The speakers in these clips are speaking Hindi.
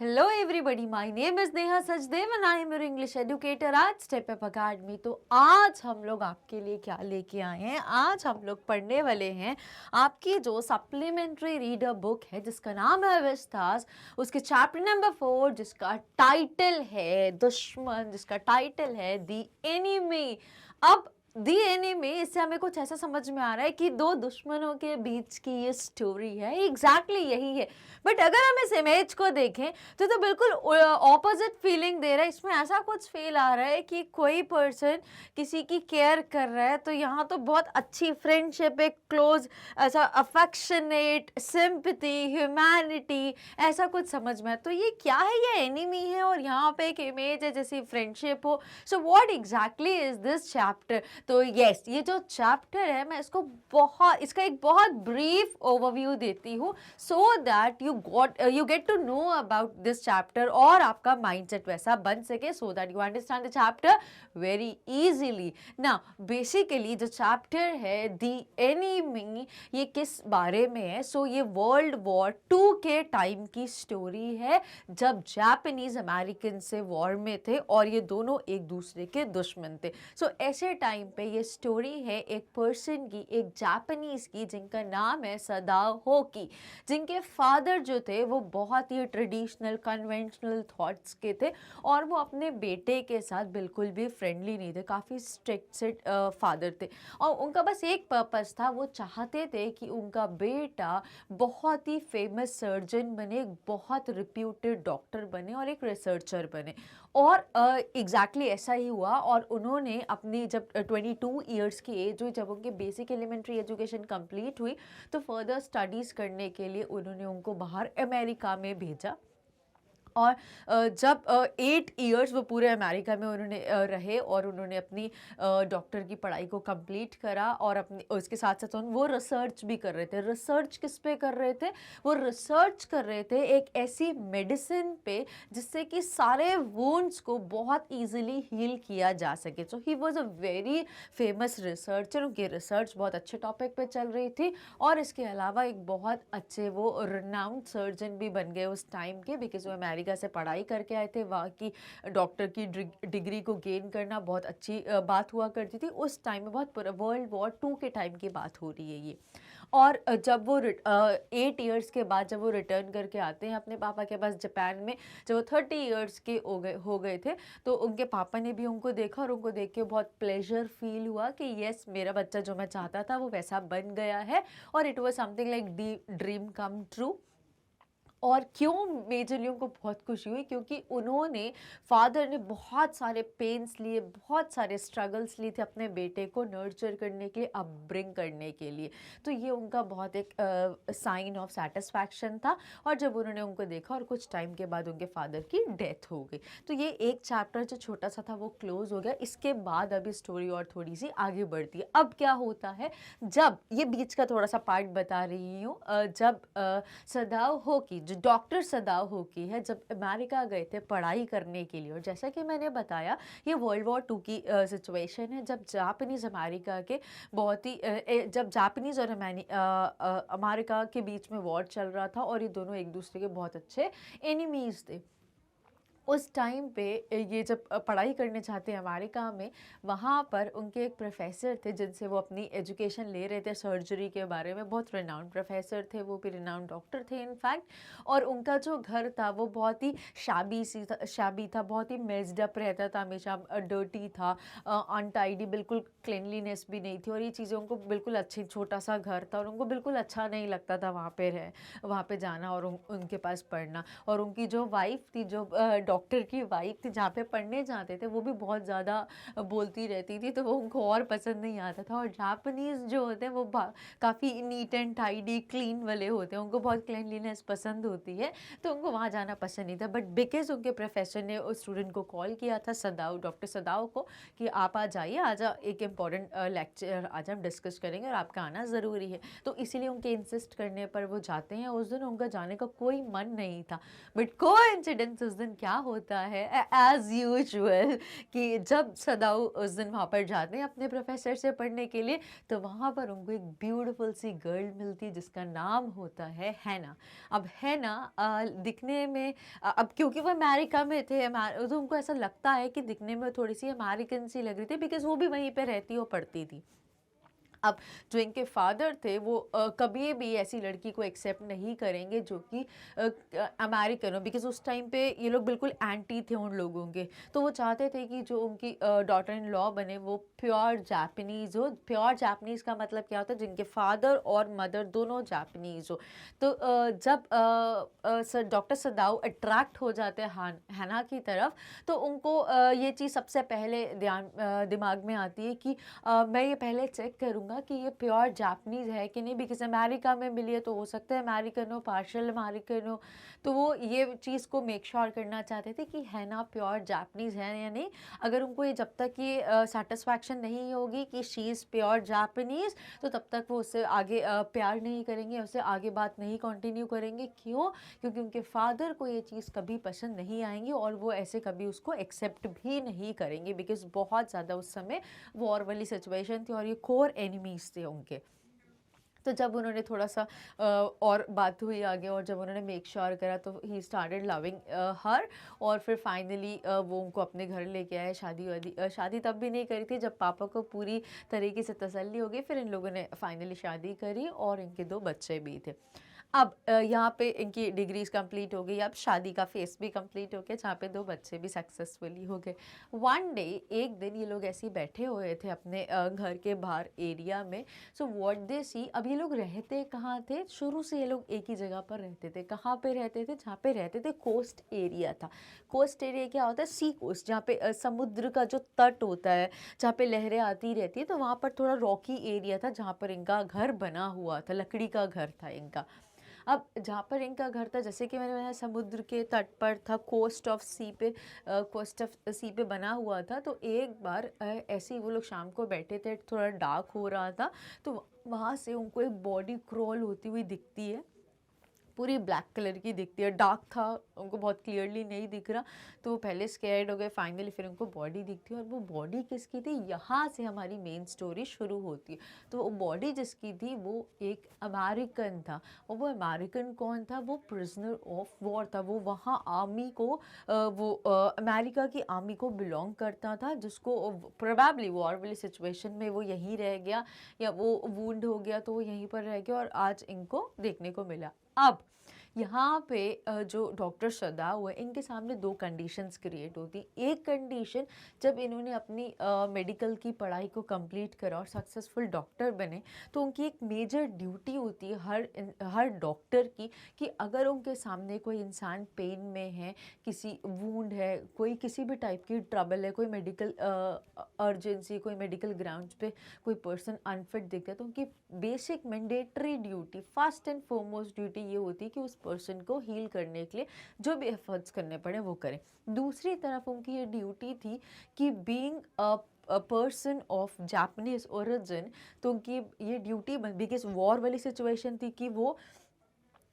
Hello everybody, my name is Neha Sachdev and I am your English educator eight step up academy. तो आज हम लोग आपके लिए क्या लेके आए हैं? आज हम लोग पढ़ने वाले हैं आपकी जो सप्लीमेंट्री रीडर बुक है जिसका नाम है विस्तास, उसके चैप्टर नंबर 4 जिसका टाइटल है दुश्मन, जिसका टाइटल है द एनिमी। अब दी एनिमी, इससे हमें कुछ ऐसा समझ में आ रहा है कि दो दुश्मनों के बीच की ये स्टोरी है, एग्जैक्टली यही है। बट अगर हम इस इमेज को देखें तो बिल्कुल ऑपोजिट फीलिंग दे रहा है। इसमें ऐसा कुछ फील आ रहा है कि कोई पर्सन किसी की केयर कर रहा है, तो यहाँ तो बहुत अच्छी फ्रेंडशिप, एक क्लोज ऐसा अफेक्शनेट सिंपैथी, ह्यूमैनिटी, ऐसा कुछ समझ में। तो ये क्या है? ये एनिमी है और यहाँ पे एक इमेज है जैसी फ्रेंडशिप हो। So what exactly is this chapter? तो यस, ये जो चैप्टर है मैं इसका एक बहुत ब्रीफ ओवरव्यू देती हूँ so that you get to know about this chapter और आपका mindset वैसा बन सके so that you understand the chapter very easily. Now basically जो chapter है the enemy, ये किस बारे में है? So ये World War II के टाइम की स्टोरी है जब जापानीज अमेरिकन से वॉर में थे और ये दोनों एक दूसरे के दुश्मन थे। So ऐसे टाइम पे ये स्टोरी है एक पर्सन की, एक जापानीज की जिनका नाम है सदाओ होकी, जिनके फादर जो थे वो बहुत ही ट्रेडिशनल कन्वेंशनल थॉट्स के थे और वो अपने बेटे के साथ बिल्कुल भी फ्रेंडली नहीं थे, काफ़ी स्ट्रिक्ट से फादर थे। और उनका बस एक पर्पस था, वो चाहते थे कि उनका बेटा बहुत ही फेमस सर्जन बने, एक बहुत रिप्यूटेड डॉक्टर बने और एक रिसर्चर बने। और एग्जैक्टली ऐसा ही हुआ और उन्होंने अपनी जब 22 ईयर्स की एज हुई, जब उनकी बेसिक एलिमेंट्री एजुकेशन कंप्लीट हुई, तो फर्दर स्टडीज़ करने के लिए उन्होंने उनको बाहर अमेरिका में भेजा। और जब 8 इयर्स वो पूरे अमेरिका में उन्होंने रहे और उन्होंने अपनी डॉक्टर की पढ़ाई को कंप्लीट करा और अपनी उसके साथ साथ वो रिसर्च भी कर रहे थे। रिसर्च किस पे कर रहे थे? वो रिसर्च कर रहे थे एक ऐसी मेडिसिन पे जिससे कि सारे वुंड्स को बहुत इजीली हील किया जा सके। So he was a very famous researcher, उनकी रिसर्च बहुत अच्छे टॉपिक पे चल रही थी और इसके अलावा एक बहुत अच्छे वो रिनाउंड सर्जन भी बन गए उस टाइम के, बिकॉज वो अमेरिका से पढ़ाई करके आए थे। वहाँ की डॉक्टर की डिग्री को गेन करना बहुत अच्छी बात हुआ करती थी उस टाइम में। बहुत वर्ल्ड वॉर 2 के टाइम की बात हो रही है ये। और जब वो 8 इयर्स के बाद जब वो रिटर्न करके आते हैं अपने पापा के पास जापान में, जब वो 30 इयर्स के हो गए थे, तो उनके पापा ने भी उनको देखा और उनको देख के बहुत प्लेजर फील हुआ कि यस, मेरा बच्चा जो मैं चाहता था वो वैसा बन गया है और it was something like dream come true. और क्यों मेजरली उनको बहुत खुशी हुई? क्योंकि उन्होंने, फादर ने बहुत सारे पेन्स लिए, बहुत सारे स्ट्रगल्स लिए थे अपने बेटे को नर्चर करने के लिए, अपब्रिंग करने के लिए। तो ये उनका बहुत एक साइन ऑफ सेटिस्फैक्शन था। और जब उन्होंने उनको देखा और कुछ टाइम के बाद उनके फादर की डेथ हो गई, तो ये एक चैप्टर जो छोटा सा था वो क्लोज हो गया। इसके बाद अभी स्टोरी और थोड़ी सी आगे बढ़ती है। अब क्या होता है, जब ये बीच का थोड़ा सा पार्ट बता रही हूँ, जब सदाओ होकी, जो डॉक्टर सदाओ होकी है, जब अमेरिका गए थे पढ़ाई करने के लिए, और जैसा कि मैंने बताया ये वर्ल्ड वॉर 2 की सिचुएशन है जब जापानीज अमेरिका के बहुत ही जब जापानीज और अमेरिका के बीच में वॉर चल रहा था और ये दोनों एक दूसरे के बहुत अच्छे एनिमीज थे। उस टाइम पे ये जब पढ़ाई करने चाहते हैं अमेरिका में, वहाँ पर उनके एक प्रोफेसर थे जिनसे वो अपनी एजुकेशन ले रहे थे सर्जरी के बारे में। बहुत रिनाउंड प्रोफेसर थे, वो भी रिनाउंड डॉक्टर थे इनफैक्ट। और उनका जो घर था वो बहुत ही शाबी था, बहुत ही मेस्ड अप रहता था, हमेशा डर्टी था, अनटाइडी, बिल्कुल क्लिनलीनेस भी नहीं थी और ये चीज़ें उनको बिल्कुल अच्छी, छोटा सा घर था और उनको बिल्कुल अच्छा नहीं लगता था वहाँ पे जाना और उनके पास पढ़ना। और उनकी जो वाइफ थी, जो डॉक्टर की वाइफ थी, जहाँ पे पढ़ने जाते थे, वो भी बहुत ज़्यादा बोलती रहती थी, तो वो उनको और पसंद नहीं आता था। और जापानीज़ जो होते हैं वो काफ़ी नीट एंड टाइडी, क्लीन वाले होते हैं, उनको बहुत क्लीनलीनेस पसंद होती है, तो उनको वहाँ जाना पसंद नहीं था। बट बिकॉज उनके प्रोफेसर ने उस स्टूडेंट को कॉल किया था, सदाओ, डॉक्टर सदाओ को, कि आप आ जाइए, आज एक इम्पॉर्टेंट लेक्चर आज हम डिस्कस करेंगे और आपका आना ज़रूरी है। तो इसीलिए उनके इंसिस्ट करने पर वो जाते हैं। उस दिन उनका जाने का कोई मन नहीं था, बट कोइंसिडेंस उस दिन क्या होता है एज यूजुअल कि जब सदाऊ उस दिन वहाँ पर जाते हैं अपने प्रोफेसर से पढ़ने के लिए, तो वहाँ पर उनको एक ब्यूटीफुल सी गर्ल मिलती है जिसका नाम होता है हैना। अब हैना दिखने में अब क्योंकि वो अमेरिका में थे, तो उनको ऐसा लगता है कि दिखने में थोड़ी सी अमेरिकन सी लग रही थी, बिकॉज वो भी वहीं पे रहती और पढ़ती थी। अब जो इनके फादर थे वो कभी भी ऐसी लड़की को एक्सेप्ट नहीं करेंगे जो कि अमेरिकन हो, बिकॉज उस टाइम पे ये लोग बिल्कुल एंटी थे उन लोगों के। तो वो चाहते थे कि जो उनकी डॉटर इन लॉ बने वो प्योर जापानीज़ हो। प्योर जापानीज़ का मतलब क्या होता है, जिनके फादर और मदर दोनों जापानीज़ हो। तो जब सर डॉक्टर सदाऊ अट्रैक्ट हो जाते हैं हैना की तरफ, तो उनको ये चीज़ सबसे पहले दिमाग में आती है कि मैं ये पहले चेक करूँगा कि ये प्योर जापानीज़ है कि नहीं, बिकॉज अमेरिका में मिली है तो हो सकता है अमेरिकन हो, पार्शियल अमेरिकन हो। तो वो ये चीज़ को मेक श्योर करना चाहते थे कि हैना प्योर जापानीज़ है या नहीं। अगर उनको ये जब तक ये सेटिस्फैक्शन नहीं होगी कि शी इज़ प्योर जापानीज़, तो तब तक वो उससे आगे प्यार नहीं करेंगे, उससे आगे बात नहीं कंटिन्यू करेंगे। क्यों? क्योंकि उनके फादर को ये चीज़ कभी पसंद नहीं आएंगी और वो ऐसे कभी उसको एक्सेप्ट भी नहीं करेंगे, बिकॉज बहुत ज़्यादा उस समय वॉर वाली सिचुएशन थी और ये कोर एनिमीज़ थे उनके। तो जब उन्होंने थोड़ा सा और बात हुई आगे, और जब उन्होंने मेक श्योर करा, तो ही स्टार्टेड लविंग हर। और फिर फाइनली वो उनको अपने घर लेके आए। शादी तब भी नहीं करी थी जब पापा को पूरी तरीके से तसल्ली हो गई। फिर इन लोगों ने फाइनली शादी करी और इनके 2 बच्चे भी थे। अब यहाँ पे इनकी डिग्रीज कंप्लीट हो गई, अब शादी का फेस भी कंप्लीट हो गया, जहाँ पे 2 बच्चे भी सक्सेसफुली हो गए। वन डे, एक दिन ये लोग ऐसे ही बैठे हुए थे अपने घर के बाहर एरिया में। सो व्हाट दे सी, अब ये लोग रहते कहाँ थे? शुरू से ये लोग एक ही जगह पर रहते थे। कहाँ पे रहते थे? जहाँ पे रहते थे कोस्ट एरिया था। कोस्ट एरिया क्या होता है? सी कोस्ट, जहाँ पे समुद्र का जो तट होता है, जहाँ पे लहरें आती रहती है। तो वहाँ पर थोड़ा रॉकी एरिया था जहाँ पर इनका घर बना हुआ था, लकड़ी का घर था इनका। अब जहाँ पर इनका घर था, जैसे कि मैंने बताया, समुद्र के तट पर था, कोस्ट ऑफ सी पे बना हुआ था। तो एक बार ऐसे ही वो लोग शाम को बैठे थे, थोड़ा डार्क हो रहा था, तो वहाँ से उनको एक बॉडी क्रॉल होती हुई दिखती है। पूरी ब्लैक कलर की दिखती है, डार्क था, उनको बहुत क्लियरली नहीं दिख रहा। तो वो पहले स्कैर्ड हो गए, फाइनली फिर उनको बॉडी दिखती है। और वो बॉडी किसकी थी? यहाँ से हमारी मेन स्टोरी शुरू होती है। तो वो बॉडी जिसकी थी वो एक अमेरिकन था। और वो अमेरिकन कौन था? वो प्रिजनर ऑफ वॉर था। वो वहाँ आर्मी को अमेरिका की आर्मी को बिलोंग करता था, जिसको प्रोबेबली वॉर वाली सिचुएशन में वो यहीं रह गया, या वो वुंड हो गया तो वो यहीं पर रह गया, और आज इनको देखने को मिला। अब यहाँ पे जो डॉक्टर सदाऊ है, इनके सामने 2 कंडीशंस क्रिएट होती। एक कंडीशन, जब इन्होंने अपनी मेडिकल की पढ़ाई को कंप्लीट करा और सक्सेसफुल डॉक्टर बने, तो उनकी एक मेजर ड्यूटी होती है हर डॉक्टर की, कि अगर उनके सामने कोई इंसान पेन में है, किसी वूंड है, कोई किसी भी टाइप की ट्रबल है, कोई मेडिकल अर्जेंसी, कोई मेडिकल ग्राउंड्स पे कोई पर्सन अनफिट दिखता है, तो उनकी basic mandatory duty, first and foremost duty ये होती है कि उस पर्सन को हील करने के लिए जो भी एफर्ट्स करने पड़े वो करें। दूसरी तरफ उनकी ये ड्यूटी थी कि being a person of Japanese origin, तो उनकी ये ड्यूटी, बिकॉज वॉर वाली सिचुएशन थी, कि वो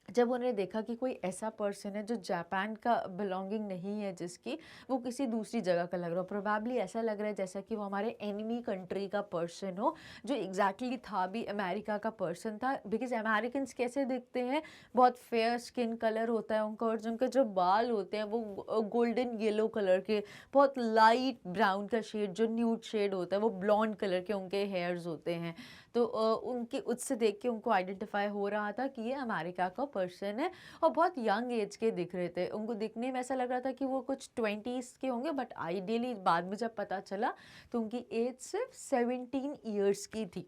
जब उन्हें देखा कि कोई ऐसा पर्सन है जो जापान का बिलोंगिंग नहीं है, जिसकी वो किसी दूसरी जगह का लग रहा हो, प्रोबेबली ऐसा लग रहा है जैसा कि वो हमारे एनिमी कंट्री का पर्सन हो, जो एग्जैक्टली था भी अमेरिका का पर्सन था। बिकॉज अमेरिकन्स कैसे दिखते हैं? बहुत फेयर स्किन कलर होता है उनका, और उनके जो बाल होते हैं वो गोल्डन येलो कलर के, बहुत लाइट ब्राउन का शेड, जो न्यूड शेड होता है वो ब्लॉन्ड कलर के उनके हेयर्स होते हैं। तो उनके उससे देख के उनको आइडेंटिफाई हो रहा था कि ये अमेरिका का पर्सन है, और बहुत यंग एज के दिख रहे थे। उनको दिखने में ऐसा लग रहा था कि वो कुछ 20s के होंगे, बट आइडियली बाद में जब पता चला तो उनकी एज सिर्फ 17 ईयर्स की थी।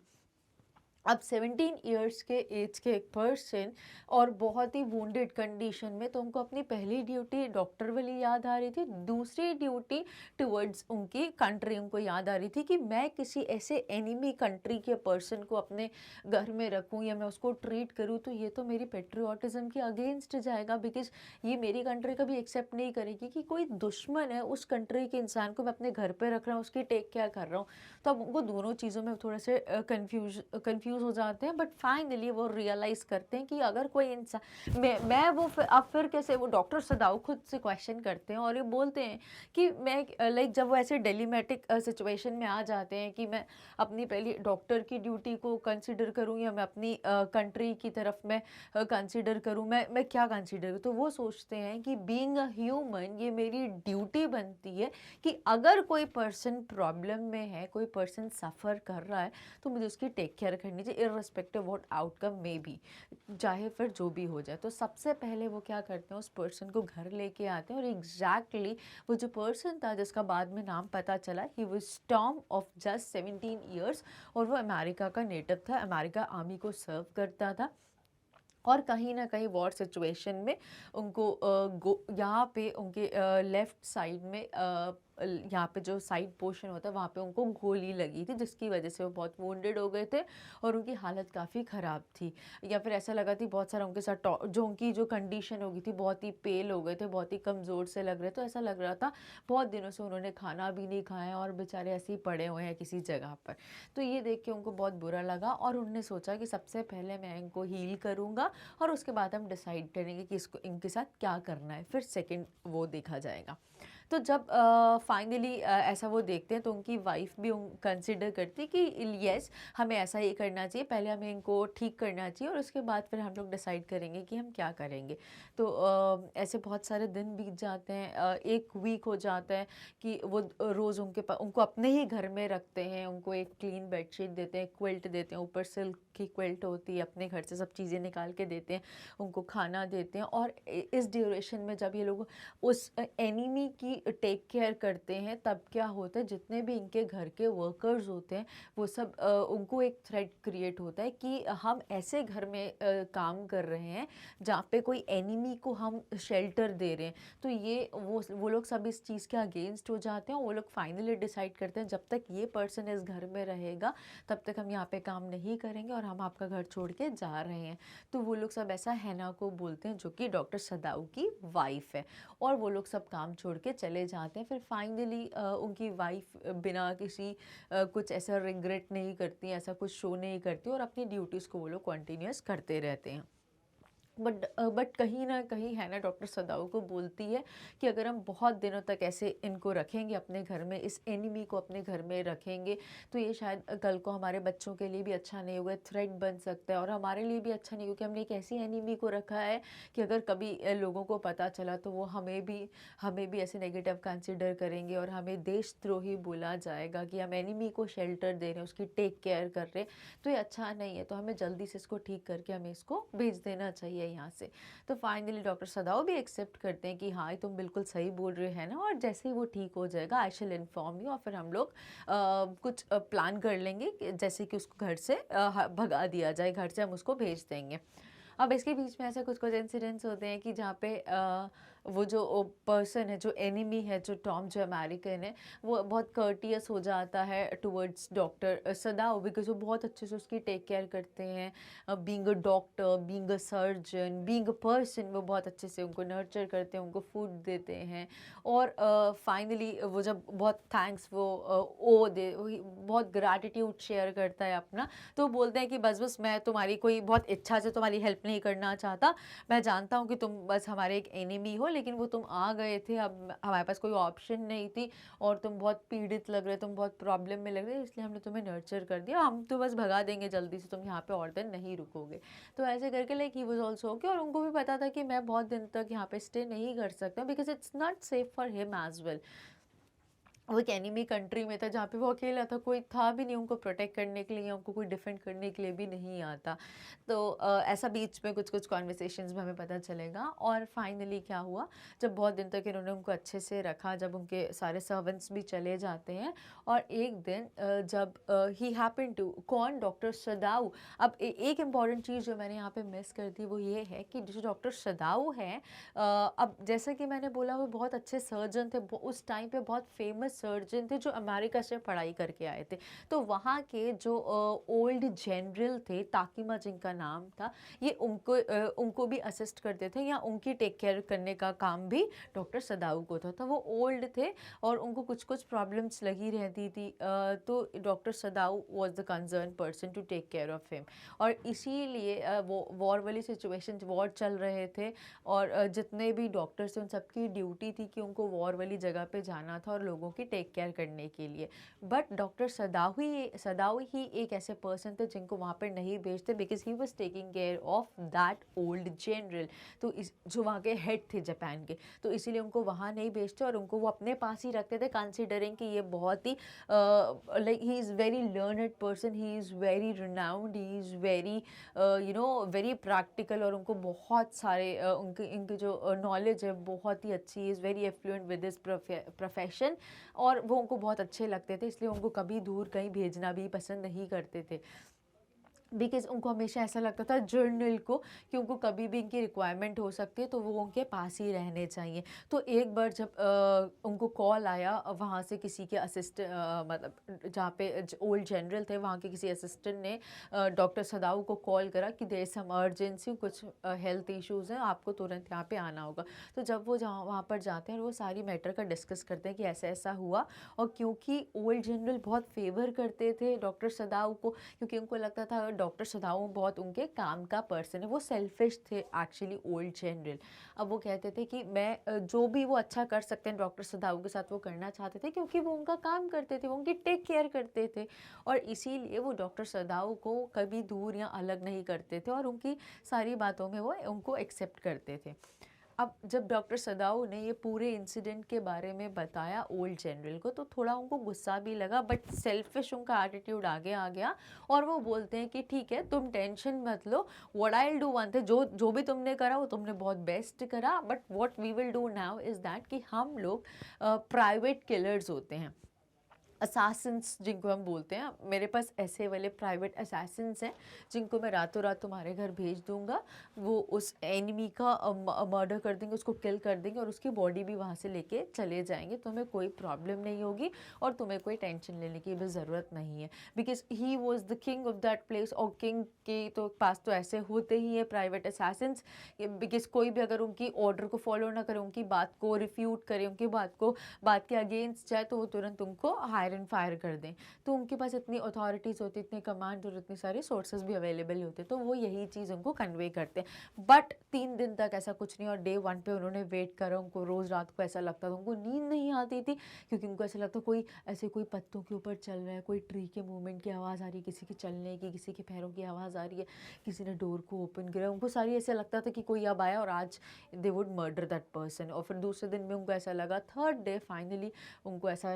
अब 17 ईयर्स के एज के एक पर्सन और बहुत ही वुंडेड कंडीशन में, तो उनको अपनी पहली ड्यूटी डॉक्टर वाली याद आ रही थी। दूसरी ड्यूटी टुवर्ड्स उनकी कंट्री उनको याद आ रही थी कि मैं किसी ऐसे एनिमी कंट्री के पर्सन को अपने घर में रखूं या मैं उसको ट्रीट करूं, तो ये तो मेरी पेट्रियाटिज्म के अगेंस्ट जाएगा, बिकॉज ये मेरी कंट्री कभी एक्सेप्ट नहीं करेगी कि कोई दुश्मन है उस कंट्री के इंसान को मैं अपने घर पर रख रहा हूँ, उसकी टेक केयर कर रहा हूँ। तो अब उनको दोनों चीज़ों में थोड़े से कन्फ्यूज कंफ्यूज हो जाते हैं, बट फाइनली वो रियलाइज़ करते हैं कि अगर कोई इंसान मैं वो अब फिर कैसे, वो डॉक्टर सदाऊ खुद से क्वेश्चन करते हैं और ये बोलते हैं कि मैं लाइक जब वो ऐसे डिलेमेटिक सिचुएशन में आ जाते हैं कि मैं अपनी पहली डॉक्टर की ड्यूटी को कंसिडर करूं या मैं अपनी कंट्री की तरफ मैं कंसिडर करूं, मैं क्या कंसिडर करूं, तो वो सोचते हैं कि बीइंग अ ह्यूमन ये मेरी ड्यूटी बनती है कि अगर कोई पर्सन प्रॉब्लम में है, कोई पर्सन सफ़र कर रहा है, तो मुझे उसकी टेक केयर करनी चाहिए इर्रिस्पेक्टिव व्हाट आउटकम में बी, चाहे फिर जो भी हो जाए। तो सबसे पहले वो क्या करते हैं, उस पर्सन को घर लेके आते हैं और एग्जैक्टली वो जो पर्सन था जिसका बाद में नाम पता चला, he was Tom of just 17 years, और वो अमेरिका का नेटिव था, अमेरिका आर्मी को सर्व करता था और कहीं ना कहीं वॉर सिचुएशन में उनको यहाँ पे उनके लेफ़्ट साइड में यहाँ पे जो साइड पोर्शन होता है वहाँ पे उनको गोली लगी थी, जिसकी वजह से वो बहुत वुंडेड हो गए थे और उनकी हालत काफ़ी ख़राब थी, या फिर ऐसा लगा थी बहुत सारा उनके साथ जो उनकी जो कंडीशन हो गई थी, बहुत ही पेल हो गए थे, बहुत ही कमज़ोर से लग रहे, तो ऐसा लग रहा था बहुत दिनों से उन्होंने खाना भी नहीं खाया और बेचारे ऐसे ही पड़े हुए हैं किसी जगह पर। तो ये देख के उनको बहुत बुरा लगा और उन्होंने सोचा कि सबसे पहले मैं इनको हील करूँगा और उसके बाद हम डिसाइड करेंगे कि इसको इनके साथ क्या करना है, फिर सेकंड वो देखा जाएगा। तो जब फाइनली ऐसा वो देखते हैं तो उनकी वाइफ भी कंसिडर करती कि येस हमें ऐसा ही करना चाहिए, पहले हमें इनको ठीक करना चाहिए और उसके बाद फिर हम लोग डिसाइड करेंगे कि हम क्या करेंगे। तो ऐसे बहुत सारे दिन बीत जाते हैं, एक वीक हो जाता है कि वो रोज़ उनको अपने ही घर में रखते हैं, उनको एक क्लीन बेडशीट देते हैं, क्विल्ट देते हैं, ऊपर सिल्क की क्विल्ट होती है, अपने घर से सब चीज़ें निकाल के देते हैं, उनको खाना देते हैं। और इस ड्यूरेशन में जब ये लोग उस एनिमी की टेक केयर करते हैं, तब क्या होता है, जितने भी इनके घर के वर्कर्स होते हैं वो सब उनको एक थ्रेट क्रिएट होता है कि हम ऐसे घर में काम कर रहे हैं जहाँ पे कोई एनिमी को हम शेल्टर दे रहे हैं। तो ये वो लोग सब इस चीज़ के अगेंस्ट हो जाते हैं और वो लोग फाइनली डिसाइड करते हैं जब तक ये पर्सन इस घर में रहेगा तब तक हम यहाँ पे काम नहीं करेंगे और हम आपका घर छोड़ के जा रहे हैं। तो वो लोग सब ऐसा हैना को बोलते हैं जो कि डॉक्टर सदाऊ की वाइफ है, और वो लोग सब काम छोड़ के चले जाते हैं। फिर फाइनली उनकी वाइफ बिना किसी कुछ ऐसा रिग्रेट नहीं करती, ऐसा कुछ शो नहीं करती और अपनी ड्यूटीज़ को वो लोग कंटिन्यूस करते रहते हैं। बट कहीं ना कहीं है ना, डॉक्टर सदाऊ को बोलती है कि अगर हम बहुत दिनों तक ऐसे इनको रखेंगे अपने घर में, इस एनिमी को अपने घर में रखेंगे, तो ये शायद कल को हमारे बच्चों के लिए भी अच्छा नहीं होगा, थ्रेट बन सकता है और हमारे लिए भी अच्छा नहीं, क्योंकि हमने एक ऐसी एनिमी को रखा है कि अगर कभी लोगों को पता चला तो वो हमें भी ऐसे नेगेटिव कंसिडर करेंगे और हमें देशद्रोही बोला जाएगा कि हम एनिमी को शेल्टर दे रहे हैं, उसकी टेक केयर कर रहे हैं, तो ये अच्छा नहीं है। तो हमें जल्दी से इसको ठीक करके हमें इसको भेज देना चाहिए यहाँ से। तो फाइनली डॉक्टर सदाऊ भी एक्सेप्ट करते हैं कि हाँ तुम बिल्कुल सही बोल रहे हैं ना, और जैसे ही वो ठीक हो जाएगा आई शैल इन्फॉर्म यू, और फिर हम लोग कुछ प्लान कर लेंगे जैसे कि उसको घर से भगा दिया जाए, घर से हम उसको भेज देंगे। अब इसके बीच में ऐसे कुछ कुछ इंसिडेंट्स होते हैं कि जहाँ पे वो जो पर्सन है, जो एनिमी है, जो टॉम जो अमेरिकन है, वो बहुत कर्टियस हो जाता है टुवर्ड्स डॉक्टर सदाऊ, बिकॉज वो बहुत अच्छे से उसकी टेक केयर करते हैं, being a doctor, being a surgeon, being a person, वो बहुत अच्छे से उनको नर्चर करते हैं, उनको फूड देते हैं। और फाइनली वो जब बहुत थैंक्स बहुत ग्रैटिट्यूड शेयर करता है अपना, तो बोलते हैं कि बस मैं तुम्हारी कोई बहुत इच्छा से तुम्हारी हेल्प नहीं करना चाहता, मैं जानता हूँ कि तुम बस हमारे एक एनिमी हो, लेकिन वो तुम आ गए थे, अब हमारे पास कोई ऑप्शन नहीं थी और तुम बहुत पीड़ित लग रहे, तुम बहुत प्रॉब्लम में लग रहे, इसलिए हमने तुम्हें नर्चर कर दिया, हम तो बस भगा देंगे जल्दी से, तुम यहाँ पे और दिन नहीं रुकोगे। तो ऐसे करके like he was also okay, और उनको भी पता था कि मैं बहुत दिन तक यहाँ पे स्टे नहीं कर सकता because it's not safe for him as well. वो एक एनिमी कंट्री में था जहाँ पे वो अकेला था, कोई था भी नहीं उनको प्रोटेक्ट करने के लिए, उनको कोई डिफेंड करने के लिए भी नहीं आता। तो ऐसा बीच में कुछ कुछ कॉन्वर्सेशंस में हमें पता चलेगा। और फाइनली क्या हुआ, जब बहुत दिन तक इन्होंने उनको अच्छे से रखा, जब उनके सारे सर्वेंट्स भी चले जाते हैं, और एक दिन जब ही हैपन टू कौन, डॉक्टर सदाऊ। अब एक इम्पॉर्टेंट चीज़ जो मैंने यहाँ पे मिस कर दी वो ये है कि जो डॉक्टर सदाऊ हैं, अब जैसा कि मैंने बोला वो बहुत अच्छे सर्जन थे, उस टाइम पे बहुत फेमस फेमस सर्जन थे जो अमेरिका से पढ़ाई करके आए थे। तो वहाँ के जो ओल्ड जनरल थे, ताकिमा जिनका नाम था, ये उनको भी असिस्ट करते थे या उनकी टेक केयर करने का काम भी डॉक्टर सदाऊ को था। तो वो ओल्ड थे और उनको कुछ कुछ प्रॉब्लम्स लगी रहती थी, तो doctor Sadao was the concern person to take care of him. और इसीलिए वो वॉर वाली सिचुएशन, वॉर चल रहे थे और जितने भी डॉक्टर्स थे उन सबकी ड्यूटी थी कि उनको वॉर वाली जगह पे जाना था और लोगों की टेक केयर करने के लिए। बट डॉक्टर सदाऊ ही एक ऐसे पर्सन थे जिनको वहाँ पर नहीं भेजते, because he was taking care of that old general. तो इस जो वहाँ के हेड थे जापान के, तो इसीलिए उनको वहाँ नहीं भेजते और उनको वो अपने पास ही रखते थे, कंसिडरिंग कि ये बहुत ही like he is very learned person, he is very renowned, he is very very practical, और उनको बहुत सारे इनकी जो नॉलेज है बहुत ही अच्छी, is very affluent with this profession, और वो उनको बहुत अच्छे लगते थे, इसलिए उनको कभी दूर कहीं भेजना भी पसंद नहीं करते थे। बिकॉज़ उनको हमेशा ऐसा लगता था जर्नल को कि उनको कभी भी इनकी रिक्वायरमेंट हो सकती है, तो वो उनके पास ही रहने चाहिए। तो एक बार जब उनको कॉल आया वहाँ से किसी के मतलब जहाँ पे ओल्ड जनरल थे वहाँ के किसी असिस्टेंट ने डॉक्टर सदाऊ को कॉल करा कि देयर इज़ सम अर्जेंसी, कुछ हेल्थ इश्यूज़ हैं, आपको तुरंत यहाँ पे आना होगा। तो जब वो जहाँ वहाँ पर जाते हैं और वो सारी मैटर का डिस्कस करते हैं कि ऐसा ऐसा हुआ, और क्योंकि ओल्ड जनरल बहुत फेवर करते थे डॉक्टर सदाऊ को, क्योंकि उनको लगता था डॉक्टर सदाऊ बहुत उनके काम का पर्सन है, वो सेल्फिश थे एक्चुअली ओल्ड जनरल। अब वो कहते थे कि मैं जो भी वो अच्छा कर सकते हैं डॉक्टर सदाऊ के साथ वो करना चाहते थे, क्योंकि वो उनका काम करते थे, वो उनकी टेक केयर करते थे, और इसीलिए वो डॉक्टर सदाऊ को कभी दूर या अलग नहीं करते थे और उनकी सारी बातों में वो उनको एक्सेप्ट करते थे। अब जब डॉक्टर सदाऊ ने ये पूरे इंसिडेंट के बारे में बताया ओल्ड जनरल को, तो थोड़ा उनको गुस्सा भी लगा, बट सेल्फिश उनका एटीट्यूड आगे आ गया, और वो बोलते हैं कि ठीक है, तुम टेंशन मत लो, what I will do one thing, जो जो भी तुमने करा वो तुमने बहुत बेस्ट करा, but what we will do now is that कि हम लोग प्राइवेट किलर्स होते हैं, असासिन्स जिनको हम बोलते हैं, मेरे पास ऐसे वाले प्राइवेट असासिन्स हैं जिनको मैं रातों रात तुम्हारे घर भेज दूंगा, वो उस एनिमी का मर्डर कर देंगे, उसको किल कर देंगे और उसकी बॉडी भी वहाँ से लेके चले जाएंगे, तुम्हें कोई प्रॉब्लम नहीं होगी और तुम्हें कोई टेंशन लेने की भी ज़रूरत नहीं है, because he was the king of that place. और किंग के तो पास तो ऐसे होते ही है प्राइवेट असासिन्स, बिकॉज कोई भी अगर उनकी ऑर्डर को फॉलो ना करे, उनकी बात को रिफ्यूट करे, उनकी बात के अगेंस्ट जाए, तो वो तुरंत उनको हायर एंड फायर कर दें। तो उनके पास इतनी अथॉरिटीज़ होती, इतने कमांड और इतने सारे सोर्सेज भी अवेलेबल होते, तो वो यही चीज़ उनको कन्वे करते हैं। बट 3 दिन तक ऐसा कुछ नहीं, और डे 1 पे उन्होंने वेट करा, उनको रोज़ रात को ऐसा लगता था, उनको नींद नहीं आती थी, क्योंकि उनको ऐसा लगता कोई ऐसे कोई पत्तों के ऊपर चल रहा है, कोई ट्री के मूवमेंट की आवाज़ आ रही है, किसी के चलने की, किसी के पैरों की आवाज़ आ रही है, किसी ने डोर को ओपन किया, उनको सारी ऐसे लगता था कि कोई अब आया और आज they would murder that person. और फिर दूसरे दिन में उनको ऐसा लगा, थर्ड डे फाइनली उनको ऐसा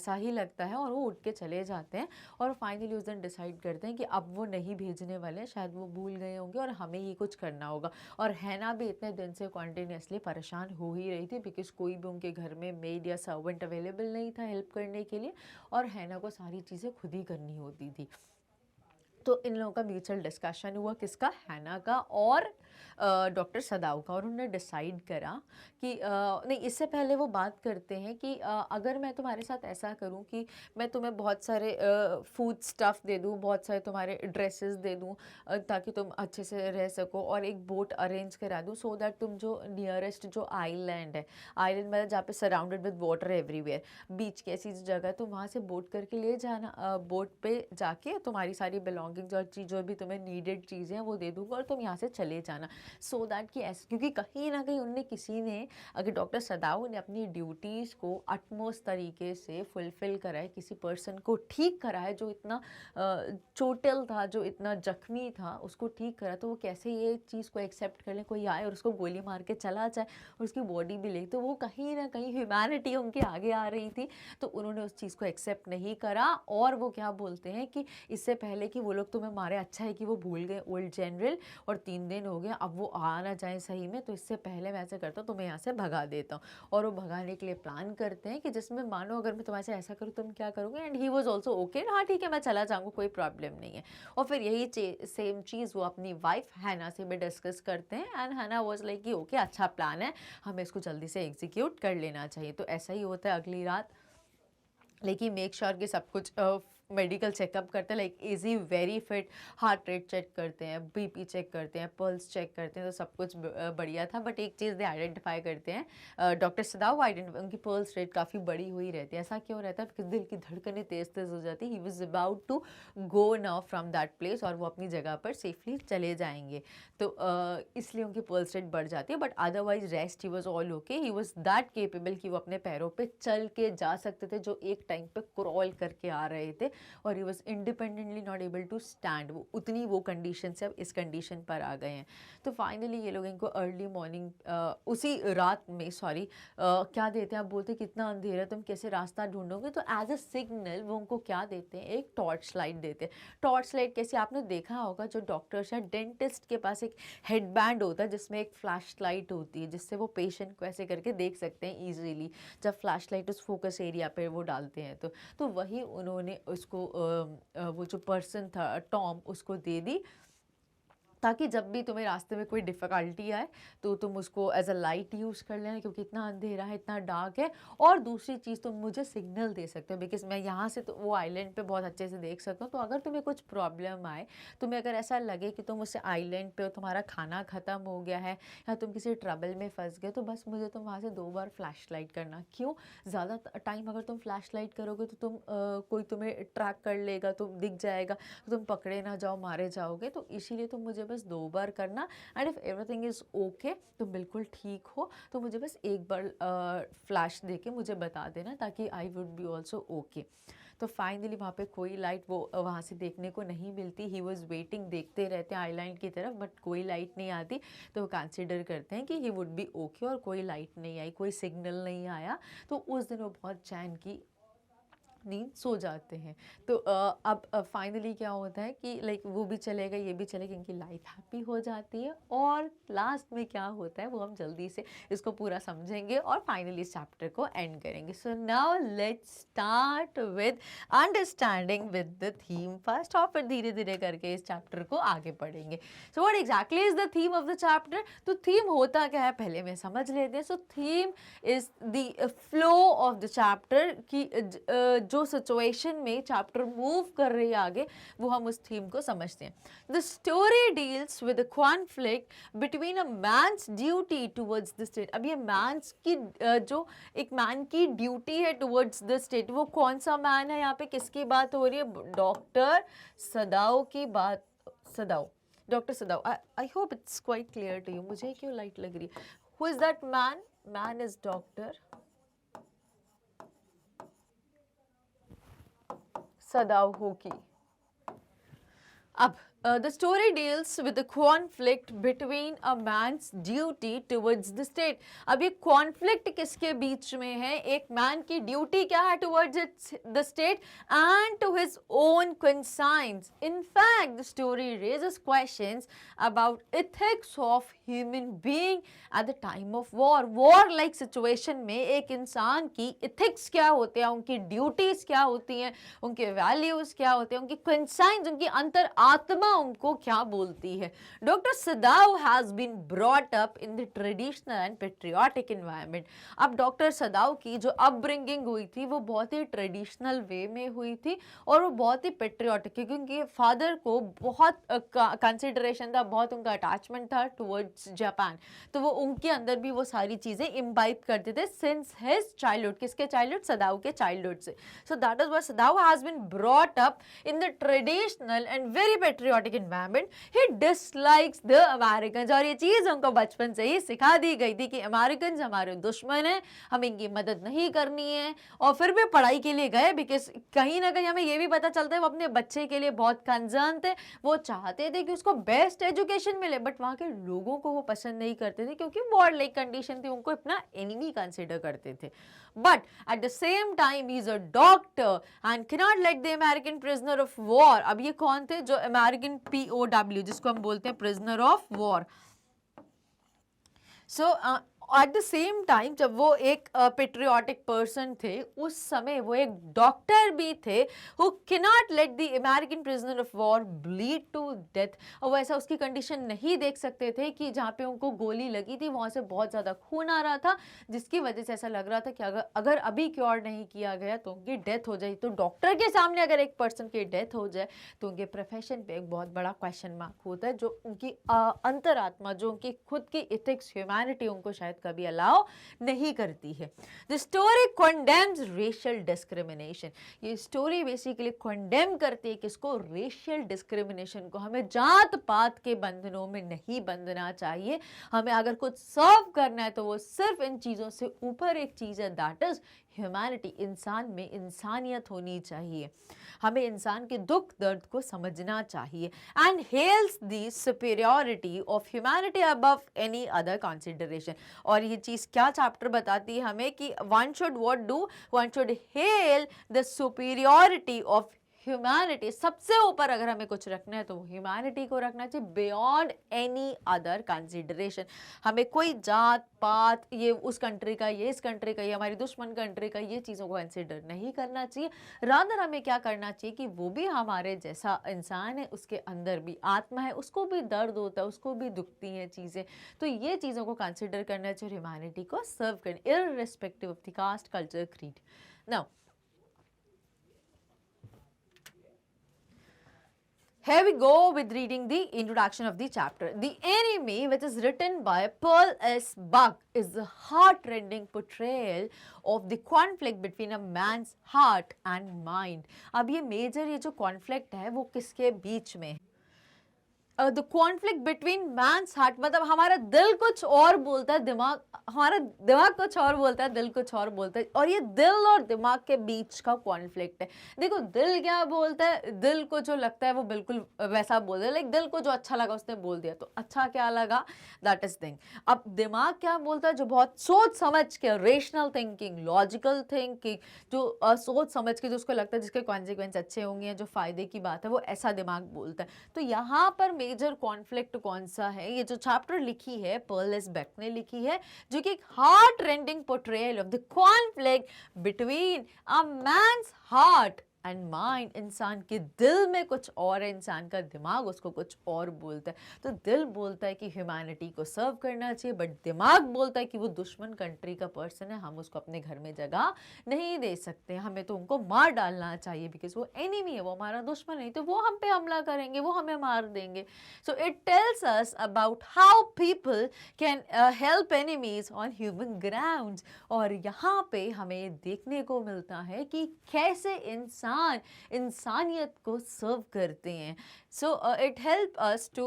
ही लगता है और वो उठ के चले जाते हैं, और फाइनली उस दिन डिसाइड करते हैं कि अब वो नहीं भेजने वाले हैं, शायद वो भूल गए होंगे और हमें ही कुछ करना होगा। और हैना भी इतने दिन से कॉन्टिन्यूसली परेशान हो ही रही थी, बिकॉज कोई भी उनके घर में मेड या सर्वेंट अवेलेबल नहीं था हेल्प करने के लिए, और हैना को सारी चीज़ें खुद ही करनी होती थी। तो इन लोगों का म्यूचुअल डिस्कशन हुआ, किसका, हैना का और डॉक्टर सदाऊ का, और उन्होंने डिसाइड करा कि नहीं, इससे पहले वो बात करते हैं कि अगर मैं तुम्हारे साथ ऐसा करूं कि मैं तुम्हें बहुत सारे फूड स्टफ़ दे दूं, बहुत सारे तुम्हारे ड्रेसेस दे दूं, ताकि तुम अच्छे से रह सको, और एक बोट अरेंज करा दूं, सो दैट तुम जो नियरेस्ट जो आइलैंड है, आइलैंड मतलब जहाँ पे सराउंडेड विद वाटर एवरीवेयर, बीच की ऐसी जगह है, तुम वहाँ से बोट करके ले जाना, बोट पे जाके तुम्हारी सारी बिलोंगिंग्स और जो भी तुम्हें नीडेड चीज़ें हैं वो दे दूँगा, और तुम यहाँ से चले जाना, सो दैट कि ऐसे, क्योंकि कहीं ना कहीं उनने किसी ने, अगर डॉक्टर सदाऊ ने अपनी ड्यूटीज़ को अटमोस्ट तरीके से फुलफ़िल करा है, किसी पर्सन को ठीक करा है जो इतना चोटिल था, जो इतना जख्मी था, उसको ठीक करा, तो वो कैसे ये चीज़ को एक्सेप्ट कर ले, कोई आए और उसको गोली मार के चला जाए और उसकी बॉडी भी ले, तो वो कहीं ना कहीं ह्यूमैनिटी उनके आगे आ रही थी, तो उन्होंने उस चीज़ को एक्सेप्ट नहीं करा। और वो क्या बोलते हैं कि इससे पहले कि वो लोग तुम्हें मारे, अच्छा है कि वो भूल गए ओल्ड जनरल, और 3 दिन हो गए, हैं अब वो आ ना जाए सही में, तो इससे पहले मैं ऐसा करता हूँ तुम्हें यहाँ से भगा देता हूँ। और वो भगाने के लिए प्लान करते हैं कि जिसमें मानो अगर मैं तुम्हारे से ऐसा करूँ तुम क्या करोगे, and he was also okay, हाँ ठीक है मैं चला जाऊँगा, कोई प्रॉब्लम नहीं है। और फिर यही सेम चीज़ वो अपनी वाइफ हैना से भी डिस्कस करते हैं, एंड हैना वॉज लाइक कि ओके अच्छा प्लान है, हमें इसको जल्दी से एग्जीक्यूट कर लेना चाहिए। तो ऐसा ही होता है अगली रात, लेकिन मेक श्योर कि सब कुछ मेडिकल चेकअप करते हैं, like is he very fit, heart rate check करते हैं, बीपी चेक करते हैं, पल्स चेक करते हैं, तो सब कुछ बढ़िया था। बट एक चीज़ दे आइडेंटिफाई करते हैं, डॉक्टर सदाव उनकी पल्स रेट काफ़ी बड़ी हुई रहती है। ऐसा क्यों रहता है? बिकॉज दिल की धड़कनें तेज़ तेज़ हो जाती है। He was about to go now from that place, और वो अपनी जगह पर सेफली चले जाएंगे, तो इसलिए उनकी पल्स रेट बढ़ जाती है। But otherwise rest he was all okay, he was that capable कि वो अपने पैरों पे चल के जा सकते थे, जो एक टाइम पे क्रॉल करके आ रहे थे, और he was independently not able to stand. वो उतनी वो कंडीशन से अब इस कंडीशन पर आ गए हैं। तो फाइनली ये लोग इनको अर्ली मॉर्निंग उसी रात में क्या देते हैं, आप बोलते कितना अंधेरा है, तुम कैसे रास्ता ढूंढोगे, तो एज अ सिग्नल वो उनको क्या देते हैं, एक टॉर्च लाइट देते हैं। टॉर्च लाइट कैसे, आपने देखा होगा जो डॉक्टर्स या डेंटिस्ट के पास एक हेडबैंड होता है जिसमें एक फ्लैश लाइट होती है, जिससे वो पेशेंट को ऐसे करके देख सकते हैं ईजिली, जब फ्लैश लाइट उस फोकस एरिया पे वो डालते हैं। तो वही उन्होंने उसको वो जो पर्सन था टॉम, उसको दे दी, ताकि जब भी तुम्हें रास्ते में कोई डिफ़िकल्टी आए तो तुम उसको एज अ लाइट यूज़ कर लेना, क्योंकि इतना अंधेरा है, इतना डार्क है। और दूसरी चीज़, तुम मुझे सिग्नल दे सकते हो, बिकॉज मैं यहाँ से तो वो आइलैंड पे बहुत अच्छे से देख सकता हूँ। तो अगर तुम्हें कुछ प्रॉब्लम आए, तुम्हें अगर ऐसा लगे कि तुम उस आइलैंड पे हो, तुम्हारा खाना ख़त्म हो गया है, या तुम किसी ट्रबल में फंस गए, तो बस मुझे तुम वहाँ से 2 बार फ्लैश लाइट करना। क्यों? ज़्यादा टाइम अगर तुम फ्लैश लाइट करोगे तो कोई तुम्हें ट्रैक कर लेगा, तुम दिख जाएगा, तो तुम पकड़े ना जाओ, मारे जाओगे। तो इसीलिए तुम मुझे बस 2 बार करना, and if everything is okay, तुम बिल्कुल ठीक हो, तो मुझे बस एक बार फ्लैश दे के मुझे बता देना, ताकि I would be also okay. तो फाइनली वहाँ पे कोई लाइट वो वहाँ से देखने को नहीं मिलती। ही वॉज वेटिंग, देखते रहते हैं आइलैंड की तरफ, बट कोई लाइट नहीं आती। तो वो कंसिडर करते हैं कि ही वुड बी ओके, और कोई लाइट नहीं आई, कोई सिग्नल नहीं आया। तो उस दिन वो बहुत चैन की नींद सो जाते हैं। तो अब फाइनली क्या होता है कि लाइक वो भी चलेगा, ये भी चलेगा, इनकी लाइफ हैप्पी हो जाती है। और लास्ट में क्या होता है वो हम जल्दी से इसको पूरा समझेंगे और फाइनली इस चैप्टर को एंड करेंगे। So now let's start with understanding with the theme first, और फिर धीरे धीरे करके इस चैप्टर को आगे पढ़ेंगे। So what exactly is the theme of the chapter? तो थीम होता क्या है पहले मैं समझ लेते हैं। So theme is the flow of the chapter, की जो सिचुएशन में चैप्टर मूव कर रही है आगे, वो हम उस थीम को समझते हैं। The story deals with the conflict between a man's duty towards the state. अब ये मैन्स की जो एक मैन की ड्यूटी है टुवर्ड्स द स्टेट, वो कौन सा मैन है? यहाँ पे किसकी बात हो रही है? डॉक्टर सदाव की बात। Sadao, doctor Sadao. I hope it's quite clear to you. मुझे क्यों लाइट लग रही है? Who is that man? Man is doctor Sadao Hoki. अब the story deals with the conflict between a man's duty towards the state. अब ये conflict किसके बीच में है? एक man की duty क्या है towards the state and to his own conscience. In fact, the story raises questions about ethics of human being at the time of war. War like situation में एक इंसान की ethics क्या होते हैं, उनकी duties क्या होती हैं, उनके values क्या होते हैं, उनकी conscience, उनकी अंतर आत्मा उनको क्या बोलती है। Doctor Sadao has been brought up in the traditional and patriotic environment. अब डॉक्टर सदाव की जो अपब्रिंगिंग हुई थी वो बहुत ही ट्रेडिशनल वे में हुई थी, और वो बहुत ही पेट्रियाटिक, क्योंकि उनके फादर को बहुत कंसिडरेशन था, बहुत उनका अटैचमेंट था टुवर्ड्स जापान। तो वो उनके अंदर भी वो सारी चीज़ें इम्बाइब करते थे सिंस हिज चाइल्डहुड। किसके चाइल्डहुड? सदाव के चाइल्डहुड से। So that is why Sadao has been brought up in the traditional and very patriotic environment. He dislikes the Americans, और ये चीज उनको बचपन से ही सिखा दी गई थी कि अमेरिकन हमारे दुश्मन हैं, हमें इनकी मदद नहीं करनी है। और फिर भी पढ़ाई के लिए गए, बिकॉज कहीं ना कहीं हमें ये भी पता चलता है वो अपने बच्चे के लिए बहुत कंसर्न थे, वो चाहते थे कि उसको बेस्ट एजुकेशन मिले, बट वहाँ के लोगों को वो पसंद नहीं करते थे, क्योंकि वॉर लाइक कंडीशन थी, उनको अपना एनिमी कंसिडर करते थे। But at the same time he is a doctor and cannot let the American prisoner of war। अब ये कौन थे? जो अमेरिकन POW, जिसको हम बोलते हैं prisoner of war, so at the same time जब वो एक पेट्रियाटिक पर्सन थे, उस समय वो एक डॉक्टर भी थे who cannot let the American prisoner of war bleed to death. और वो ऐसा उसकी कंडीशन नहीं देख सकते थे कि जहाँ पे उनको गोली लगी थी वहाँ से बहुत ज़्यादा खून आ रहा था, जिसकी वजह से ऐसा लग रहा था कि अगर अभी क्योर नहीं किया गया तो उनकी डेथ हो जाए। तो डॉक्टर के सामने अगर एक पर्सन की डेथ हो जाए तो उनके प्रोफेशन पे एक बहुत बड़ा क्वेश्चन मार्क होता है, जो उनकी अंतरात्मा, जो उनकी खुद की इथिक्स, ह्यूमैनिटी उनको शायद कभी अलाउ नहीं करती है। The story condemns racial discrimination. ये स्टोरी बेसिकली कंडेम करती है किसको? रेशियल डिस्क्रिमिनेशन को। हमें जात पात के बंधनों में नहीं बंधना चाहिए। हमें अगर कुछ सर्व करना है तो वो सिर्फ इन चीज़ों से ऊपर एक चीज़ है, दैट इज ह्यूमैनिटी। इंसान में इंसानियत होनी चाहिए। हमें इंसान के दुख दर्द को समझना चाहिए। And hails the superiority of humanity above any other consideration. और ये चीज़ क्या चैप्टर बताती है हमें कि one should what do, one should hail the superiority of humanity. सबसे ऊपर अगर हमें कुछ रखना है तो ह्यूमैनिटी को रखना चाहिए, बियॉन्ड एनी अदर कंसिडरेशन। हमें कोई जात पात, ये उस कंट्री का, ये इस कंट्री का, ये हमारी दुश्मन कंट्री का, ये चीज़ों को कंसिडर नहीं करना चाहिए। रादर हमें क्या करना चाहिए कि वो भी हमारे जैसा इंसान है, उसके अंदर भी आत्मा है, उसको भी दर्द होता है, उसको भी दुखती हैं चीज़ें। तो ये चीज़ों को कंसिडर करना चाहिए, ह्यूमैनिटी को सर्व करना, irrespective of the caste, culture, creed. Now here we go with reading the introduction of the chapter. The Enemy, which is written by Pearl S. Buck, is the heart-rending portrayal of the conflict between a man's heart and mind. अब ये मेजर ये जो conflict है वो किसके बीच में है? The conflict between man's heart, मतलब हमारा दिल कुछ और बोलता है, हमारा दिमाग कुछ और बोलता है, दिल कुछ और बोलता है, और ये दिल और दिमाग के बीच का कॉन्फ्लिक्ट है। देखो दिल क्या बोलता है, दिल को जो लगता है वो बिल्कुल वैसा बोल रहा है, लाइक दिल को जो अच्छा लगा उसने बोल दिया, तो अच्छा क्या लगा, दैट इज थिंग। अब दिमाग क्या बोलता है, जो बहुत सोच समझ के, रेशनल थिंकिंग, लॉजिकल थिंकिंग, जो सोच समझ के जो उसको लगता है जिसके कॉन्सिक्वेंस अच्छे होंगे, जो फायदे की बात है, वो ऐसा दिमाग बोलता है। तो यहाँ पर मेजर कॉन्फ्लिक्ट कौन सा है, ये जो चैप्टर लिखी है पर्ल एस बेक ने लिखी है, जो कि एक heart rending portrayal of the conflict between a man's heart and mind. इंसान के दिल में कुछ और है, इंसान का दिमाग उसको कुछ और बोलता है। तो दिल बोलता है कि ह्यूमैनिटी को सर्व करना चाहिए, बट दिमाग बोलता है कि वो दुश्मन कंट्री का पर्सन है, हम उसको अपने घर में जगह नहीं दे सकते, हमें तो उनको मार डालना चाहिए, बिकॉज वो एनिमी है, वो हमारा दुश्मन है, तो वो हम पे हमला करेंगे, वो हमें मार देंगे। So it tells us about how people can help enemies on human grounds. और यहाँ पे हमें देखने को मिलता है कि कैसे इंसानियत को सर्व करते हैं। So it help us to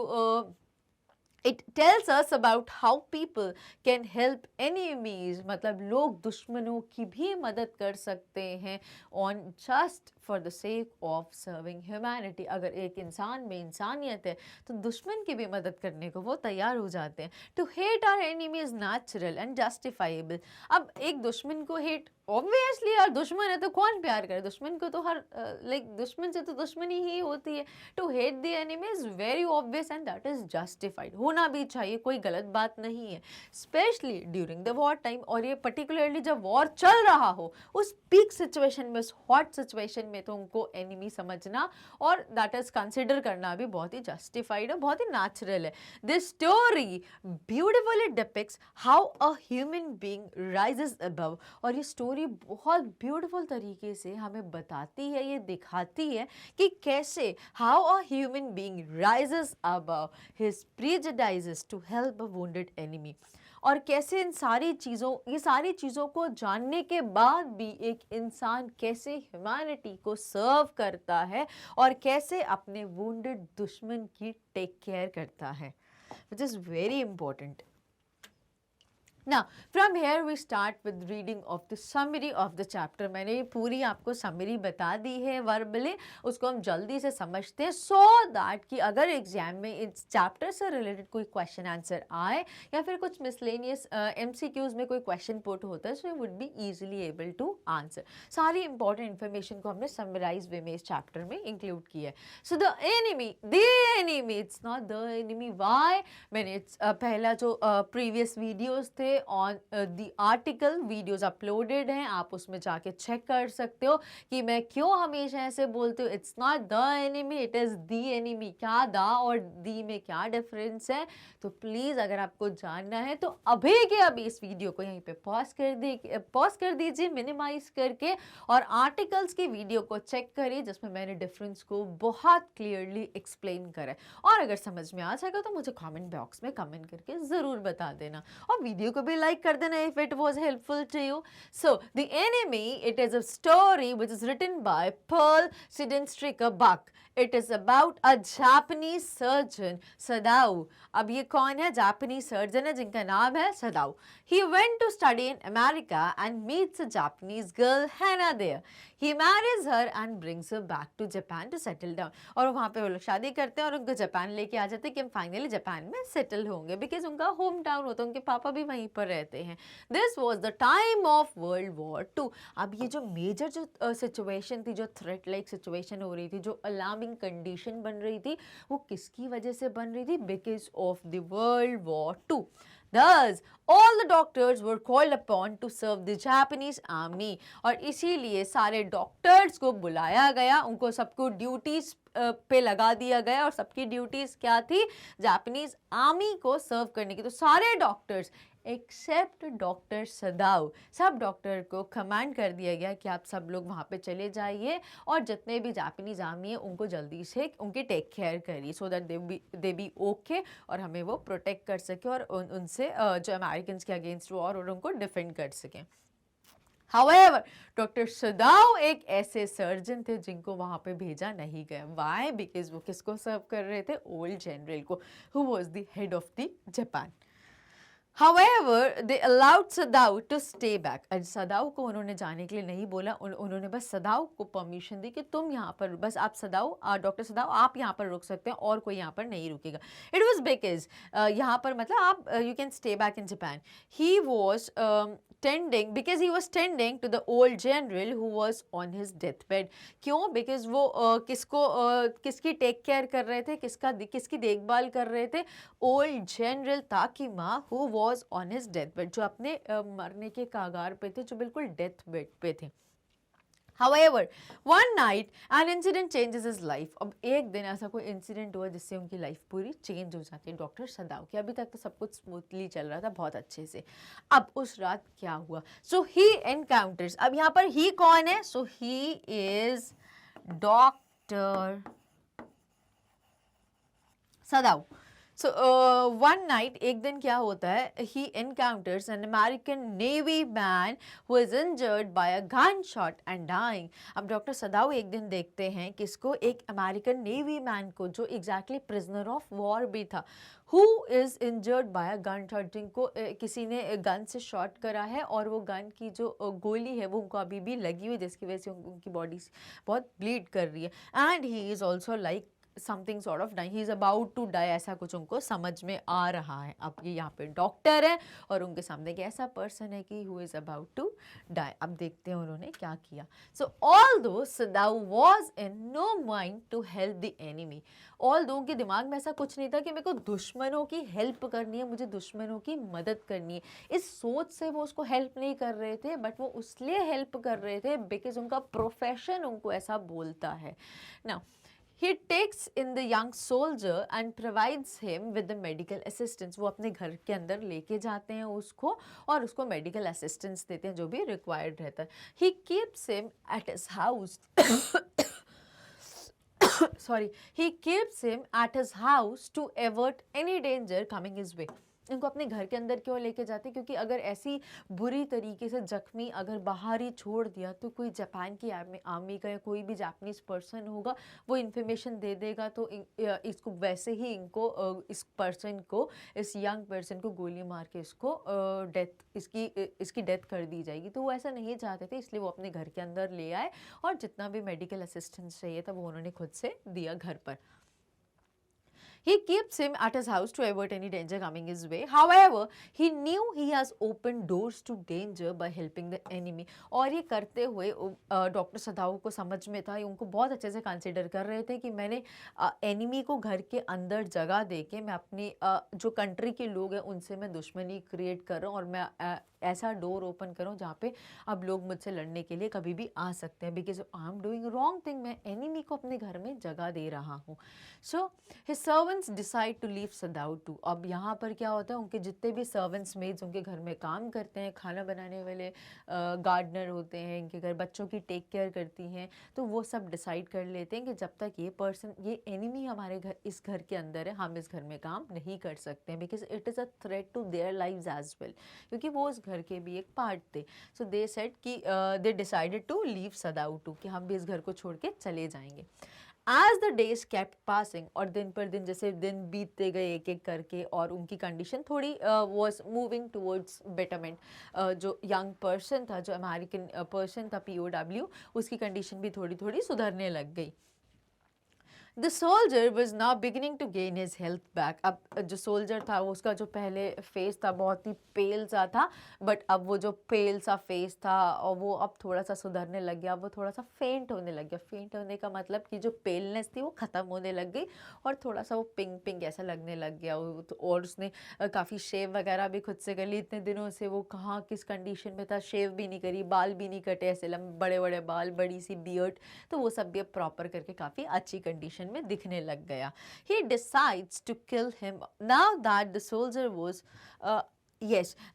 It tells us about how people can help enemies, मतलब लोग दुश्मनों की भी मदद कर सकते हैं on just for the sake of serving humanity। अगर एक इंसान में इंसानियत है तो दुश्मन की भी मदद करने को वो तैयार हो जाते हैं। To hate our enemy is natural and justifiable। अब एक दुश्मन को हेट, ऑब्वियसली यार दुश्मन है तो कौन प्यार करे, दुश्मन को तो हर दुश्मन से तो दुश्मनी ही होती है। To hate the enemy is very obvious and that is justified, होना भी चाहिए, कोई गलत बात नहीं है, specially during the war time. और ये पर्टिकुलरली जब वॉर चल रहा हो, उस पीक सिचुएशन में, उस हॉट सिचुएशन में, तो उनको एनिमी समझना और दैट इज कंसिडर करना भी बहुत ही जस्टिफाइड है, बहुत ही नेचुरल है। This story beautifully depicts how a human being rises above. और ये स्टोरी बहुत ब्यूटीफुल तरीके से हमें बताती है, ये दिखाती है कि कैसे how a human being rises above his prejudices to help a wounded enemy. और कैसे ये सारी चीज़ों को जानने के बाद भी एक इंसान कैसे ह्यूमैनिटी को सर्व करता है और कैसे अपने वुंडेड दुश्मन की टेक केयर करता है, which is very important. Now, from here we start with reading of the summary of the chapter. मैंने ये पूरी आपको summary बता दी है verbally, उसको हम जल्दी से समझते हैं so that कि अगर एग्जाम में इस चैप्टर से रिलेटेड कोई क्वेश्चन आंसर आए या फिर कुछ मिसलेनियस MCQs में कोई क्वेश्चन पुट होता है so you would be easily able to answer. सारी इंपॉर्टेंट इन्फॉर्मेशन को हमने समराइज वे में इस चैप्टर में इंक्लूड किया है. So the enemy it's not the enemy. Why? मैंने पहला जो प्रीवियस वीडियोस थे on the article videos uploaded हैं, आप उसमें जाके चेक कर सकते हो कि मैं क्यों हमेशा ऐसे बोलती हूँ it's not the enemy, it is the enemy. क्या द और दी में क्या डिफरेंस है? तो प्लीज़ अगर आपको जानना है तो अभी के अभी इस वीडियो को यहीं पे पॉज कर दीजिए मिनिमाइज करके और आर्टिकल्स की वीडियो को चेक करिए जिसमें मैंने डिफरेंस को बहुत क्लियरली एक्सप्लेन करा है. और अगर समझ में आ जाएगा तो मुझे कमेंट बॉक्स में कमेंट करके ज़रूर बता देना और वीडियो को भी लाइक कर देना if it was helpful to you. So, The Enemy, it is a story which is written by Pearl Sidenstricker Buck. It is about a Japanese surgeon, Sadao. अब ये कौन है? जापानीज सर्जन है जिनका नाम है सदाओ. He went to study in America and meets a Japanese girl, Hannah, there. He marries her and brings her back to Japan to settle down. और वहाँ पे वो लोग शादी करते हैं और उनको जापान लेके आ जाते हैं कि हम फाइनली जापान में सेटल होंगे बिकॉज उनका होम टाउन होता है, उनके पापा भी वहीं पर रहते हैं. This was the time of world war 2. अब ये जो मेजर जो सिचुएशन थी, जो थ्रेट लाइक सिचुएशन हो रही थी, जो अलार्मिंग कंडीशन बन रही थी, वो किसकी वजह से बन रही थी? Because of the world war 2. Thus, all the doctors were called upon to serve the Japanese army. और इसीलिए सारे डॉक्टर्स को बुलाया गया, उनको सबको ड्यूटीज पे लगा दिया गया और सबकी ड्यूटीज क्या थी? जापानीज आर्मी को सर्व करने की. तो सारे डॉक्टर्स एक्सेप्ट डॉक्टर सदाओ, सब डॉक्टर को कमांड कर दिया गया कि आप सब लोग वहाँ पे चले जाइए और जितने भी जापानीज आर्मी है उनको जल्दी से उनकी टेक केयर करिए so that they B okay और हमें वो प्रोटेक्ट कर सके और उनसे जो अमेरिकन के अगेंस्ट वॉर और उनको डिफेंड कर सकें. However, डॉक्टर सदाओ एक ऐसे सर्जन थे जिनको वहाँ पे भेजा नहीं गया. Why? Because वो किसको सर्व कर रहे थे? ओल्ड जनरल को, who was the head of the Japan. However, they allowed Sadao to stay back. और सदाओ को उन्होंने जाने के लिए नहीं बोला, उन्होंने बस सदाओ को परमिशन दी कि तुम यहाँ पर बस आप सदाओ डॉक्टर सदाओ आप यहाँ पर रुक सकते हैं और कोई यहाँ पर नहीं रुकेगा. इट वॉज बिकॉज यहाँ पर मतलब आप you can stay back in Japan. He was tending because he was tending to the old general who was on his deathbed. क्यों? Because वो किसकी टेक केयर कर रहे थे, किसकी देखभाल कर रहे थे? Old general Takima who was on his deathbed, जो अपने मरने के कागार पे थे, जो बिल्कुल डेथ बेड पे थे. However, one night an incident changes his life. अब एक दिन ऐसा कोई इंसिडेंट हुआ जिससे उनकी लाइफ पूरी चेंज हो जाती है डॉक्टर सदाओ की. अभी तक तो सब कुछ स्मूथली चल रहा था बहुत अच्छे से. अब उस रात क्या हुआ? So he encounters. अब यहाँ पर ही कौन है? So he is doctor Sadao. So one night, एक दिन क्या होता है? He encounters an American Navy man who is injured by a gunshot and dying. अब डॉक्टर सदाओ एक दिन देखते हैं किसको? एक अमेरिकन नेवी मैन को जो एग्जैक्टली प्रिजनर ऑफ वॉर भी था. Who is injured by a gunshot, जिनको किसी ने गन से शॉट करा है और वो गन की जो गोली है वो उनको अभी भी लगी हुई जिसकी वजह से उनकी बॉडी बहुत ब्लीड कर रही है. And he is also like something sort of die, he is about to die, ऐसा कुछ उनको समझ में आ रहा है. अब ये यहाँ पे डॉक्टर है और उनके सामने एक ऐसा पर्सन है कि who is about to die. अब देखते हैं उन्होंने क्या किया. So although Sadao was in no mind to help the enemy. Although के दिमाग में ऐसा कुछ नहीं था कि मेरे को दुश्मनों की हेल्प करनी है, मुझे दुश्मनों की मदद करनी है. इस सोच से वो उसको हेल्प नहीं कर रहे थे, बट वो उसलिए हेल्प कर रहे थे बिकॉज उनका प्रोफेशन उनको ऐसा बोलता है. Now He takes in the young soldier and provides him with the medical assistance. वो अपने घर के अंदर लेके जाते हैं उसको और उसको medical assistance देते हैं जो भी required रहता है. He keeps him at his house. Sorry. He keeps him at his house to avert any danger coming his way. इनको अपने घर के अंदर क्यों लेके जाते हैं? क्योंकि अगर ऐसी बुरी तरीके से ज़ख्मी अगर बाहर ही छोड़ दिया तो कोई जापान की आर्मी का या कोई भी जापानीज़ पर्सन होगा, वो इन्फॉर्मेशन दे देगा, तो इसको वैसे ही इनको इस पर्सन को, इस यंग पर्सन को गोली मार के इसको इसकी डेथ कर दी जाएगी। तो वो ऐसा नहीं चाहते थे, इसलिए वो अपने घर के अंदर ले आए और जितना भी मेडिकल असिस्टेंस चाहिए था वो उन्होंने खुद से दिया घर पर। He keeps him at his house to avoid any danger coming his way. However, he knew he has opened doors to danger by helping the enemy. और ये करते हुए डॉक्टर सदाओ को समझ में था, उनको बहुत अच्छे से कंसिडर कर रहे थे कि मैंने एनिमी को घर के अंदर जगह दे के मैं अपनी जो कंट्री के लोग हैं उनसे मैं दुश्मनी क्रिएट कर रहा हूँ और मैं ऐसा डोर ओपन करूँ जहाँ पे अब लोग मुझसे लड़ने के लिए कभी भी आ सकते हैं, because I am doing wrong thing, मैं एनिमी को अपने घर में जगह दे रहा हूँ। So his servants decide to leave Sadao too. अब यहाँ पर क्या होता है, उनके जितने भी सर्वेंट्स मेड्स उनके घर में काम करते हैं, खाना बनाने वाले गार्डनर होते हैं, इनके घर बच्चों की टेक केयर करती हैं, तो वो सब डिसाइड कर लेते हैं कि जब तक ये एनिमी हमारे घर इस घर के अंदर है, हम इस घर में काम नहीं कर सकते हैं, because it is a threat to their lives as well, क्योंकि वो उस घर के भी एक पार्ट थे। सो दे सेड कि they decided to leave Sadao too, कि हम भी इस घर को छोड़ के चले जाएंगे। As the days kept passing, और दिन पर दिन जैसे दिन बीतते गए एक एक करके और उनकी कंडीशन थोड़ी was moving towards betterment, जो यंग पर्सन था, जो अमेरिकन पर्सन था POW, उसकी कंडीशन भी थोड़ी थोड़ी सुधरने लग गई। The soldier was now beginning to gain his health back. अब जो सोल्जर था वो उसका जो पहले फेस था बहुत ही पेल सा था, बट अब वो जो पेल सा फेस था और वो अब थोड़ा सा सुधरने लग गया, वो थोड़ा सा फेंट होने लग गया। फेंट होने का मतलब कि जो पेलनेस थी वो ख़त्म होने लग गई और थोड़ा सा वो पिंक पिंक ऐसा लगने लग गया। और उसने काफ़ी शेव वगैरह भी खुद से कर ली। इतने दिनों से वो कहाँ किस कंडीशन में था, शेव भी नहीं करी, बाल भी नहीं कटे, ऐसे लंबे बड़े बड़े बाल, बड़ी सी बियर्ड, तो वो सब भी अब प्रॉपर करके काफ़ी अच्छी कंडीशन में दिखने लग गया। He decides to kill him now that the soldier was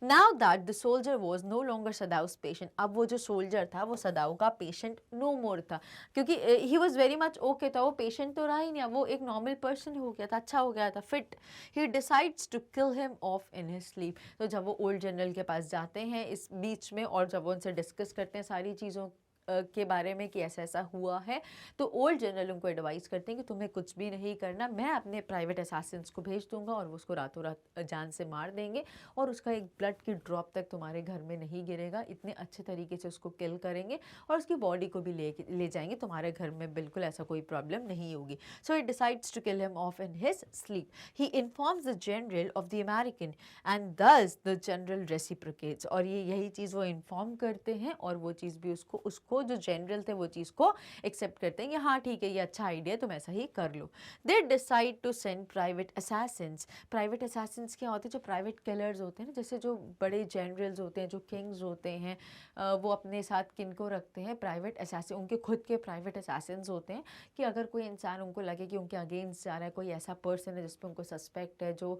now that the soldier was no longer सदाऊ's patient. अब वो जो सोल्जर था वो सदाऊ का पेशेंट नो मोर था, क्योंकि ही वॉज वेरी मच ओके था, वो पेशेंट तो रहा ही नहीं, वो एक नॉर्मल पर्सन हो गया था, अच्छा हो गया था, fit. He decides to kill him off in his sleep. तो जब वो ओल्ड जनरल के पास जाते हैं इस बीच में और जब वो उनसे डिस्कस करते हैं सारी चीज़ों के बारे में कि ऐसा ऐसा हुआ है, तो ओल्ड जनरल उनको एडवाइस करते हैं कि तुम्हें कुछ भी नहीं करना, मैं अपने प्राइवेट असासिन्स को भेज दूंगा और वो उसको रातों रात जान से मार देंगे और उसका एक ब्लड की ड्रॉप तक तुम्हारे घर में नहीं गिरेगा, इतने अच्छे तरीके से उसको किल करेंगे और उसकी बॉडी को भी ले जाएंगे, तुम्हारे घर में बिल्कुल ऐसा कोई प्रॉब्लम नहीं होगी। So he decides to kill him off in his sleep. He informs the general of the American and thus the general reciprocates. और ये यही चीज़ वो इन्फॉर्म करते हैं और वो चीज़ भी उसको जो जनरल थे वो चीज़ को एक्सेप्ट करते हैं कि हाँ ठीक है, ये अच्छा आइडिया, तुम ऐसा ही कर लो। They decide to send private assassins. Private assassins क्या होते हैं? जो प्राइवेट किलर्स होते हैं ना, जैसे जो बड़े जनरल्स होते हैं, जो किंग्स होते हैं, वो अपने साथ किनको रखते हैं? Private assassin. उनके खुद के प्राइवेट असैसिन्स होते हैं कि अगर कोई इंसान उनको लगे कि उनके अगेंस्ट जा रहा है, कोई ऐसा पर्सन है जिस पर उनको सस्पेक्ट है, जो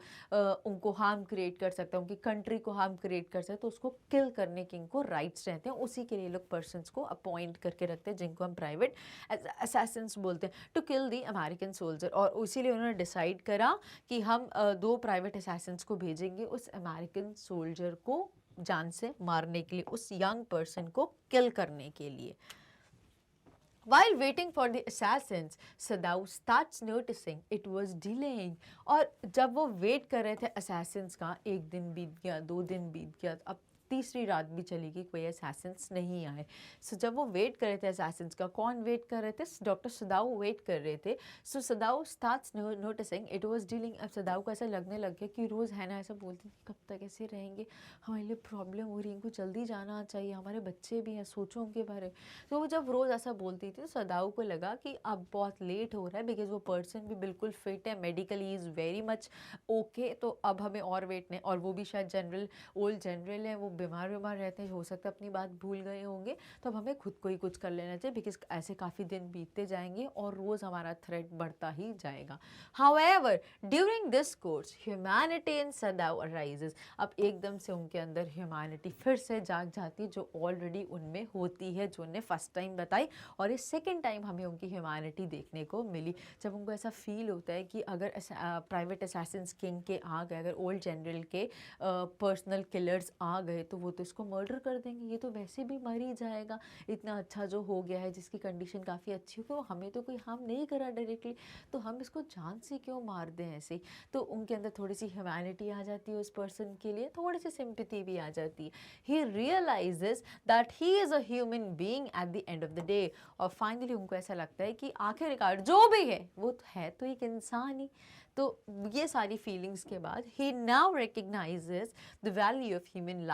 उनको हार्म क्रिएट कर सकता है, उनकी कंट्री को हार्म क्रिएट कर सकता है, तो उसको किल करने के इनको राइट्स रहते हैं। उसी के लिए लोग पर्सनस को अपॉइंट करके रखते हैं जिनको हम प्राइवेट असैसिन्स बोलते हैं, to kill the American soldier. और इसीलिए उन्होंने डिसाइड करा कि हम 2 प्राइवेट असैसिन्स को भेजेंगे उस अमेरिकन सोल्जर को जान से मारने के लिए, उस यंग पर्सन को किल करने के लिए। While waiting for the assassins, Sadao starts noticing it was delaying. और जब वो वेट कर रहे थे assassins का, 1 दिन बीत गया, 2 दिन बीत गया, अब तीसरी रात भी चली गई, कोई असैसिन्स नहीं आए। सो जब वो वेट कर रहे थे असैसिन्स का, कौन वेट कर रहे थे? डॉक्टर सदाऊ वेट कर रहे थे। So Sadao starts noticing it was dealing. अब सदाऊ को ऐसा लगने लग गया कि रोज़ है ना ऐसा बोलती थी कब तक ऐसे रहेंगे, हमारे लिए प्रॉब्लम हो रही है, इनको जल्दी जाना चाहिए, हमारे बच्चे भी हैं, सोचो उनके बारे में। तो वो जब रोज़ ऐसा बोलती थी तो सदाऊ को लगा कि अब बहुत लेट हो रहा है, बिकॉज वो पर्सन भी बिल्कुल फिट है, medically is very much okay, तो अब हमें और वेट नहीं, और वो भी शायद जनरल ओल्ड जनरल है, वो बीमार रहते हैं, हो सकता है अपनी बात भूल गए होंगे, तो अब हमें खुद को ही कुछ कर लेना चाहिए, बिकॉज ऐसे काफ़ी दिन बीतते जाएंगे और रोज़ हमारा थ्रेट बढ़ता ही जाएगा. However during this course humanity in सदाव arises. अब एकदम से उनके अंदर ह्यूमैनिटी फिर से जाग जाती है, जो ऑलरेडी उनमें होती है, जो उन्हें फर्स्ट टाइम बताई, और इस सेकेंड टाइम हमें उनकी ह्यूमैनिटी देखने को मिली. जब उनको ऐसा फील होता है कि अगर प्राइवेट असैसिन्स किंग के आ गए, अगर ओल्ड जनरल के पर्सनल किलर्स आ गए, तो वो तो इसको मर्डर कर देंगे, ये तो वैसे भी मर ही जाएगा, इतना अच्छा जो हो गया है, जिसकी कंडीशन काफ़ी अच्छी हो, तो हमें तो कोई हार्म नहीं करा डायरेक्टली, तो हम इसको जान से क्यों मार दें ऐसे. तो उनके अंदर थोड़ी सी ह्यूमैनिटी आ जाती है उस पर्सन के लिए, थोड़ी सी सिंपैथी भी आ जाती है. He realizes that he is a human being at the end of the day. और फाइनली उनको ऐसा लगता है कि आखिरकार जो भी है वो है तो एक इंसान ही. तो ये सारी फीलिंग्स के बाद he now recognizes the value of human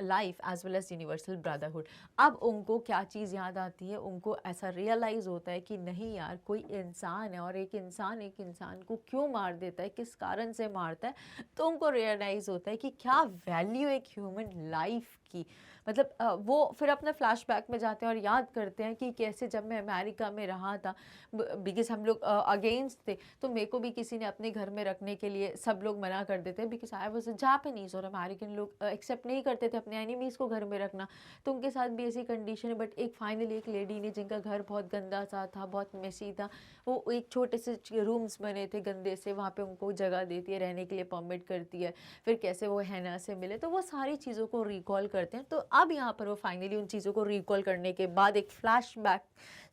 life as well as universal brotherhood. अब उनको क्या चीज़ याद आती है, उनको ऐसा रियलाइज़ होता है कि नहीं यार, कोई इंसान है और एक इंसान को क्यों मार देता है, किस कारण से मारता है. तो उनको रियलाइज़ होता है कि क्या वैल्यू एक ह्यूमन लाइफ की. मतलब वो फिर अपने फ्लैशबैक में जाते हैं और याद करते हैं कि कैसे जब मैं अमेरिका में रहा था, बिकॉज हम लोग अगेंस्ट थे, तो मेरे को भी किसी ने अपने घर में रखने के लिए सब लोग मना कर देते हैं, बिकॉज आई वॉज जापानीज, और अमेरिकन लोग एक्सेप्ट नहीं करते थे अपने एनिमीज़ को घर में रखना. तो उनके साथ भी ऐसी कंडीशन है. बट एक फाइनली एक लेडी ने, जिनका घर बहुत गंदा सा था, बहुत मेसी था, वो एक छोटे से रूम्स बने थे गंदे से, वहाँ पे उनको जगह देती है, रहने के लिए परमिट करती है. फिर कैसे वो हैना से मिले, तो वो सारी चीज़ों को रिकॉल करते हैं. तो अब यहाँ पर वो फाइनली उन चीज़ों को रिकॉल करने के बाद, एक फ्लैशबैक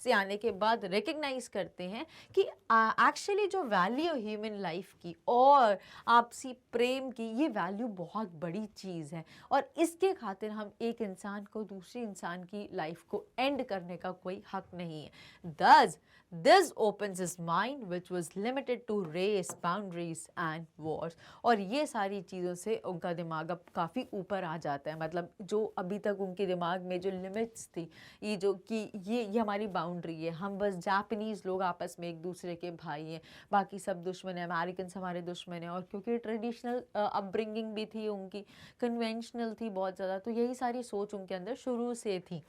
से आने के बाद रिकग्नाइज करते हैं कि एक्चुअली जो वैल्यू ह्यूमन लाइफ की और आपसी प्रेम की, ये वैल्यू बहुत बड़ी चीज़ है, और इसके खातिर हम एक इंसान को दूसरे इंसान की लाइफ को एंड करने का कोई हक नहीं है. Thus, this opens his mind which was limited to race, boundaries and wars. और ये सारी चीज़ों से उनका दिमाग अब काफ़ी ऊपर आ जाता है. मतलब जो अभी तक उनके दिमाग में जो लिमिट्स थी, ये जो कि ये हमारी बाउंड्री है, हम बस जापानीज़ लोग आपस में एक दूसरे के भाई हैं, बाकी सब दुश्मन हैं, अमेरिकन्स हमारे दुश्मन हैं. और क्योंकि ट्रेडिशनल अपब्रिंगिंग भी थी उनकी, कन्वेंशनल थी बहुत ज़्यादा, तो यही सारी सोच उनके अंदर शुरू से थी.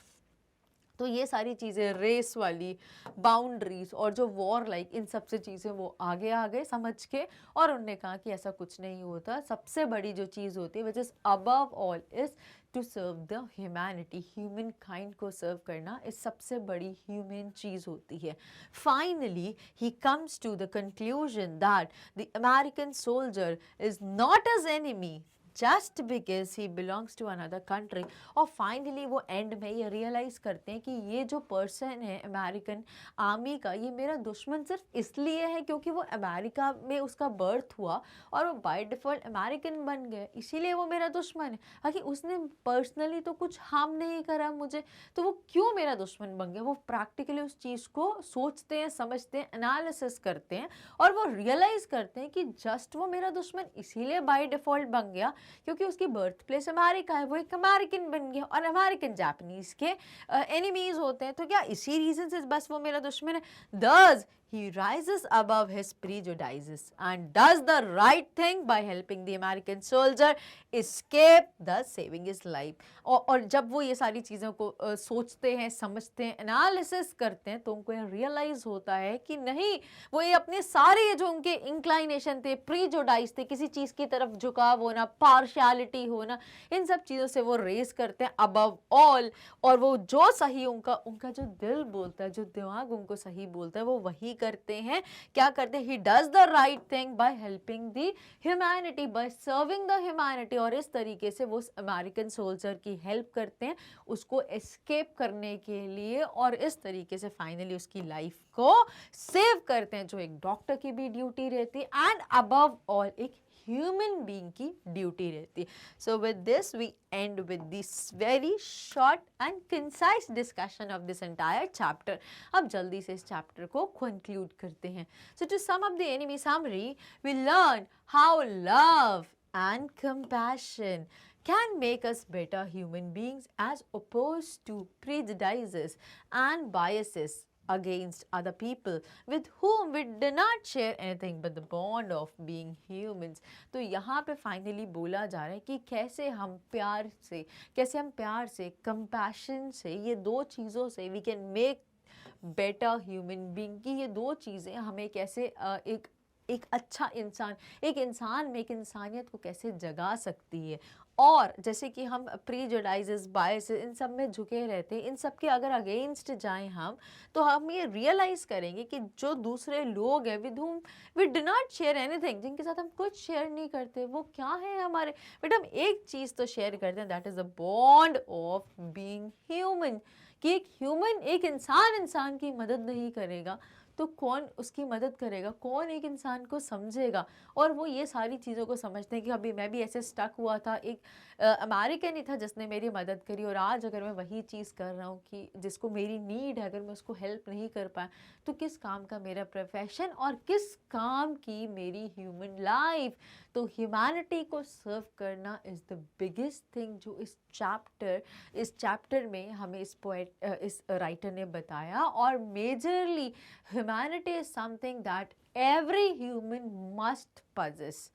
तो ये सारी चीज़ें, रेस वाली, बाउंड्रीज और जो वॉर लाइक, इन सब से चीज़ें वो आगे आ गए समझ के, और उन्होंने कहा कि ऐसा कुछ नहीं होता. सबसे बड़ी जो चीज़ होती है which is above all is to serve the humanity. Human kind को सर्व करना इस सबसे बड़ी ह्यूमन चीज़ होती है. Finally he comes to the conclusion that the American soldier is not as enemy just because he belongs to another country. और फाइनली वो एंड में ये रियलाइज़ करते हैं कि ये जो पर्सन है अमेरिकन आर्मी का, ये मेरा दुश्मन सिर्फ इसलिए है क्योंकि वो अमेरिका में उसका बर्थ हुआ और वो बाय डिफ़ॉल्ट अमेरिकन बन गए, इसीलिए वो मेरा दुश्मन है. बाकी उसने पर्सनली तो कुछ हार्म नहीं करा मुझे, तो वो क्यों मेरा दुश्मन बन गया. वो प्रैक्टिकली उस चीज़ को सोचते हैं, समझते हैं, एनालिसिस करते हैं, और वो रियलाइज़ करते हैं कि जस्ट वो मेरा दुश्मन इसीलिए बाय डिफ़ॉल्ट बन गया क्योंकि उसकी बर्थ प्लेस अमेरिका है, वो एक अमेरिकन बन गया, और अमेरिकन जापानीज़ के एनिमीज़ होते हैं, तो क्या इसी रीज़न से बस वो मेरा दुश्मन है. Thus he rises above his prejudices and does the right thing by helping the American soldier escape, thus saving his life. और जब वो ये सारी चीज़ों को सोचते हैं, समझते हैं, एनालिसिस करते हैं, तो उनको ये रियलाइज़ होता है कि नहीं, वो ये अपने सारे जो उनके इंक्लाइनेशन थे, प्रीजुडाइज थे, किसी चीज़ की तरफ झुकाव होना, पार्शियलिटी होना, इन सब चीज़ों से वो रेस करते हैं अबव ऑल. और वो जो सही उनका जो दिल बोलता है, जो दिमाग उनको सही बोलता है, वो वही करते हैं. क्या करते हैं? He does the right thing by helping the humanity, by serving the humanity. और इस तरीके से वो अमेरिकन सोल्जर की हेल्प करते हैं उसको एस्केप करने के लिए, और इस तरीके से फाइनली उसकी लाइफ को सेव करते हैं, जो एक डॉक्टर की भी ड्यूटी रहती है, एंड अबव ऑल एक ह्यूमन बीइंग की ड्यूटी रहती है. So with this we end with this very short and concise discussion of this entire chapter. अब जल्दी से इस चैप्टर को conclude करते हैं. So to sum up the enemy summary, we learn how love and compassion can make us better human beings as opposed to prejudices and biases against other people with whom we do not share anything but the bond of being humans. तो यहाँ पे फाइनली बोला जा रहा है कि कैसे हम प्यार से कंपैशन से ये दो चीज़ों से we can make better human being, की ये दो चीज़ें हमें कैसे एक अच्छा इंसान, एक इंसान में एक इंसानियत को कैसे जगा सकती है। और जैसे कि हम प्रीजुडाइजेस, बायस, इन सब में झुके रहते हैं, इन सब के अगर अगेंस्ट जाएं हम, तो हम ये रियलाइज़ करेंगे कि जो दूसरे लोग हैं with whom we do not share anything, जिनके साथ हम कुछ शेयर नहीं करते, वो क्या है हमारे, बट हम एक चीज़ तो शेयर करते हैं, that is the bond of being human. कि एक ह्यूमन, एक इंसान की मदद नहीं करेगा तो कौन उसकी मदद करेगा, कौन एक इंसान को समझेगा। और वो ये सारी चीज़ों को समझते हैं कि अभी मैं भी ऐसे स्टक हुआ था, एक अमेरिकन ही था जिसने मेरी मदद करी, और आज अगर मैं वही चीज़ कर रहा हूँ कि जिसको मेरी नीड है, अगर मैं उसको हेल्प नहीं कर पाया तो किस काम का मेरा प्रोफेशन और किस काम की मेरी ह्यूमन लाइफ। तो ह्यूमैनिटी को सर्व करना इज़ द बिगेस्ट थिंग जो इस चैप्टर में हमें इस राइटर ने बताया। और majorly humanity is something that every human must possess।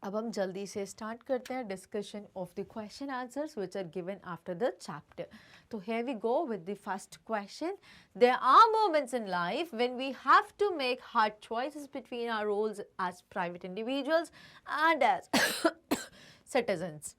अब हम जल्दी से स्टार्ट करते हैं discussion of the question answers which are given after the chapter. तो here we go with the first question. There are moments in life when we have to make hard choices between our roles as private individuals and as citizens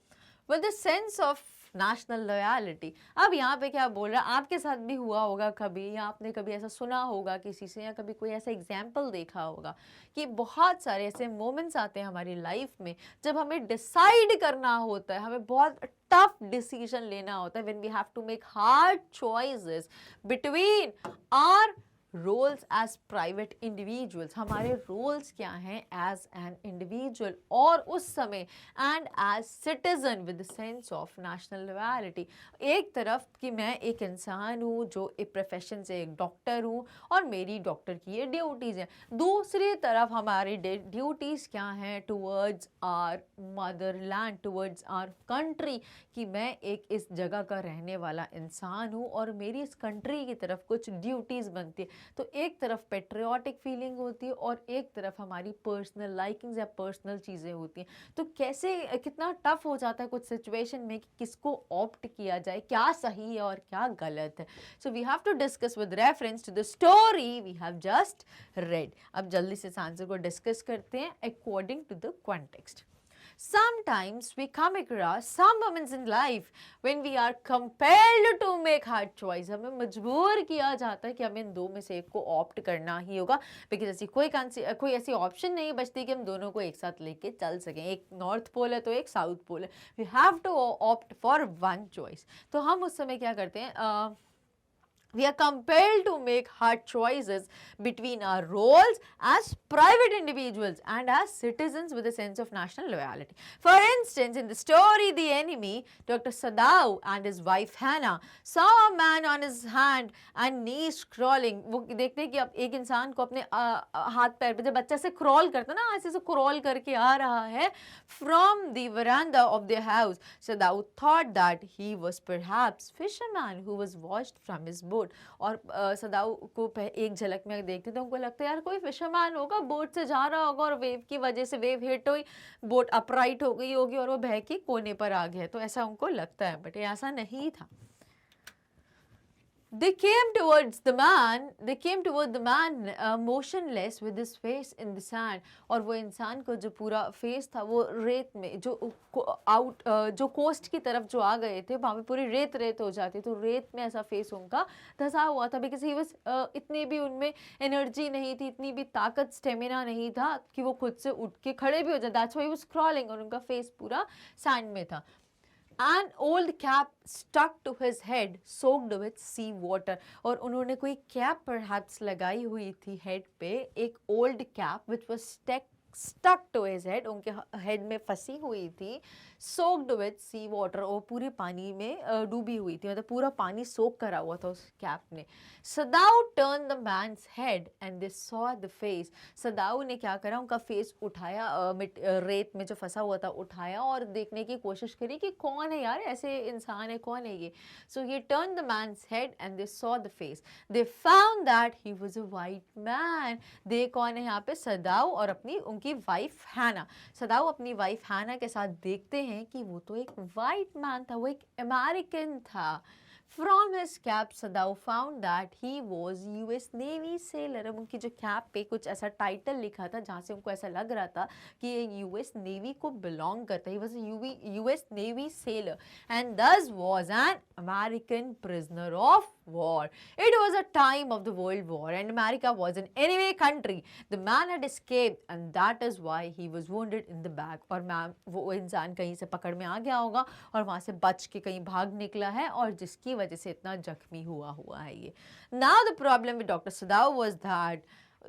with a sense of national loyalty. अब यहाँ पे क्या बोल रहा है, आपके साथ भी हुआ होगा कभी, या आपने कभी ऐसा सुना होगा किसी से, या कभी कोई ऐसा एग्जाम्पल देखा होगा कि बहुत सारे ऐसे मोमेंट्स आते हैं हमारी लाइफ में जब हमें डिसाइड करना होता है, हमें बहुत टफ डिसीजन लेना होता है, when we have to make hard choices between our roles as private individuals, हमारे रोल्स क्या हैं एज एन इंडिविजुअल और उस समय, and as citizen with sense of national loyalty. एक तरफ कि मैं एक इंसान हूँ जो एक प्रोफेशन से एक डॉक्टर हूँ और मेरी डॉक्टर की ये ड्यूटीज़ हैं, दूसरी तरफ हमारी ड्यूटीज़ क्या हैं towards our motherland, towards our country, कि मैं एक इस जगह का रहने वाला इंसान हूँ और मेरी इस कंट्री की तरफ कुछ ड्यूटीज़ बनती है। तो एक तरफ पेट्रियाटिक फीलिंग होती है और एक तरफ हमारी पर्सनल लाइकिंग्स या पर्सनल चीज़ें होती हैं। तो कैसे, कितना टफ हो जाता है कुछ सिचुएशन में कि किसको ऑप्ट किया जाए, क्या सही है और क्या गलत है। So we have to discuss with reference to the story we have just read. अब जल्दी से इस आंसर को डिस्कस करते हैं according to the context. Sometimes we come across some moments in life when we are compelled to make hard choice। हमें मजबूर किया जाता है कि हमें इन दो में से एक को ऑप्ट करना ही होगा, बिकॉज ऐसी कोई ऐसी ऑप्शन नहीं बचती कि हम दोनों को एक साथ लेके चल सकें। एक नॉर्थ पोल है तो एक साउथ पोल है, we have to opt for one choice. तो हम उस समय क्या करते हैं, we are compelled to make hard choices between our roles as private individuals and as citizens with a sense of national loyalty. For instance, in the story The Enemy, Dr. Sadao and his wife Hannah saw a man on his hand and knees crawling। वो देखते हैं कि अब एक इंसान को अपने हाथ पैर पे, जब बच्चा से क्रॉल करता है ना, ऐसे से क्रॉल करके आ रहा है from the veranda of their house। Sadao thought that he was perhaps fisherman who was watched from his boat। और सदाऊ को एक झलक में देखते तो उनको लगता है यार कोई फिशरमैन होगा, बोट से जा रहा होगा और वेव की वजह से वेव हिट हुई, बोट अपराइट हो गई होगी और वो बह के कोने पर आ गया, तो ऐसा उनको लगता है, बट ऐसा नहीं था। They came toward the man motionless with his face in the sand। और वो इंसान को जो पूरा फेस था वो रेत में, जो कोस्ट की तरफ जो आ गए थे वहाँ पे पूरी रेत हो जाती, तो रेत में ऐसा फेस उनका धंसा हुआ था, बिकॉज ही वाज इतनी भी उनमें एनर्जी नहीं थी, इतनी भी ताकत, स्टेमिना नहीं था कि वो खुद से उठ के खड़े भी हो जाए। That's why he was crawling, और उनका फेस पूरा सैंड में था। An old cap stuck to his head, soaked with sea water। और उन्होंने कोई कैप perhaps लगाई हुई थी हेड पे, एक old cap which was stuck to his head, उनके हेड में फंसी हुई थी, soaked with sea water, और पूरे पानी में डूबी हुई थी, मतलब पूरा पानी सोक करा हुआ था उस कैप ने. सदाऊ turned the man's head and they saw the face. सदाऊ ने क्या करा, उनका फेस उठाया, रेत में जो फंसा हुआ था उठाया और देखने की कोशिश करी कि कौन है यार, ऐसे इंसान है, कौन है ये. So he turned the man's head and they saw the face. They found that he was a white man. दे कौन है यहाँ पे, सदाऊ और अपनी उनकी वाइफ हैना. सदाऊ अपनी वाइफ हैना के साथ देखते हैं कि वो तो एक वाइट मैन था, वो एक अमेरिकन था. From his cap, Sadao found that he was US Navy sailor. अब उनकी जो कैप पे कुछ ऐसा टाइटल लिखा था जहाँ से उनको ऐसा लग रहा था कि ये US नेवी को बिलोंग करता है. He was a US Navy sailor and thus was an American prisoner of war. It was a time of the World War and America was an enemy country. The man had escaped and that is why he was wounded in the back. और मैम वो इंसान कहीं से पकड़ में आ गया होगा और वहाँ से बच के कहीं भाग निकला है और जिसकी वजह से इतना जख्मी हुआ है ये. Now the problem with Dr. Sadao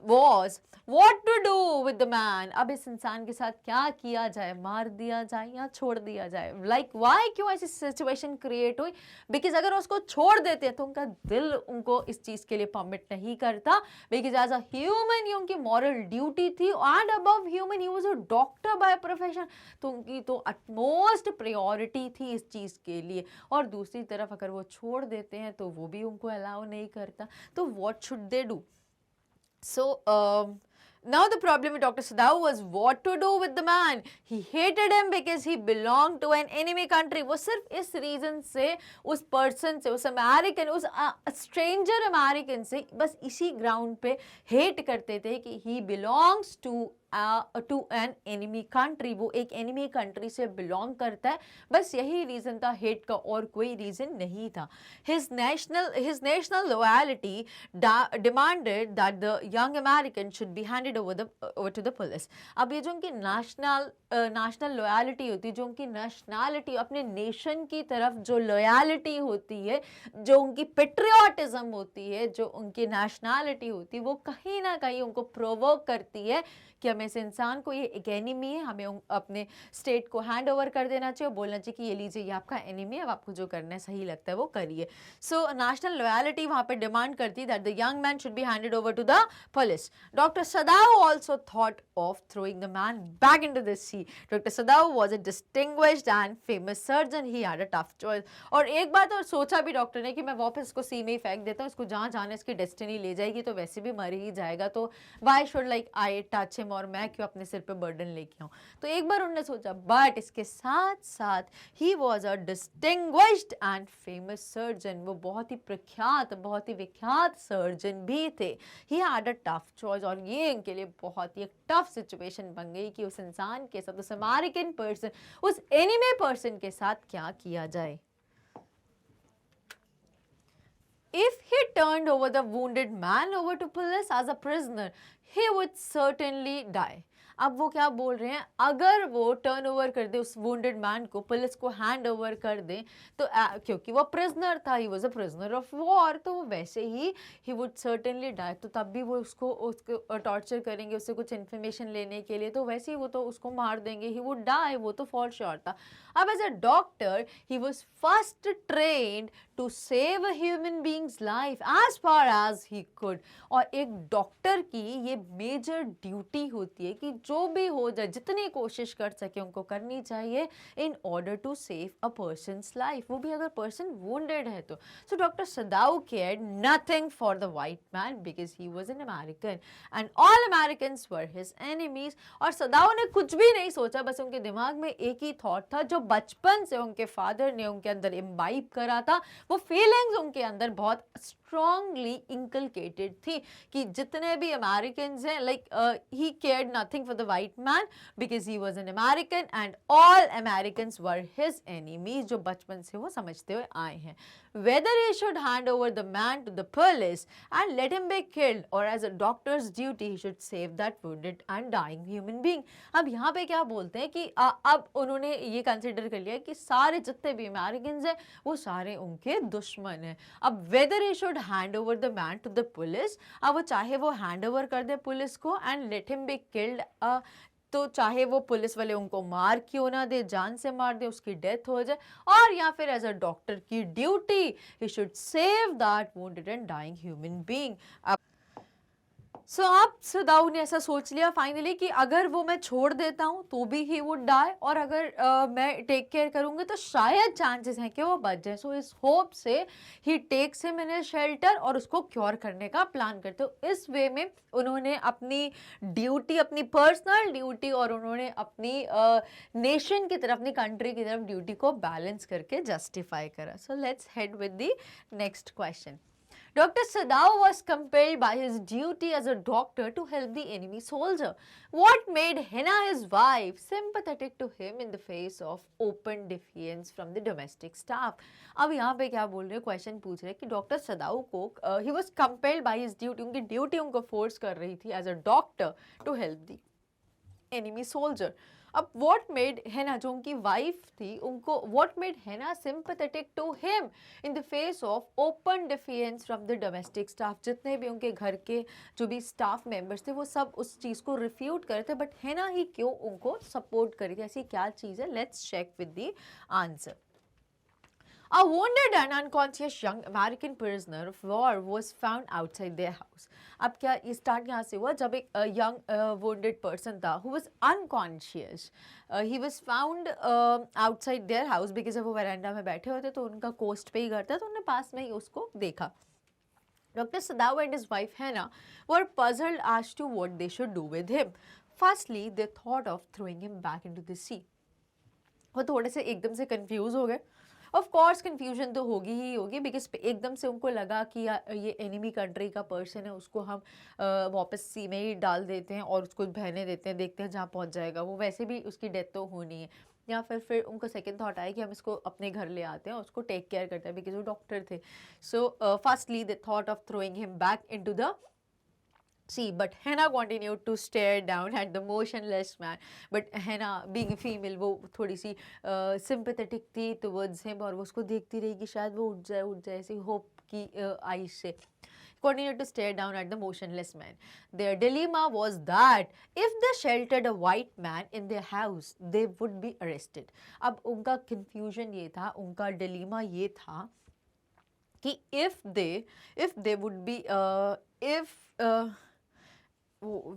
was what to do with the man. अब इस इंसान के साथ क्या किया जाए, मार दिया जाए या छोड़ दिया जाए. Like why, क्यों ऐसी सिचुएशन क्रिएट हुई? बिकॉज अगर उसको छोड़ देते तो उनका दिल उनको इस चीज के लिए परमिट नहीं करता. बिकॉज एज अ ह्यूमन ये उनकी मॉरल ड्यूटी थी and above human he was a doctor by profession. तो उनकी तो अटमोस्ट प्रायोरिटी थी इस चीज के लिए. और दूसरी तरफ अगर वो छोड़ देते हैं तो वो भी उनको अलाउ नहीं करता. तो what should they do? So now the problem with Dr. Sadao was what to do with the man. He hated him because he belonged to an enemy country. वो सिर्फ इस रीजन से उस पर्सन से, उस अमेरिकन, उस स्ट्रेंजर अमेरिकन से बस इसी ग्राउंड पे हेट करते थे कि he belongs to an enemy country. वो एक एनिमी कंट्री से बिलोंग करता है. बस यही रीजन था हेट का, और कोई रीजन नहीं था. His national loyalty demanded that the young American should be handed over to the police. अब ये जो उनकी नेशनल लॉयल्टी होती है, जो उनकी नेशनैलिटी, अपने नेशन की तरफ जो लॉयल्टी होती है, जो उनकी पेट्रियाटिज्म होती है, जो उनकी नेशनैलिटी होती है, वो कहीं ना कहीं उनको प्रोवोक करती है कि हमें इस इंसान को, ये एक एनिमी है, हमें अपने स्टेट को हैंड ओवर कर देना चाहिए, बोलना चाहिए कि ये लीजिए, ये आपका एनिमी है, अब आपको जो करना है सही लगता है वो करिए. सो नेशनल लॉयल्टी वहाँ पे डिमांड करती है that the young man should be handed over to the police. Doctor Sadao also thought of throwing the man back into the sea. Dr. Sadao was a distinguished and famous surgeon. He had a tough choice. और एक बात और सोचा भी डॉक्टर ने कि मैं वापस इसको सी में ही फेंक देता हूँ, इसको जहाँ जाना इसकी डेस्टिनी ले जाएगी, तो वैसे भी मर ही जाएगा, तो why should like I touch him, और मैं क्यों अपने सिर पे बर्डन लेके आऊँ. तो एक बार उन्होंने सोचा, बट इसके साथ साथ he was a distinguished and famous surgeon. वो बहुत ही प्रख्यात, बहुत ही विख्यात सर्जन भी थे. He had a tough choice. और ये इनके लिए बहुत ही एक टफ सिचुएशन बन गई कि उस इंसान के साथ, उस अमेरिकन पर्सन, उस एनिमी पर्सन के साथ क्या किया जाए. If he turned over the wounded man over to police as a prisoner, he would certainly die. अब वो क्या बोल रहे हैं, अगर वो टर्न ओवर कर दे उस वुंडेड मैन को, पुलिस को हैंड ओवर कर दे, तो क्योंकि वो प्रिजनर था, ही was a prisoner of war, तो वो वैसे ही वुड सर्टेनली डाई. तो तब भी वो उसको टॉर्चर करेंगे, उससे कुछ इन्फॉर्मेशन लेने के लिए, तो वैसे ही वो तो उसको मार देंगे, ही वुड डाई, वो तो फॉर श्योर था. अब as a doctor he was first trained to save a human being's life as far as he could. और एक डॉक्टर की ये मेजर ड्यूटी होती है कि जो भी हो जाए, जितनी कोशिश कर सके उनको करनी चाहिए in order to save a person's life, वो भी अगर पर्सन वुंडेड है तो. So doctor Sadao cared nothing for the white man because he was an American and all Americans were his enemies. और सदाऊ ने कुछ भी नहीं सोचा, बस उनके दिमाग में एक ही थॉट था जो बचपन से उनके फादर ने उनके अंदर इम्बाइब करा था. वो फीलिंग्स उनके अंदर बहुत स्ट्रांगली इंकलकेटेड थी कि जितने भी अमेरिकन हैं, like he cared nothing for the white man because he was an American and all Americans were his enemies, जो बचपन से वो समझते हुए आए हैं. Whether he should hand over the man to the police and let him be killed, or as a doctor's duty he should save that wounded and dying human being. अब यहाँ पे क्या बोलते हैं कि अब उन्होंने ये कंसिडर कर लिया कि सारे जितने भी अमेरिकन हैं वो सारे उनके दुश्मन हैं. अब whether he should hand over the man to the police, अब वो चाहे वो हैंड ओवर कर दे पुलिस को, and let him be killed, तो चाहे वो पुलिस वाले उनको मार क्यों ना दे, जान से मार दे, उसकी डेथ हो जाए, और या फिर एज अ डॉक्टर की duty he should save that wounded and dying human being. So आप सदाऊ ने ऐसा सोच लिया फाइनली कि अगर वो मैं छोड़ देता हूँ तो भी ही वुड डाई, और अगर मैं टेक केयर करूँगी तो शायद चांसेस हैं कि वो बच जाए। सो इस होप से ही टेक्स हिम इन शेल्टर और उसको क्योर करने का प्लान करते हो। इस वे में उन्होंने अपनी ड्यूटी, अपनी पर्सनल ड्यूटी और उन्होंने अपनी नेशन की तरफ, अपनी कंट्री की तरफ ड्यूटी को बैलेंस करके जस्टिफाई करा। So let's head with the next question. Dr. Sadao was compelled by his duty as a doctor to help the enemy soldier. What made Henna, his wife, sympathetic to him in the face of open defiance from the domestic staff? अब यहाँ पे क्या बोल रहे हैं, क्वेश्चन पूछ रहे हैं कि डॉक्टर सदाऊ को he was compelled by his duty, उनकी ड्यूटी उनको फोर्स कर रही थी as a doctor to help the enemy soldier. अब what made Henna, जो उनकी वाइफ थी, उनको what made Henna sympathetic to him in the face of open defiance from the domestic staff? जितने भी उनके घर के जो भी स्टाफ मेंबर्स थे वो सब उस चीज़ को रिफ्यूट कर रहे थे, बट Henna ही क्यों उनको सपोर्ट करी थी? ऐसी क्या चीज़ है? Let's check with the answer. A wounded and unconscious young American prisoner of war was found outside their house. अब क्या ये स्टार्ट यहाँ से हुआ जब एक young wounded person था who was unconscious. He was found outside their house because जब वो वरांडा में बैठे होते तो उनका कोस्ट पे ही घर था, तो उन्होंने पास में ही उसको देखा. Dr. Sadao and his wife Hannah were puzzled as to what they should do with him. Firstly, they thought of throwing him back into the sea. वो थोड़े से एकदम से कंफ्यूज हो गए. ऑफ कोर्स कन्फ्यूजन तो होगी ही होगी, बिकॉज एकदम से उनको लगा कि ये एनिमी कंट्री का पर्सन है, उसको हम वापस सी में ही डाल देते हैं और उसको बहने देते हैं, देखते हैं जहाँ पहुँच जाएगा वो, वैसे भी उसकी डेथ तो होनी है. या फिर उनको सेकंड थॉट आया कि हम इसको अपने घर ले आते हैं, उसको टेक केयर करते हैं, बिकॉज वो डॉक्टर थे. So firstly they thought of throwing him back into the sea, but Hannah continued to stare down at the motionless man. But Hannah, being a female, वो थोड़ी सी sympathetic थी towards him और वो उसको देखती रही कि शायद वो उठ जाए ऐसी hope की eyes से. Continued to stare down at the motionless man. Their dilemma was that if they sheltered a white man in their house, they would be arrested. अब उनका confusion ये था, उनका dilemma ये था कि if they would be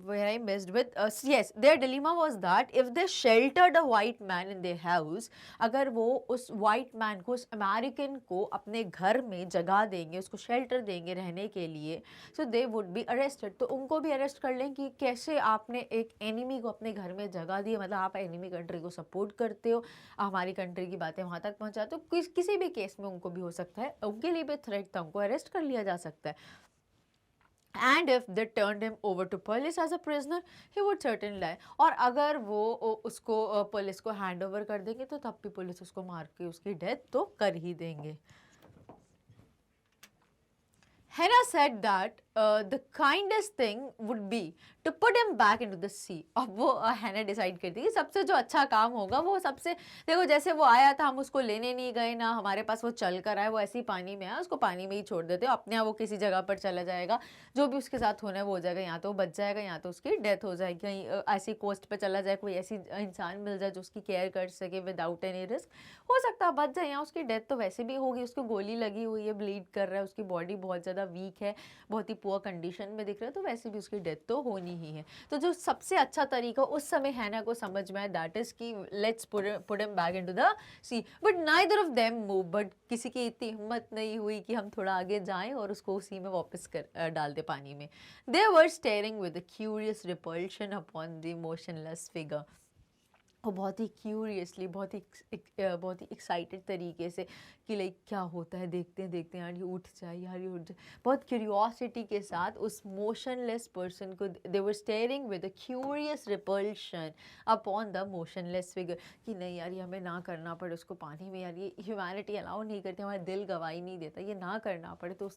where I missed with yes, their dilemma was that if they sheltered a white man in their house, अगर वो उस white man को, उस American को अपने घर में जगह देंगे, उसको shelter देंगे रहने के लिए, so they would be arrested. तो उनको भी arrest कर लें कि कैसे आपने एक enemy को अपने घर में जगह दी, मतलब आप enemy country को support करते हो, हमारी country की बातें वहाँ तक पहुँचाते हो. किसी भी केस में उनको भी हो सकता है, उनके लिए भी थ्रेट था, उनको अरेस्ट कर लिया जा सकता है. And if they turned him over to police as a prisoner, he would certainly die. और अगर वो उसको पुलिस को हैंड ओवर कर देंगे तो तब भी पुलिस उसको मार के उसकी डेथ तो कर ही देंगे. Hannah said that the kindest thing would be to put him back into the sea. अब वो Hannah डिसाइड करती है सबसे जो अच्छा काम होगा वो सबसे, देखो जैसे वो आया था, हम उसको लेने नहीं गए ना, हमारे पास वो चल कर आया, वो ऐसे ही पानी में आया, उसको पानी में ही छोड़ देते हो, अपने आप वो किसी जगह पर चला जाएगा, जो भी उसके साथ होना है वो हो जाएगा, यहाँ तो वो बच जाएगा, यहाँ तो उसकी डेथ हो जाएगी, कहीं ऐसी कोस्ट पर चला जाए, कोई ऐसी इंसान मिल जाए जो उसकी केयर कर सके विदाउट एनी रिस्क, हो सकता है बच जाए, यहाँ उसकी डेथ तो वैसे भी होगी, उसको गोली लगी हुई है, ब्लीड कर रहा है, उसकी बॉडी बहुत ज़्यादा वीक है, बहुत ही पुअर कंडीशन में दिख रहा है, तो वैसे भी उसकी डेथ तो होनी ही है. तो जो सबसे अच्छा तरीका उस समय हैना को समझ में आया, दैट इज कि let's put him back into the sea. But neither of them move, but किसी की इतनी हिम्मत नहीं हुई कि हम थोड़ा आगे जाएं और उसको उसी में वापस कर डाल दे पानी में. They were staring with a curious repulsion upon the motionless figure. और बहुत ही क्यूरियसली, बहुत ही एक्साइटेड तरीके से कि लाइक क्या होता है, देखते हैं यार ये उठ जाए, बहुत क्यूरियोसिटी के साथ उस मोशनलेस पर्सन को they were staring with a curious repulsion upon the motionless figure, कि नहीं यार ये हमें ना करना पड़े उसको पानी में, यार ये ह्यूमैनिटी अलाउ नहीं करती, हमारा दिल गवाही नहीं देता, ये ना करना पड़े, तो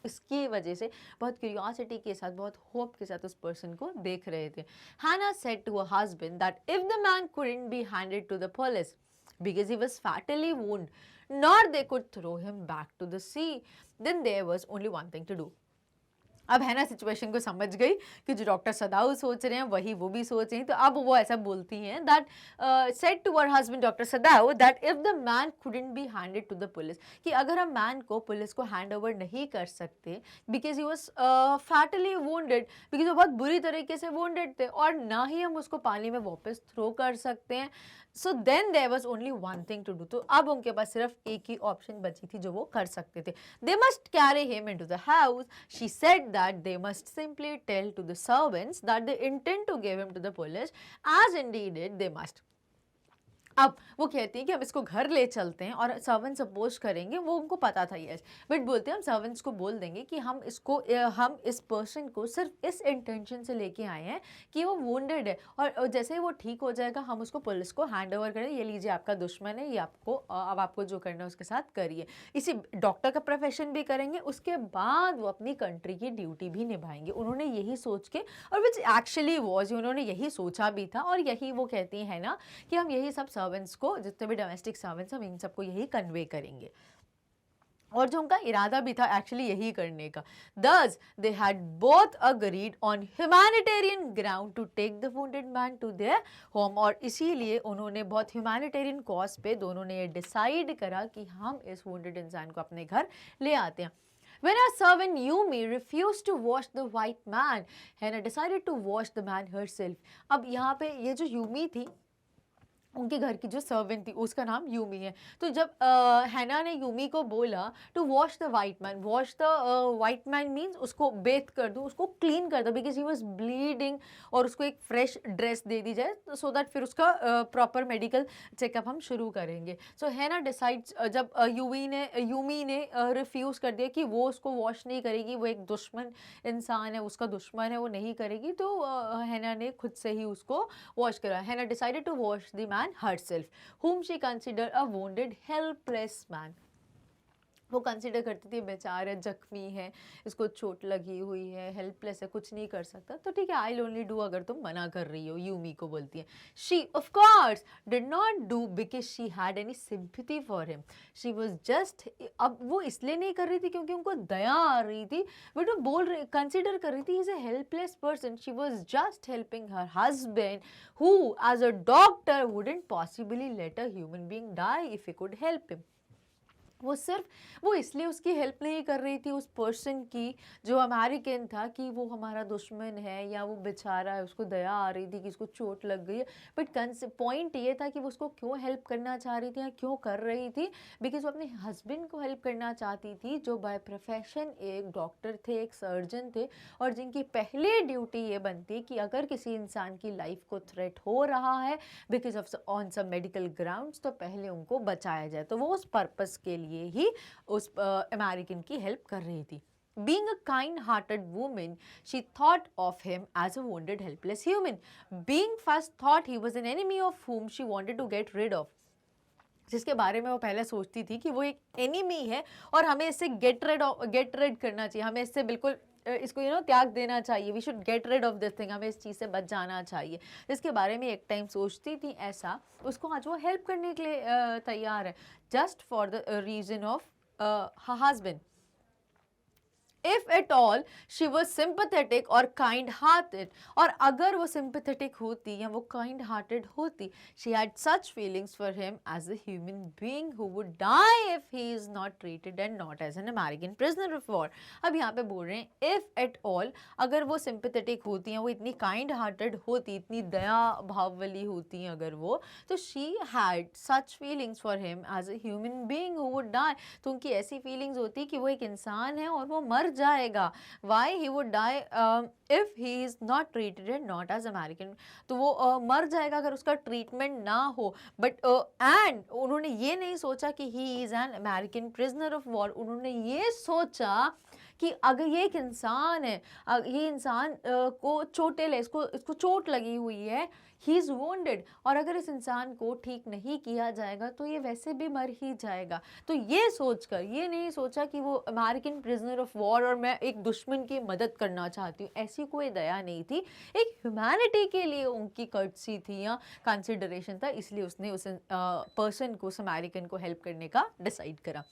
इसकी वजह से बहुत क्यूरियोसिटी के साथ, बहुत होप के साथ उस पर्सन को देख रहे थे. Hannah said to her husband that if the man couldn't be handed to the police because he was fatally wounded, nor they could throw him back to the sea, then there was only one thing to do. अब है ना सिचुएशन को समझ गई कि जो डॉक्टर सदाऊ सोच रहे हैं वही वो भी सोच रही हैं, तो अब वो ऐसा बोलती हैं that said to her husband doctor Sadao that if the man couldn't be handed to the police, कि अगर हम मैन को पुलिस को हैंड ओवर नहीं कर सकते because he was fatally wounded, because वो बहुत बुरी तरीके से वोंडेड थे, और ना ही हम उसको पानी में वापस थ्रो कर सकते हैं, so then there was only one thing to do, तो अब उनके पास सिर्फ एक ही ऑप्शन बची थी जो वो कर सकते थे, they must carry him into the house, she said that they must simply tell to the servants that they intend to give him to the police, as indeed they must. अब वो कहती हैं कि हम इसको घर ले चलते हैं और सर्वेंट्स अपोज करेंगे, वो उनको पता था यस, बट बोलते हैं हम सर्वेंट्स को बोल देंगे कि हम इस पर्सन को सिर्फ इस इंटेंशन से लेके आए हैं कि वो वोंडेड है, और जैसे ही वो ठीक हो जाएगा हम उसको पुलिस को हैंड ओवर करें, ये लीजिए आपका दुश्मन है, ये आपको अब आपको जो करना है उसके साथ करिए। इसी डॉक्टर का प्रोफेशन भी करेंगे, उसके बाद वो अपनी कंट्री की ड्यूटी भी निभाएंगे। उन्होंने यही सोच के, और विच एक्चुअली वॉज, उन्होंने यही सोचा भी था, और यही वो कहती है ना कि हम यही सब सर्वेंट्स को, जितने भी डोमेस्टिक सर्वेंट्स, हम इन सबको यही कन्वे करेंगे, और जो उनका इरादा भी था एक्चुअली यही करने का। Thus they had both agreed on humanitarian ground to take the wounded man to their home, और इसीलिए उन्होंने बहुत ह्यूमैनिटेरियन कॉज पे दोनों ने ये डिसाइड करा कि हम इस वुंडेड इंसान को अपने घर ले आते हैं। When our servant Yumi refused to wash the white man, Hannah decided to wash the man herself. अब यहाँ पे ये जो यूमी थी, उनके घर की जो सर्वेंट थी उसका नाम यूमी है, तो जब हैना ने यूमी को बोला to wash the white man, wash the white man means उसको बेथ कर दो, उसको क्लीन कर दो, बिकॉज ही वाज ब्लीडिंग, और उसको एक फ्रेश ड्रेस दे दी जाए सो दैट फिर उसका प्रॉपर मेडिकल चेकअप हम शुरू करेंगे। सो हैना डिसाइड्स, जब यूमी ने रिफ्यूज़ कर दिया कि वो उसको वॉश नहीं करेगी, वो एक दुश्मन इंसान है, उसका दुश्मन है, वो नहीं करेगी, तो हैना ने खुद से ही उसको वॉश करा। Hana decided to wash the man herself, whom she considered a wounded, helpless man. वो कंसिडर करती थी बेचारा जख्मी है, इसको चोट लगी हुई है, हेल्पलेस है, कुछ नहीं कर सकता, तो ठीक है आई ओनली डू, अगर तुम मना कर रही हो, यूमी को बोलती है। She of course did not do because she had any sympathy for him, she was just, अब वो इसलिए नहीं कर रही थी क्योंकि उनको दया आ रही थी, बट वो बोल रही, कंसिडर कर रही थी is a helpless person, she was just helping her husband who as a doctor wouldn't possibly let a human being die if he could help him. वो इसलिए उसकी हेल्प नहीं कर रही थी उस पर्सन की जो अमेरिकन था कि वो हमारा दुश्मन है या वो बेचारा है, उसको दया आ रही थी कि इसको चोट लग गई है, बट पॉइंट ये था कि वो उसको क्यों हेल्प करना चाह रही थी या क्यों कर रही थी, बिकॉज वो अपने हस्बैंड को हेल्प करना चाहती थी जो बाय प्रोफेशन एक डॉक्टर थे, एक सर्जन थे, और जिनकी पहली ड्यूटी ये बनती कि अगर किसी इंसान की लाइफ को थ्रेट हो रहा है because of on some medical grounds, तो पहले उनको बचाया जाए, तो वो उस पर्पस के लिए ही उस अमेरिकन की हेल्प कर रही थी। Being a kind-hearted woman, she thought of him as a wounded, helpless human. Being first thought he was an enemy of whom she wanted to get rid of. जिसके बारे में वो पहले सोचती थी कि वो एक एनिमी है और हमें इससे गेट रेड करना चाहिए, हमें इससे बिल्कुल इसको त्याग देना चाहिए, we should get rid of this thing, हमें इस चीज़ से बच जाना चाहिए, जिसके बारे में एक टाइम सोचती थी ऐसा, उसको आज वो हेल्प करने के लिए तैयार है, just for the reason of her husband. If at all she was sympathetic or kind-hearted, और अगर वो sympathetic होती या वो kind-hearted होती, she had such feelings for him as a human being who would die if he is not treated and not as an American prisoner of war. अब यहाँ पे बोल रहे हैं if at all, अगर वो sympathetic होती हैं, वो इतनी kind-hearted होती, इतनी दया भाव वाली होती हैं अगर वो, तो she had such feelings for him as a human being who would die, तो उनकी ऐसी feelings होती कि वो एक इंसान है और वो मर जाएगा, why he would die if he is not treated and not as American, तो वो मर जाएगा अगर उसका ट्रीटमेंट ना हो, बट एंड उन्होंने ये नहीं सोचा कि he is an American prisoner of war, उन्होंने ये सोचा कि अगर ये एक इंसान है, ये इंसान को चोटेल है, इसको चोट लगी हुई है, ही इज़ वोंडेड, और अगर इस इंसान को ठीक नहीं किया जाएगा तो ये वैसे भी मर ही जाएगा, तो ये सोचकर, ये नहीं सोचा कि वो अमेरिकन प्रिजनर ऑफ वॉर और मैं एक दुश्मन की मदद करना चाहती हूँ, ऐसी कोई दया नहीं थी, एक ह्यूमैनिटी के लिए उनकी कर्टसी थी या कंसिडरेशन था, इसलिए उसने उस पर्सन को, उस अमेरिकन को हेल्प करने का डिसाइड करा।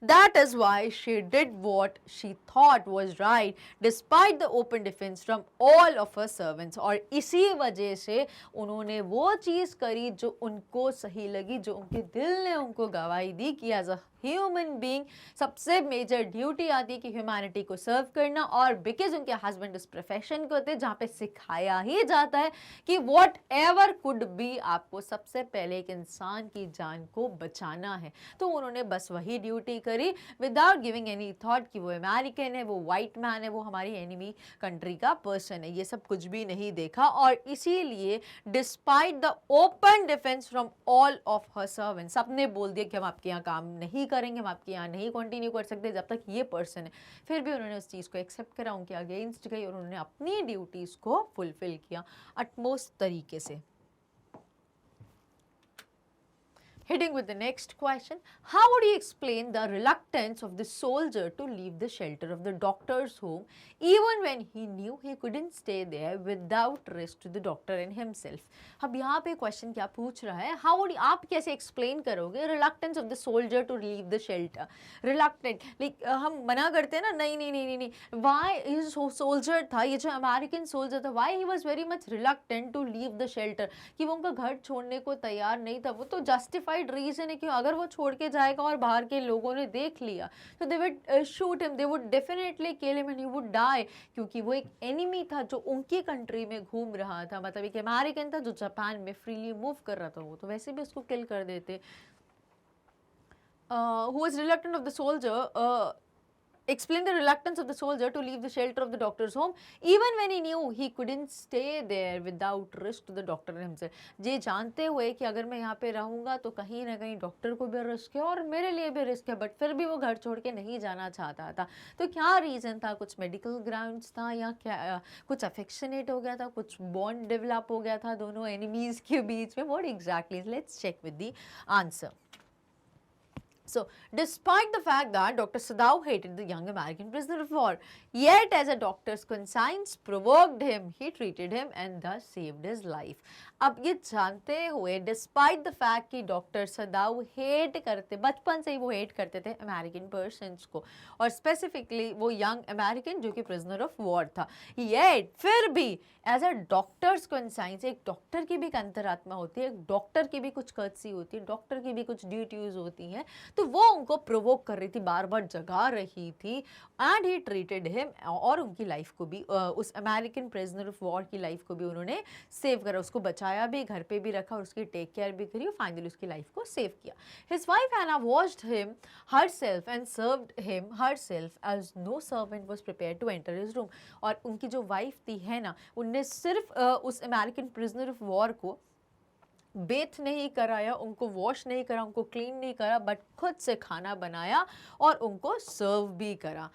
That is why she did what she thought was right, despite the open defense from all of her servants. और इसी वजह से उन्होंने वो चीज़ करी जो उनको सही लगी, जो उनके दिल ने उनको गवाही दी कि एज अ ह्यूमन बीइंग सबसे मेजर ड्यूटी आती है कि ह्यूमैनिटी को सर्व करना, और बिकॉज उनके हस्बैंड इस प्रोफेशन के होते हैं जहाँ पे सिखाया ही जाता है कि वॉट एवर कुड बी, आपको सबसे पहले एक इंसान की जान को बचाना है। तो उन्होंने बस वही ड्यूटी करी विदाउट गिविंग एनी थॉट कि वो अमेरिकन है, वो वाइट मैन है, वो हमारी एनिमी कंट्री का पर्सन है, ये सब कुछ भी नहीं देखा। और इसीलिए despite the open defence from all of her servants, सबने बोल दिया कि हम आपके यहाँ काम नहीं करेंगे, हम आपके यहाँ नहीं कंटिन्यू कर सकते जब तक ये पर्सन है, फिर भी उन्होंने उस चीज़ को एक्सेप्ट करा, उनके अगेंस्ट गई और उन्होंने अपनी ड्यूटीज़ को फुलफिल किया अटमोस्ट तरीके से। Heading with the next question, how would you explain the reluctance of the soldier to leave the shelter of the doctor's home even when he knew he couldn't stay there without risk to the doctor and himself? अब यहाँ पे क्वेश्चन क्या पूछ रहा है, how would आप कैसे एक्सप्लेन करोगे reluctance of the soldier to leave the shelter? reluctant like हम मना करते हैं ना, नहीं नहीं नहीं नहीं, why is soldier था, ये जो अमेरिकन सोल्जर था, why he was very much reluctant to leave the shelter, कि वो उनका घर छोड़ने को तैयार नहीं था, वो तो जस्टिफाइड रीजन है कि अगर वो छोड़ के जाएगा और बाहर के लोगों ने देख लिया तो they would shoot him, they would definitely kill him and he would die, क्योंकि वो एक एनिमी था जो उनकी कंट्री में घूम रहा था, मतलब एक अमेरिकन था जो जापान में फ्रीली मूव कर रहा था, वो तो वैसे भी उसको किल कर देते। Who was reluctant of the soldier explained the reluctance of the soldier to leave the shelter of the doctor's home even when he knew he couldn't stay there without risk to the doctor himself, ये जानते हुए कि अगर मैं यहाँ पे रहूँगा तो कहीं ना कहीं डॉक्टर को भी रिस्क है और मेरे लिए भी रिस्क है, बट फिर भी वो घर छोड़ के नहीं जाना चाहता था। तो क्या रीज़न था, कुछ मेडिकल ग्राउंड्स था या क्या कुछ अफेक्शनेट हो गया था, कुछ बॉन्ड डेवलप हो गया था दोनों एनिमीज़ के बीच में, what exactly, let's check with the answer. So, despite the fact that Dr. Sadao hated the young American prisoner of war, yet as a doctor's conscience provoked him, he treated him and thus saved his life. अब ये जानते हुए डिस्पाइट द फैक्ट कि डॉक्टर सदाऊ हेट करते, बचपन से ही वो हेट करते थे अमेरिकन पर्सन्स को, और स्पेसिफिकली वो यंग अमेरिकन जो कि प्रिजनर ऑफ वॉर था, येट फिर भी एज अ डॉक्टर्स कंसाइंस, एक डॉक्टर की भी एक अंतरात्मा होती है, एक डॉक्टर की भी कुछ कर्तसी होती है, डॉक्टर की भी कुछ ड्यूटीज होती हैं, तो वो उनको प्रोवोक कर रही थी, बार बार जगा रही थी, एंड ही ट्रीटेड हिम, और उनकी लाइफ को भी, उस अमेरिकन प्रिजनर ऑफ वॉर की लाइफ को भी उन्होंने सेव करा, उसको बचाया भी, घर पे भी रखा और उसकी टेक केयर भी करी और फाइनली उसकी लाइफ को सेव किया। His wife Hannah washed him herself and served him herself as no servant was prepared to enter his room। और उनकी जो वाइफ थी है ना, उनने सिर्फ उस अमेरिकन प्रिजनर ऑफ वॉर को बेथ नहीं कराया, उनको वॉश नहीं करा, उनको क्लीन नहीं करा, बट खुद से खाना बनाया और उनको सर्व भी करा,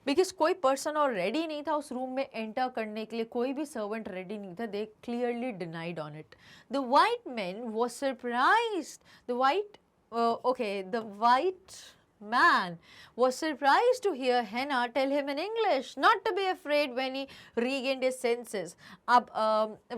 बिकॉज कोई पर्सन और रेडी नहीं था उस रूम में एंटर करने के लिए, कोई भी सर्वेंट रेडी नहीं था, they clearly denied on it. The white man was surprised, the white man was surprised to hear Hannah tell him in English not to be afraid when he regained his senses। अब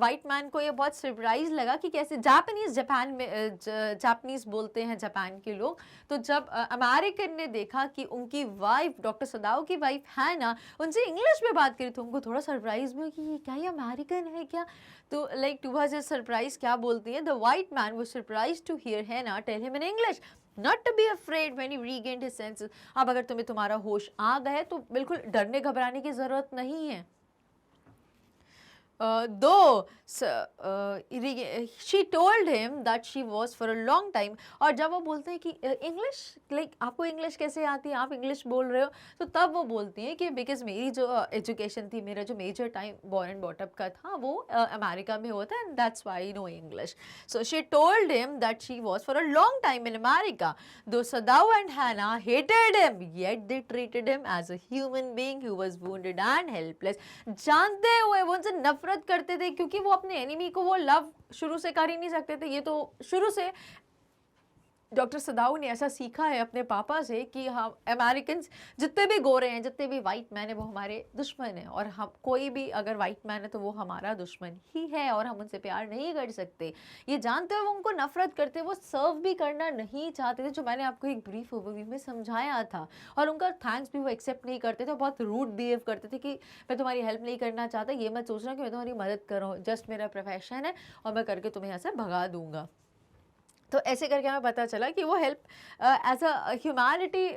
वाइट मैन को ये बहुत सरप्राइज लगा कि कैसे जापान में जापानीज बोलते हैं जापान के लोग, तो जब अमेरिकन ने देखा कि उनकी वाइफ डॉक्टर सदाओ की वाइफ हैना उनसे इंग्लिश में बात करी, तो उनको थोड़ा सरप्राइज हुआ कि क्या ये अमेरिकन है क्या, तो लाइक टू वाज सरप्राइज क्या बोलती है, the white man was surprise to hear Hana tell him in English not to be afraid when he regained his senses। अब अगर तुम्हें तुम्हारा होश आ गए तो बिल्कुल डरने घबराने की ज़रूरत नहीं है। Though she told him that she was for a long time, और जब वो बोलते हैं कि इंग्लिश लाइक आपको इंग्लिश कैसे आती है, आप इंग्लिश बोल रहे हो, तो तब वो बोलती हैं कि बिकॉज मेरी जो एजुकेशन थी, मेरा जो major time born and brought up का था वो अमेरिका में होता है, and that's why I know English. So she told him that she was for a long time in America, though Sadao and Hana hated him yet they treated him as a human being who was wounded and helpless. जानते हुए वो उनसे नफरत करते थे, क्योंकि वो अपने एनिमी को वो लव शुरू से कर ही नहीं सकते थे, ये तो शुरू से डॉक्टर सदाऊ ने ऐसा सीखा है अपने पापा से कि हम अमेरिकन जितने भी गोरे हैं, जितने भी वाइट मैन है, वो हमारे दुश्मन हैं, और हम कोई भी अगर वाइट मैन है तो वो हमारा दुश्मन ही है और हम उनसे प्यार नहीं कर सकते। ये जानते हुए वो उनको नफरत करते, वो सर्व भी करना नहीं चाहते थे, जो मैंने आपको एक ब्रीफ ओवरव्यू में समझाया था। और उनका थैंक्स भी वो एक्सेप्ट नहीं करते थे, बहुत रूड बिहेव करते थे कि मैं तुम्हारी हेल्प नहीं करना चाहता, ये मत सोचना कि मैं तुम्हारी मदद कर रहा हूँ, जस्ट मेरा प्रोफेशन है और मैं करके तुम्हें यहाँ से भगा दूंगा। तो ऐसे करके हमें पता चला कि वो हेल्प एज अ ह्यूमैनिटी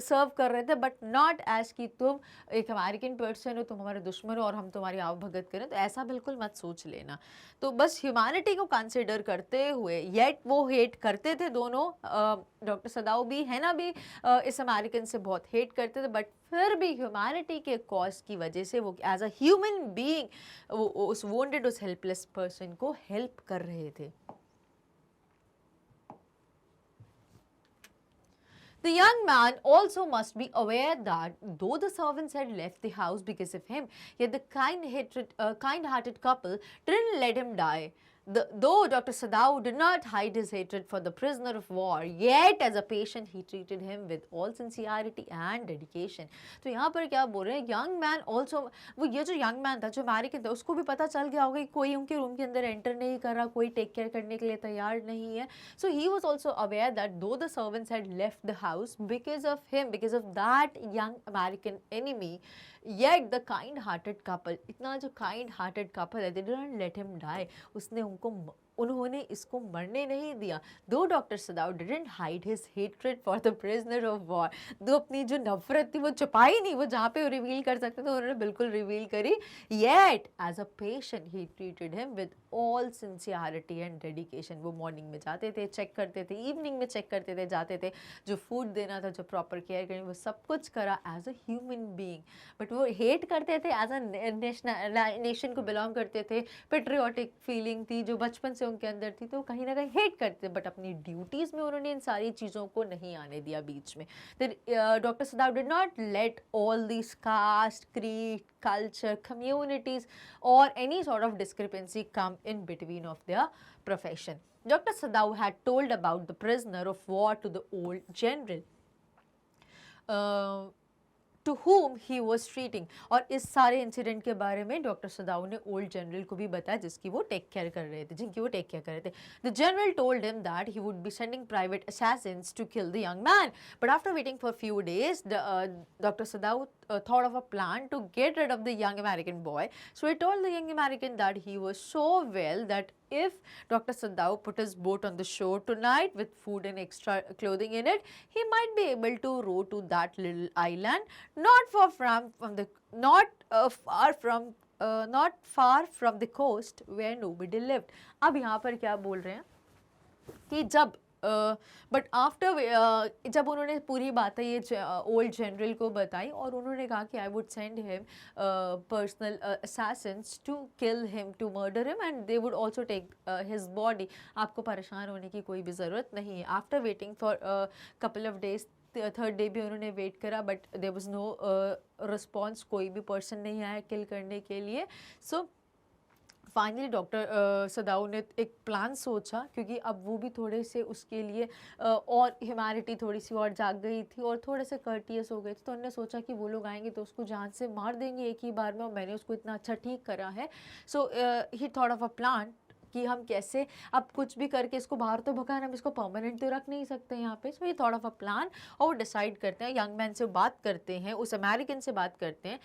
सर्व कर रहे थे, बट नॉट एज कि तुम एक अमेरिकन पर्सन हो, तुम हमारे दुश्मन हो और हम तुम्हारी आवभगत करें, तो ऐसा बिल्कुल मत सोच लेना। तो बस ह्यूमैनिटी को कंसिडर करते हुए, येट वो हेट करते थे दोनों, डॉक्टर सदाऊ भी है ना भी इस अमेरिकन से बहुत हेट करते थे, बट फिर भी ह्यूमैनिटी के कॉज की वजह से वो एज अ ह्यूमन बीइंग वो उस वोंडेड, उस हेल्पलेस पर्सन को हेल्प कर रहे थे। The young man also must be aware that though the servants had left the house because of him, yet the kind-hearted couple didn't let him die. Though Dr. Sadao did not hide his hatred for the prisoner of war, yet as a patient he treated him with all sincerity and dedication. तो यहाँ पर क्या बोल रहे हैं, young man also, वो ये जो young man था, जो अमेरिकन था, उसको भी पता चल गया होगा कि कोई उनके रूम के अंदर एंटर नहीं कर रहा, कोई टेक केयर करने के लिए तैयार नहीं है. So he was also aware that though the servants had left the house because of him, because of that young American enemy, yet the kind-hearted couple, इतना जो kind-hearted couple है, they didn't let him die. उन्होंने इसको मरने नहीं दिया. Though Dr. Sadao didn't hide his hatred for the prisoner of war, दो अपनी जो नफरत थी वो छुपाई नहीं, वो जहाँ पे रिवील कर सकते थे उन्होंने बिल्कुल रिवील करी. Yet as a patient he treated him with all sincerity and dedication. वो मॉर्निंग में जाते थे, चेक करते थे, इवनिंग में चेक करते थे, जाते थे, जो फूड देना था, जो प्रॉपर केयर करनी, वो सब कुछ करा as a human being. But वो हेट करते थे एज अ नेशन को बिलोंग करते थे, पेट्रियोटिक फीलिंग थी जो बचपन से उनके अंदर थी, तो कहीं ना कहीं हेट करते, बट अपनी ड्यूटीज में उन्होंने इन सारी चीज़ों को नहीं आने दिया बीच में. Doctor Sadao did not let all this caste, creed, culture, communities or any sort of discrepancy come in between of their profession. Dr. Sadao had told about the prisoner of war to the old general. To whom he was treating. और इस सारे इंसिडेंट के बारे में डॉक्टर सदाऊ ने ओल्ड जनरल को भी बताया जिसकी वो टेक केयर कर रहे थे, जिनकी वो टेक केयर कर रहे थे. The general told him that he would be sending private assassins to kill the young man, but after waiting for a few days, Dr. Sadao thought of a plan to get rid of the young American boy. So he told the young American that he was so well that if Dr. Sadao put his boat on the shore tonight with food and extra clothing in it, he might be able to row to that little island not far from the not far from the coast where nobody lived. अब यहाँ पर क्या बोल रहे हैं कि बट आफ्टर जब उन्होंने पूरी बातें ये ओल्ड जनरल को बताई और उन्होंने कहा कि I would send him personal assassins to kill him, to murder him, and they would also take his body. आपको परेशान होने की कोई भी ज़रूरत नहीं है. After waiting for couple of days, third day भी उन्होंने वेट करा, but there was no response, कोई भी पर्सन नहीं आया किल करने के लिए. सो फाइनली डॉक्टर सदाऊ ने एक प्लान सोचा, क्योंकि अब वो भी थोड़े से उसके लिए और ह्यूमैनिटी थोड़ी सी और जाग गई थी और थोड़े से कर्टियस हो गए थे, तो उन्होंने सोचा कि वो लोग आएंगे तो उसको जान से मार देंगे एक ही बार में, और मैंने उसको इतना अच्छा ठीक करा है. So he thought of a plan कि हम कैसे अब कुछ भी करके इसको बाहर तो भगाना, हम इसको परमानेंट तो रख नहीं सकते यहाँ पे. सो ये थॉट ऑफ अ प्लान, और वो डिसाइड करते हैं, यंग मैन से बात करते हैं, उस अमेरिकन से बात करते हैं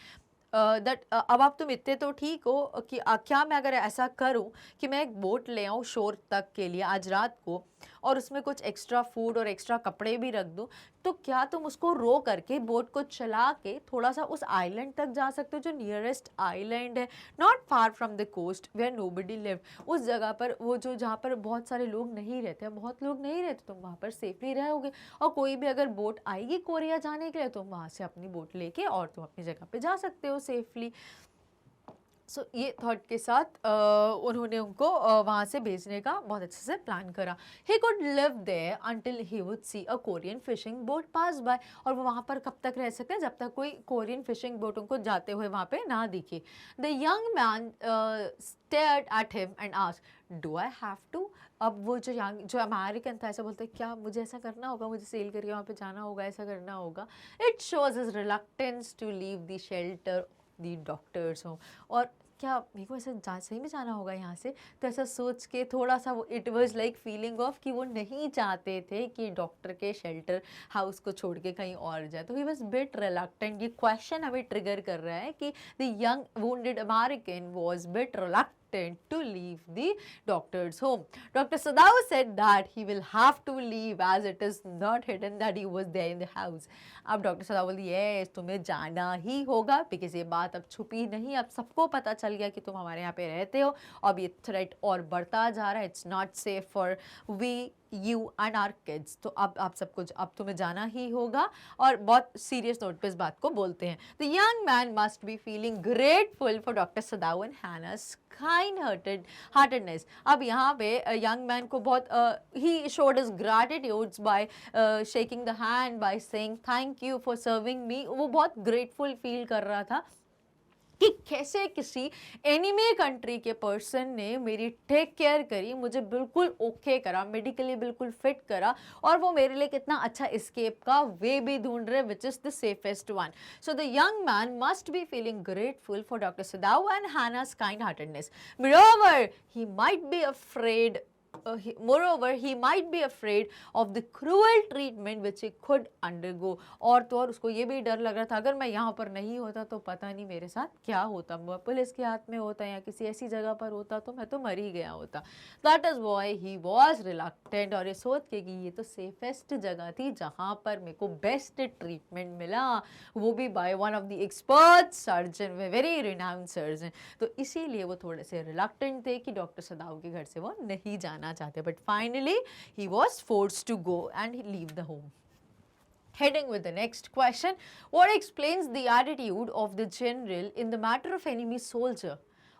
दैट अब आप तुम इतने तो ठीक हो कि क्या मैं अगर ऐसा करूं कि मैं एक बोट ले आऊं शोर तक के लिए आज रात को, और उसमें कुछ एक्स्ट्रा फूड और एक्स्ट्रा कपड़े भी रख दूं, तो क्या तुम उसको रो करके बोट को चला के थोड़ा सा उस आइलैंड तक जा सकते हो जो नियरेस्ट आइलैंड है, not far from the coast where nobody live, उस जगह पर वो जो जहाँ पर बहुत सारे लोग नहीं रहते, बहुत लोग नहीं रहते, तुम वहाँ पर सेफली रहोगे, और कोई भी अगर बोट आएगी कोरिया जाने के लिए तुम वहाँ से अपनी बोट लेके और तुम अपनी जगह पे जा सकते हो सेफली. सो ये थॉट के साथ उन्होंने उनको वहाँ से भेजने का बहुत अच्छे से प्लान करा. He could live there until he would see a Korean fishing boat pass by. और वो वहाँ पर कब तक रह सकते हैं, जब तक कोई कोरियन फिशिंग बोट उनको जाते हुए वहाँ पे ना दिखे. The young man stared at him and asked, do I have to. अब वो जो अमेरिकन था ऐसा बोलते हैं, क्या मुझे ऐसा करना होगा, मुझे सेल करके वहाँ पे जाना होगा, ऐसा करना होगा. It shows his reluctance to leave the shelter the doctor's home. और क्या मेरे को ऐसा सही में जाना होगा यहाँ से, तो ऐसा सोच के थोड़ा सा वो it was like feeling of कि वो नहीं चाहते थे कि डॉक्टर के शेल्टर हाउस को छोड़ के कहीं और जाए. तो ही वाज बिट रिलक्टेंट. ये क्वेश्चन हमें ट्रिगर कर रहा है कि the young wounded American was bit reluctant to leave the doctor's home. Dr. Sadao said that he will have to leave as it is not hidden that he was there in the house. अब डॉक्टर सदाव बोली, यस तुम्हें जाना ही होगा, बिकॉज ये बात अब छुपी नहीं, अब सबको पता चल गया कि तुम हमारे यहाँ पे रहते हो. अब ये थ्रेट और बढ़ता जा रहा है. It's not safe for we you and our kids. तो अब आप सब कुछ, अब तुम्हें जाना ही होगा. और बहुत सीरियस नोट पे इस बात को बोलते हैं. The young man must be feeling grateful for doctor Sadao and Hana's kind heartedness. अब यहाँ पे यंग मैन को बहुत he showed his gratitude by shaking the hand, by saying thank you for serving me. वो बहुत grateful फील कर रहा था कि कैसे किसी एनिमी कंट्री के पर्सन ने मेरी टेक केयर करी, मुझे बिल्कुल ओके करा, मेडिकली बिल्कुल फिट करा, और वो मेरे लिए कितना अच्छा एस्केप का वे भी ढूंढ रहे, which is the safest one. So the young man must be feeling grateful for doctor Sadao and Hana's kind heartedness. Moreover, he might be afraid he might be afraid of the cruel treatment which he could undergo. और तो और उसको ये भी डर लग रहा था, अगर मैं यहाँ पर नहीं होता तो पता नहीं मेरे साथ क्या होता, मैं पुलिस के हाथ में होता या किसी ऐसी जगह पर होता तो मैं तो मर ही गया होता. That is why he was reluctant. और ये सोच के कि ये तो सेफेस्ट जगह थी जहाँ पर मेरे को बेस्ट ट्रीटमेंट मिला, वो भी by one of the expert surgeon, very renowned surgeon. तो इसीलिए वो थोड़े से रिलक्टेंट थे कि डॉक्टर सदाव के घर से वो नहीं जाना चाहते. But finally he was forced to go and leave the home. Heading with the next question, what explains the attitude of the general in the matter of enemy soldier?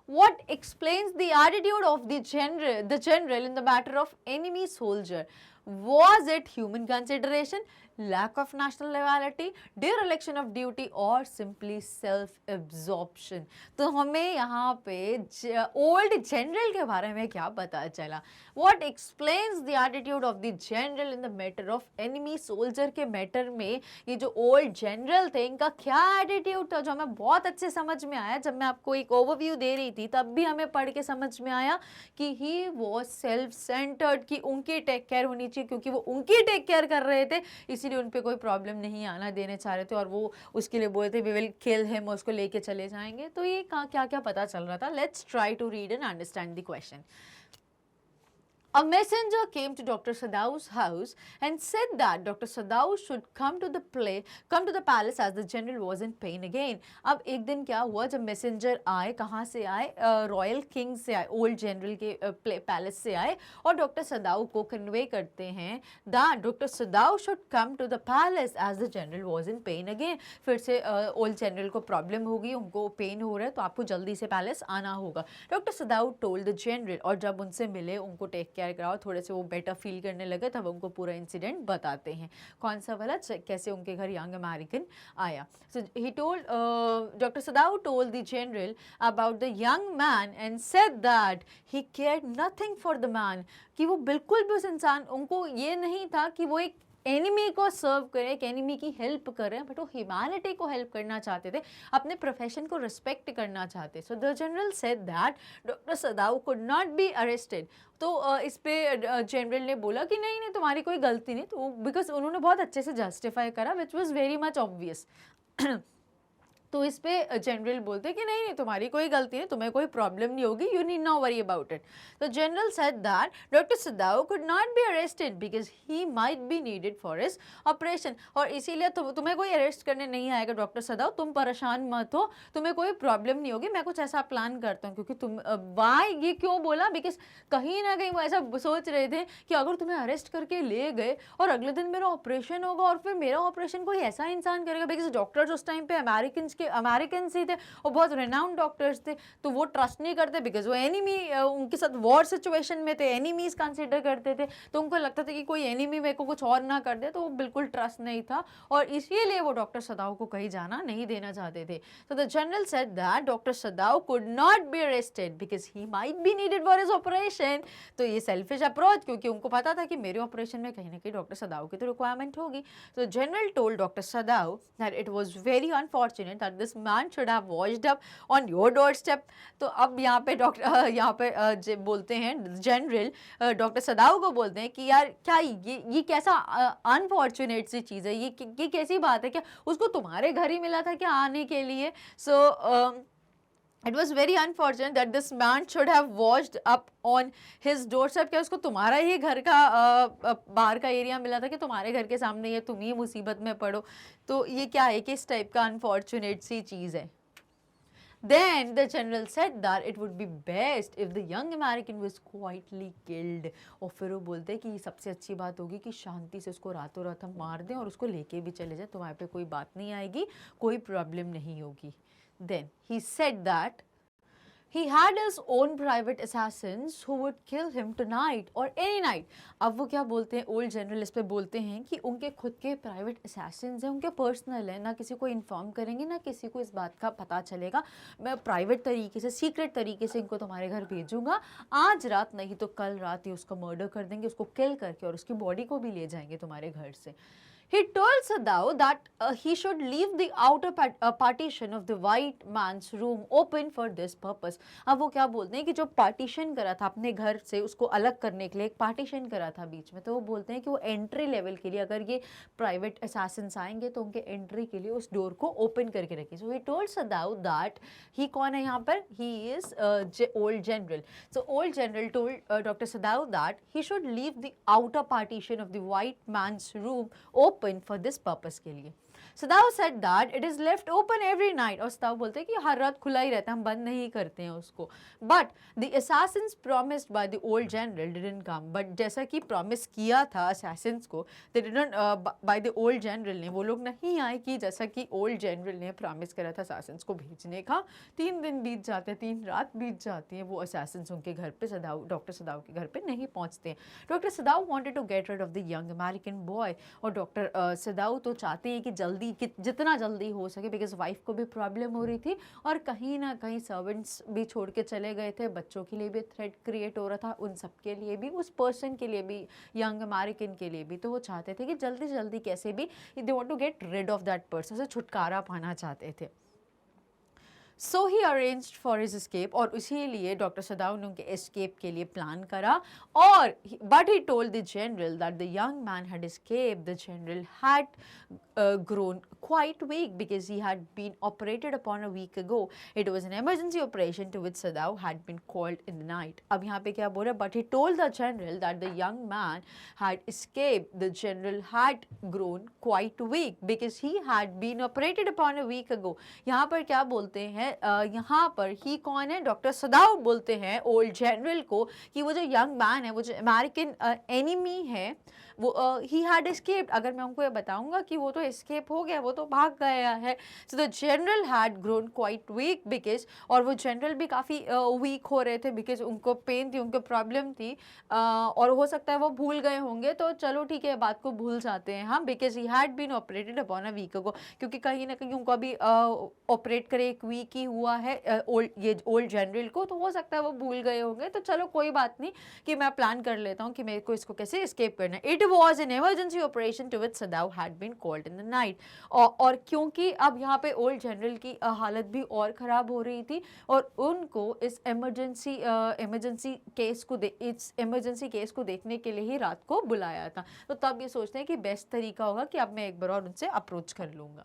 What explains the attitude of the general in the matter of enemy soldier? Was it human consideration, lack of national loyalty, dereliction of duty, or simply self-absorption? तो हमें यहाँ पे old general के बारे में क्या पता चला? What explains the attitude of the general in the matter of enemy soldier के matter में ये जो old general थे, इनका क्या attitude था, जो हमें बहुत अच्छे समझ में आया. जब मैं आपको एक overview दे रही थी तब भी हमें पढ़ के समझ में आया कि he was self-centered, कि उनकी टेक केयर होनी चाहिए, क्योंकि वो उनकी टेक केयर कर रहे थे, इसीलिए उन पे कोई प्रॉब्लम नहीं आना देने चाह रहे थे, और वो उसके लिए बोलते थे वी विल किल हिम, उसको लेके चले जाएंगे. तो ये क्या क्या पता चल रहा था. Let's try to read and understand the question. A messenger came to Dr. Sadau's house and said that Dr. Sadau should come to the palace as the general was in pain again. अब एक दिन क्या हुआ, जब मैसेंजर आए, कहाँ से आए, रॉयल किंग से आए, ओल्ड जनरल के पैलेस से आए, और डॉक्टर सदाउ को कन्वे करते हैं that Dr. Sadau should come to the palace as the general was in pain again. फिर से ओल्ड जनरल को प्रॉब्लम होगी, उनको पेन हो रहा है, तो आपको जल्दी से पैलेस आना होगा. Doctor Sadao told the general, और जब उनसे मिले, उनको टेक केयर कराओ, थोड़े से वो बेटर फील करने लगे, तब उनको पूरा इंसिडेंट बताते हैं. कौन सा वाला, कैसे उनके घर यंग अमेरिकन आया. So he told, doctor Sadao told the general about the young man and said that he cared nothing for the man, कि वो बिल्कुल भी उस इंसान, उनको ये नहीं था कि वो एक एनिमी को सर्व करें, एक एनिमी की हेल्प करें, बट वो ह्यूमैनिटी को हेल्प करना चाहते थे, अपने प्रोफेशन को रिस्पेक्ट करना चाहते. सो the general said that doctor Sadao could not be arrested. तो इस पे जनरल ने बोला कि नहीं नहीं तुम्हारी कोई गलती नहीं, तो बिकॉज उन्होंने बहुत अच्छे से जस्टिफाई करा, which was very much obvious. तो इस पे जनरल बोलते कि नहीं नहीं तुम्हारी कोई गलती नहीं, तुम्हें कोई प्रॉब्लम नहीं होगी, you need not worry about it. तो general said that doctor Sadao could not be arrested because he might be needed for his operation, और इसीलिए तुम्हें कोई अरेस्ट करने नहीं आएगा. डॉक्टर सदाउ तुम परेशान मत हो, तुम्हें कोई प्रॉब्लम नहीं होगी, मैं कुछ ऐसा प्लान करता हूँ. क्योंकि तुम वाई ये क्यों बोला, बिकॉज कहीं ना कहीं वो ऐसा सोच रहे थे कि अगर तुम्हें अरेस्ट करके ले गए और अगले दिन मेरा ऑपरेशन होगा, और फिर मेरा ऑपरेशन कोई ऐसा इंसान करेगा, बिकॉज डॉक्टर्स उस टाइम पे अमेरिकन के अमेरिकन ही थे और बहुत रिनाउंड डॉक्टर्स थे, तो वो ट्रस्ट नहीं करते बिकॉज वो एनिमी उनके साथ वॉर सिचुएशन में थे, एनिमीज कंसिडर करते थे, तो उनको लगता था कि कोई एनिमी मेरे को कुछ और ना कर दे, तो वो बिल्कुल ट्रस्ट नहीं था और इसीलिए वो डॉक्टर सदाव को कहीं जाना नहीं देना चाहते थे. So the general said that Dr. Sadao could not be arrested because he might be needed for his operation. तो ये selfish approach, क्योंकि उनको पता था कि मेरे ऑपरेशन में कहीं ना कहीं डॉक्टर सदाव की तो रिक्वायरमेंट होगी. So general told Dr. Sadao that it was very unfortunate that this man should have washed up on your doorstep. तो अब यहाँ पे डॉक्टर बोलते हैं जनरल, डॉक्टर सदाव को बोलते हैं कि यार क्या ये कैसा अनफॉर्चुनेट सी चीज़ है, ये कैसी बात है, क्या उसको तुम्हारे घर ही मिला था क्या आने के लिए. So it was very unfortunate that this man should have washed up on his doorstep. क्या उसको तुम्हारा ही घर का बाहर का एरिया मिला था कि तुम्हारे घर के सामने ये तुम ही मुसीबत में पड़ो. तो ये क्या है कि इस टाइप का अनफॉर्चुनेट सी चीज़ है. Then the general said that it would be best if the young American was quietly killed. और फिर वो बोलते हैं कि सबसे अच्छी बात होगी कि शांति से उसको रातों रात हम मार दें और उसको लेके भी चले जाए, तुम्हारे पे कोई बात नहीं आएगी, कोई प्रॉब्लम नहीं होगी. Then he said that he had his own private assassins who would kill him tonight or any night. अब वो क्या बोलते हैं, ओल्ड जनरल इस पे बोलते हैं कि उनके खुद के प्राइवेट assassins हैं, उनके पर्सनल हैं, ना किसी को इन्फॉर्म करेंगे, ना किसी को इस बात का पता चलेगा. मैं प्राइवेट तरीके से, सीक्रेट तरीके से इनको तुम्हारे घर भेजूंगा, आज रात नहीं तो कल रात ही उसका मर्डर कर देंगे, उसको किल करके और उसकी बॉडी को भी ले जाएंगे तुम्हारे घर से. He told Sadao that he should leave the outer partition of the white man's room open for this purpose. अब वो क्या बोलते हैं कि जो पार्टीशन करा था अपने घर से, उसको अलग करने के लिए एक पार्टीशन करा था बीच में, तो वो बोलते हैं कि वो एंट्री लेवल के लिए अगर ये प्राइवेट असैसिन्स आएंगे तो उनके एंट्री के लिए उस डोर को ओपन करके रखिए. सो ही टोल्ड सदाओ दैट ही कौन है यहाँ पर, he is old general. So old general told doctor Sadao that he should leave the outer partition of the white man's room open for this purpose के लिए. Sadao said that it is left open every night. और सदाव बोलते हैं कि हर रात खुला ही रहता है, हम बंद नहीं करते हैं उसको. But the assassins promised by the old general didn't come. But जैसा कि promise किया था assassins को, they didn't by the old general ने, वो लोग नहीं आए कि जैसा कि old general ने promise करा था assassins को भेजने का. 3 दिन बीत जाते हैं, 3 रात बीत जाती हैं, वो assassins उनके घर पे सदाव, डॉक्टर सदाव के घर पे नहीं पहुंचते हैं. Doctor सदाव wanted to get rid of the young American boy. और डॉक्टर सदाव तो चाहते हैं कि जल्दी, जितना जल्दी हो सके, बिकॉज वाइफ को भी प्रॉब्लम हो रही थी और कहीं ना कहीं सर्वेंट्स भी छोड़ के चले गए थे, बच्चों के लिए भी थ्रेट क्रिएट हो रहा था, उन सब के लिए भी, उस पर्सन के लिए भी, यंग अमेरिकन के लिए भी. तो वो चाहते थे कि जल्दी जल्दी कैसे भी they want to get rid of that person, से छुटकारा पाना चाहते थे. So he arranged for his escape. और इसीलिए डॉक्टर सदाव ने उनके escape के लिए प्लान करा. और but he told the general that the young man had escaped. The general had grown quite weak because he had been operated upon a week ago. It was an emergency operation to which Sadav had been called in the night. अब यहाँ पे क्या बोल रहा है, but he told the general that the young man had escaped. The general had grown quite weak because he had been operated upon a week ago. यहाँ पर क्या बोलते हैं, यहाँ पर ही कौन है, डॉक्टर सदाव बोलते हैं ओल्ड जनरल को कि वो जो यंग मैन है, वो जो अमेरिकन एनिमी है, वो ही हैड एस्केप्ड. अगर मैं उनको ये बताऊंगा कि वो तो एस्केप हो गया, वो तो भाग गया है. So the general had grown quite weak because, और वो जनरल भी काफ़ी वीक हो रहे थे बिकॉज उनको पेन थी, उनको प्रॉब्लम थी, और हो सकता है वो भूल गए होंगे, तो चलो ठीक है, बात को भूल जाते हैं हम, because he had been operated upon a week ago, क्योंकि कहीं ना कहीं उनको अभी ऑपरेट करे एक वीक ही हुआ है ये ओल्ड जनरल को, तो हो सकता है वो भूल गए होंगे, तो चलो कोई बात नहीं कि मैं प्लान कर लेता हूँ कि मेरे को इसको कैसे एस्केप करना है. It was an emergency operation to which Sadao had been called in the night. और क्योंकि अब यहाँ पे ओल्ड जनरल की हालत भी और ख़राब हो रही थी और उनको इस इमरजेंसी केस को देखने के लिए ही रात को बुलाया था, तो तब ये सोचते हैं कि बेस्ट तरीका होगा कि अब मैं एक बार और उनसे अप्रोच कर लूँगा.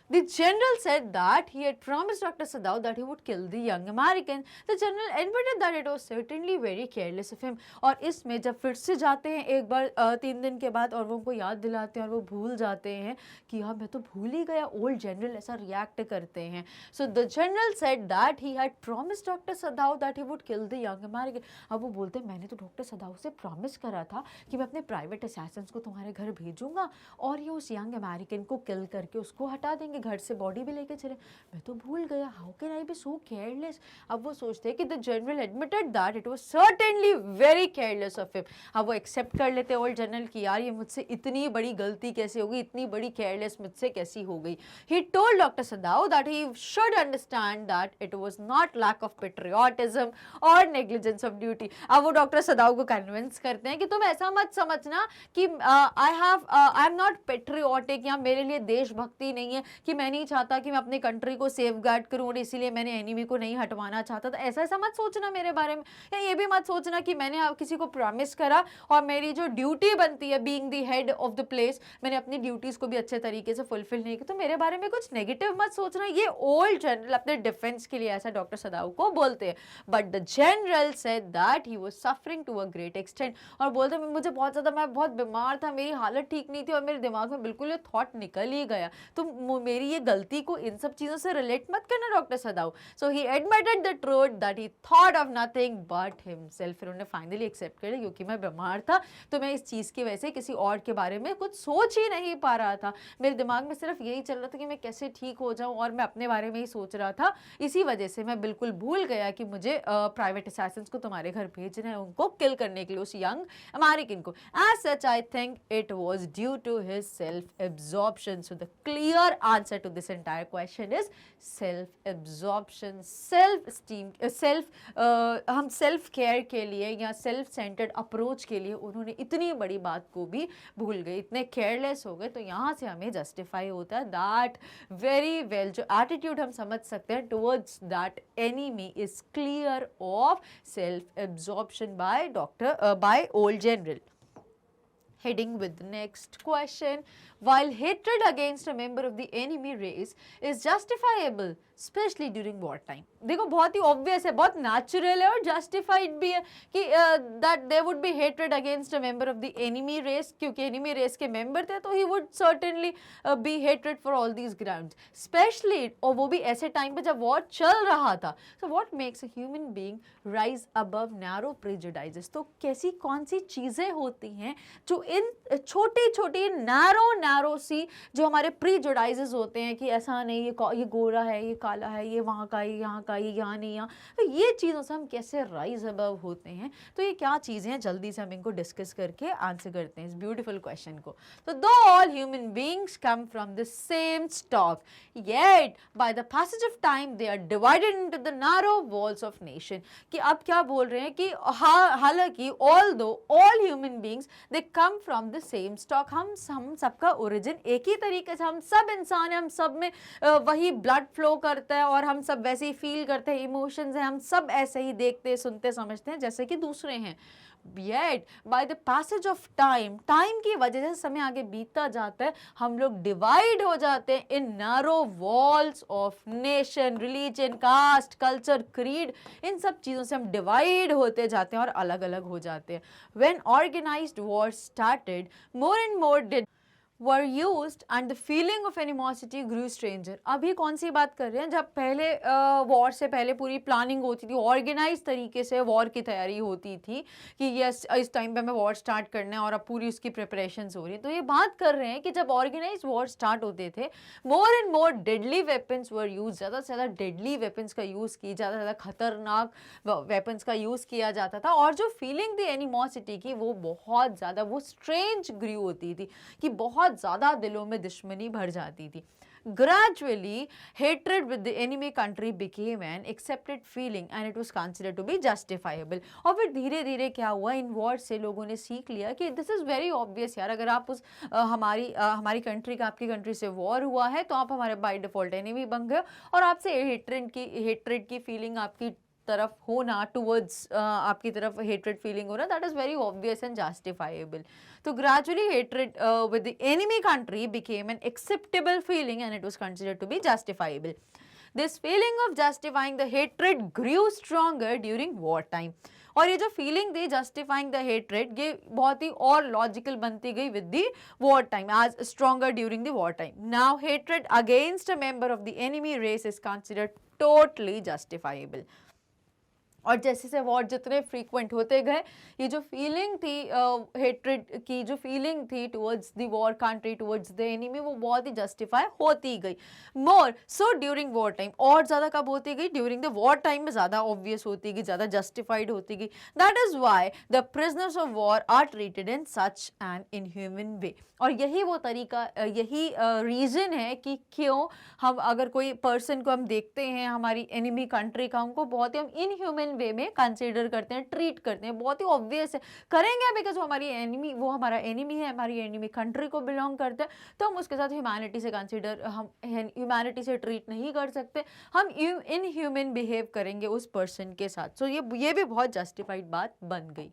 The general said that he had promised Dr. Sadao that he would kill the young American. The general admitted that it was certainly very careless of him. और इसमें जब फिर से जाते हैं एक बार 3 दिन के बाद और वो उनको याद दिलाते हैं और वो भूल जाते हैं कि यार मैं तो भूल ही गया, ओल्ड जनरल ऐसा रिएक्ट करते हैं. So the general said that he had promised Dr. Sadao that he would kill the young American. अब वो बोलते हैं मैंने तो डॉक्टर सदाओ से प्रॉमिस करा था कि मैं अपने प्राइवेट असैसिन्स को तुम्हारे घर भेजूंगा और ये उस यंग अमेरिकन को किल करके उसको हटा देंगे, घर से बॉडी भी लेके चले. मैं तो भूल गया, how can I be so careless. अब वो सोचते हैं कि the general admitted that it was certainly very careless of him. अब वो एक्सेप्ट कर लेते हैं ओल्ड जनरल कि यार ये मुझसे इतनी बड़ी गलती कैसे हो गई, इतनी बड़ी केयरलेस मुझसे कैसी हो गई. He told doctor Sadao that he should understand that it was not lack of patriotism और नेग्लिजेंस ऑफ ड्यूटी. अब वो डॉक्टर सदाओ को कन्विंस करते हैं कि तुम ऐसा मत समझना कि आई एम नॉट पेट्रियोटिक या मेरे लिए देशभक्ति नहीं है कि मैं नहीं चाहता कि मैं अपनी कंट्री को सेफगार्ड करूं और इसीलिए मैंने एनिमी को नहीं हटवाना चाहता. तो ऐसा मत सोचना मेरे बारे में, या ये भी मत सोचना कि मैंने किसी को प्रॉमिस करा और मेरी जो ड्यूटी बनती है being the head of the place, मैंने अपनी ड्यूटीज को भी अच्छे तरीके से फुलफिल नहीं किया. तो मेरे बारे में कुछ नेगेटिव मत सोचना. ये ओल्ड जनरल अपने डिफेंस के लिए ऐसा डॉक्टर सदाओ को बोलते हैं. But the general said that he was suffering to a great extent. और बोलते हैं मुझे बहुत ज़्यादा, मैं बहुत बीमार था, मेरी हालत ठीक नहीं थी और मेरे दिमाग में बिल्कुल ये थॉट निकल ही गया. तो मेरी ये गलती को इन सब चीज़ों से रिलेट मत करना doctor Sadao. So he admitted the truth that he thought of nothing but himself. फिर उन्होंने फाइनली एक्सेप्ट कर लिया क्योंकि मैं बीमार था तो मैं इस चीज़ की वजह से किसी और के बारे में कुछ सोच ही नहीं पा रहा था. मेरे दिमाग में सिर्फ यही चल रहा था कि मैं कैसे ठीक हो जाऊं और मैं अपने बारे में ही सोच रहा था. इसी वजह से मैं बिल्कुल भूल गया कि मुझे प्राइवेट असैसिन्स को तुम्हारे घर भेजना है, उनको किल करने के लिए, उस यंग अमेरिकन को. As such, I think it was due to his self-absorption. So the clear answer to this entire question is self-absorption, self-esteem, हम self care के लिए या self-centered approach के लिए उन्होंने इतनी बड़ी बात को भी भूल गए, इतने careless हो गए. तो यहाँ से हमें justify होता है that very well, जो attitude हम समझ सकते हैं towards that enemy is clear of self-absorption by old general. Heading with the next question. While hatred against a member of the enemy race is justifiable, especially during war time. देखो बहुत ही obvious है, बहुत natural है और justified भी है कि that there would be hatred against a member of the enemy race, क्योंकि enemy race के member थे तो he would certainly be hatred for all these grounds. Especially और वो भी ऐसे time पे जब war चल रहा था. So what makes a human being rise above narrow prejudices? तो कैसी कौन सी चीज़ें होती हैं जो इन छोटी छोटी नैरो सी जो हमारे प्रीजुडाइजेस होते हैं कि ऐसा नहीं, ये गोरा है, ये काला है, ये वहाँ का, ये यहाँ का, ये यहाँ नहीं यहाँ, तो ये चीज़ों से हम कैसे राइज अबव होते हैं. तो ये क्या चीज़ें हैं, जल्दी से हम इनको डिस्कस करके आंसर करते हैं इस ब्यूटीफुल क्वेश्चन को. तो though all human beings come from the same stock yet by the passage of time they are divided into the narrow walls of nation. कि अब क्या बोल रहे हैं कि हालांकि although all human beings they come from the same stock, हम सबका ओरिजिन एक ही तरीके से, हम सब इंसान हैं, हम सब में वही ब्लड फ्लो करता है और हम सब वैसे ही फील करते हैं, इमोशंस हैं, हम सब ऐसे ही देखते सुनते समझते हैं जैसे कि दूसरे हैं. Yet by the passage of time, time की वजह से समय आगे बीतता जाता है, हम लोग डिवाइड हो जाते हैं in narrow walls of nation, religion, caste, culture, creed. इन सब चीज़ों से हम डिवाइड होते जाते हैं और अलग अलग हो जाते हैं. When organized war started, more and more did were used and the feeling of animosity grew stranger. अभी कौन सी बात कर रहे हैं, जब पहले वॉर से पहले पूरी प्लानिंग होती थी, ऑर्गेनाइज तरीके से वॉर की तैयारी होती थी कि यस इस टाइम पे हमें वॉर स्टार्ट करना है और अब पूरी उसकी प्रिपरेशंस हो रही है. तो ये बात कर रहे हैं कि जब ऑर्गेनाइज वॉर स्टार्ट होते थे, more and more deadly weapons were use, ज़्यादा से ज़्यादा डेडली वेपन्स का यूज़ की, ज़्यादा से ज़्यादा खतरनाक वेपन्स का यूज़ किया जाता था. और जो फीलिंग द एनिमोसिटी की वो बहुत ज़्यादा, वो स्ट्रेंज ग्रू होती थी कि बहुत ज़्यादा दिलों में दुश्मनी भर जाती थी. Gradually, hatred with the enemy country became an accepted feeling and it was considered to be justifiable. और फिर धीरे धीरे क्या हुआ, इन वॉर से लोगों ने सीख लिया कि दिस इज़ वेरी ऑब्वियस यार, अगर आप उस हमारी कंट्री का, आपकी कंट्री से वॉर हुआ है तो आप हमारे बाय डिफ़ॉल्ट एनिमी बन गए और आपसे हेट्रेड की फीलिंग आपकी तरफ होना, टुवर्ड्स आपकी तरफ हेट्रेड फीलिंग होना, that is very obvious and justifiable. तो gradually hatred with the enemy country became an acceptable feeling and it was considered to be justifiable. This feeling of justifying the hatred grew stronger during war time. और ये जो फीलिंग थी जस्टिफाइंग द हेट्रेड, ये बहुत ही और लॉजिकल बनती गई with the war time, as stronger during the war time. Now hatred against a member of the enemy race is considered totally justifiable. और जैसे से वॉर जितने फ्रीक्वेंट होते गए, ये जो फीलिंग थी हेट्रेड की, जो फीलिंग थी towards the war country, towards the enemy, वो बहुत ही जस्टिफाई होती गई. मोर सो ड्यूरिंग वॉर टाइम, और ज़्यादा कब होती गई? ड्यूरिंग द वॉर टाइम में ज़्यादा ऑब्वियस होती गई, ज़्यादा जस्टिफाइड होती गई. That is why the prisoners of war are treated in such an inhuman way. और यही वो तरीका, यही रीज़न है कि क्यों हम अगर कोई पर्सन को हम देखते हैं हमारी एनिमी कंट्री का, हमको बहुत ही हम इनह्यूमन वे में कंसीडर करते हैं, ट्रीट करते हैं. बहुत ही ऑब्वियस है, करेंगे बिकॉज वो हमारी एनिमी, वो हमारा एनिमी है, हमारी एनिमी कंट्री को बिलोंग करता है, तो हम उसके साथ ह्यूमैनिटी से कंसीडर, हम ह्यूमैनिटी से ट्रीट नहीं कर सकते, हम इनह्यूमन बिहेव करेंगे उस पर्सन के साथ. सो ये भी बहुत जस्टिफाइड बात बन गई.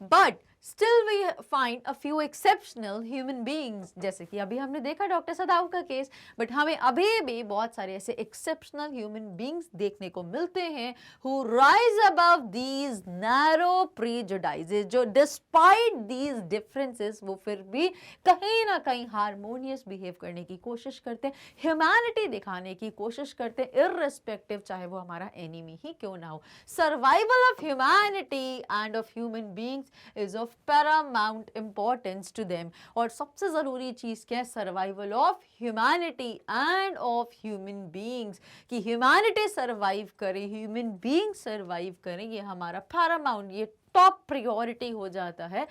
But Still we find a few exceptional human beings, जैसे कि अभी हमने देखा डॉक्टर सदाव का केस, बट हमें अभी भी बहुत सारे ऐसे exceptional human beings देखने को मिलते हैं who rise above these narrow prejudices, जो despite these differences वो फिर भी कहीं ना कहीं harmonious behave करने की कोशिश करते हैं, humanity दिखाने की कोशिश करते हैं, irrespective चाहे वो हमारा enemy ही क्यों ना हो. Survival of humanity and of human beings is of paramount importance to them. और सबसे ज़रूरी चीज़ क्या है? Survival of humanity end of human beings, कि ह्यूमैनिटी सर्वाइव करे, ह्यूमन बींग सर्वाइव करें, ये हमारा पैरामाउंट, ये टॉप प्रायोरिटी हो जाता है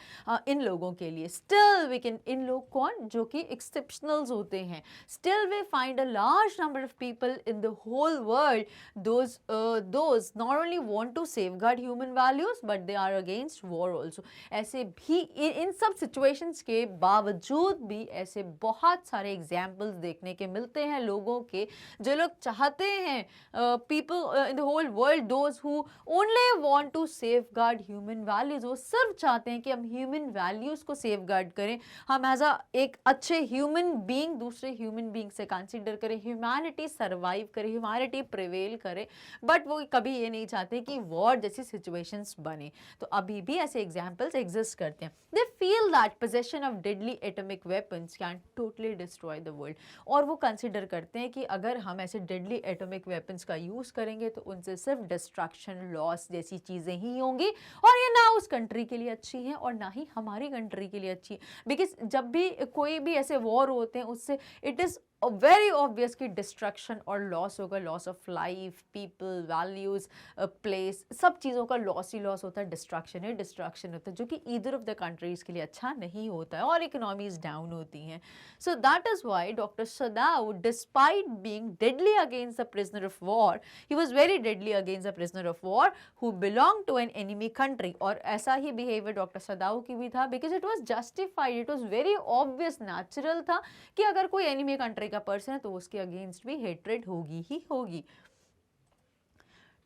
इन लोगों के लिए. स्टिल वी कैन, इन लोग कौन? जो कि एक्सेप्शनल्स होते हैं. Still we find a large number of people in the whole world those not only want to safeguard human values but they are against war also. ऐसे भी इन सब सिचुएशंस के बावजूद भी ऐसे बहुत सारे एग्जाम्पल्स देखने के मिलते हैं लोगों के, जो लोग चाहते हैं, people in the whole world, those who only want to safeguard human values, वो सिर्फ चाहते हैं कि हम ह्यूमन वैल्यूज को सेफगार्ड करें, हम एज अ एक अच्छे ह्यूमन बीइंग दूसरे ह्यूमन बीइंग से कंसीडर करें, ह्यूमैनिटी सर्वाइव करे, ह्यूमैनिटी प्रिवेल करे, बट वो कभी ये नहीं चाहते कि वॉर जैसी सिचुएशंस बने. तो अभी भी ऐसे एग्जांपल्स एग्जिस्ट करते हैं. They feel that possession of deadly atomic weapons can totally destroy the world, और वो कंसीडर करते हैं कि अगर हम ऐसे डेडली एटॉमिक वेपन्स का यूज़ करेंगे तो उनसे सिर्फ डिस्ट्रक्शन, लॉस जैसी चीज़ें ही होंगी, और ये ना उस कंट्री के लिए अच्छी है और ना ही हमारी कंट्री के लिए अच्छी है. बिकॉज जब भी कोई भी ऐसे वॉर होते हैं उससे इट इज़ वेरी ऑब्वियस कि डिस्ट्रक्शन और लॉस होगा, loss of life, people, values, place, सब चीज़ों का लॉस ही लॉस होता है, डिस्ट्रक्शन ही डिस्ट्रक्शन होता है, जो कि ईदर ऑफ द कंट्रीज़ के लिए अच्छा नहीं होता है और इकोनॉमीज डाउन होती हैं. So that is why doctor Sadao, despite being deadly against the prisoner of war, he was very deadly against the prisoner of war who belong to an enemy country. और ऐसा ही बिहेवियर डॉक्टर सदाव की भी था, because it was justified, it was very obvious, natural था कि अगर कोई एनिमी कंट्री का पर्सन है तो उसके अगेंस्ट भी हेट्रेड होगी ही होगी.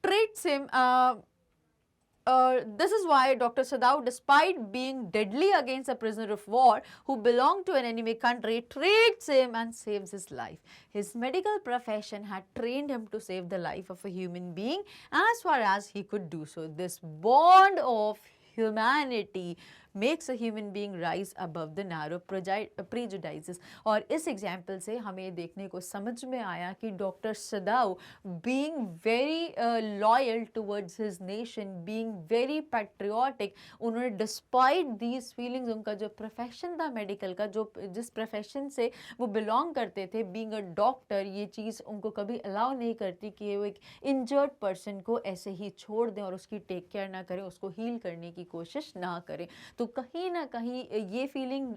Treats him, this is why Dr. Sadaw, despite being deadly against a prisoner of war who belonged to an enemy country, treats him and saves his life. His medical profession had trained him to save the life of a human being as far as he could do so. This bond of humanity makes a human being rise above the narrow prejudices. और इस एग्जाम्पल से हमें देखने को समझ में आया कि doctor सदाव, being very loyal towards his nation, being very patriotic, उन्होंने despite these feelings, उनका जो प्रोफेशन था मेडिकल का, जो जिस प्रोफेशन से वो बिलोंग करते थे, being a doctor, ये चीज़ उनको कभी अलाउ नहीं करती कि वो एक इंजर्ड पर्सन को ऐसे ही छोड़ दें और उसकी टेक केयर ना करें, उसको हील करने की कोशिश ना करें. तो कहीं ना कहीं ये फीलिंग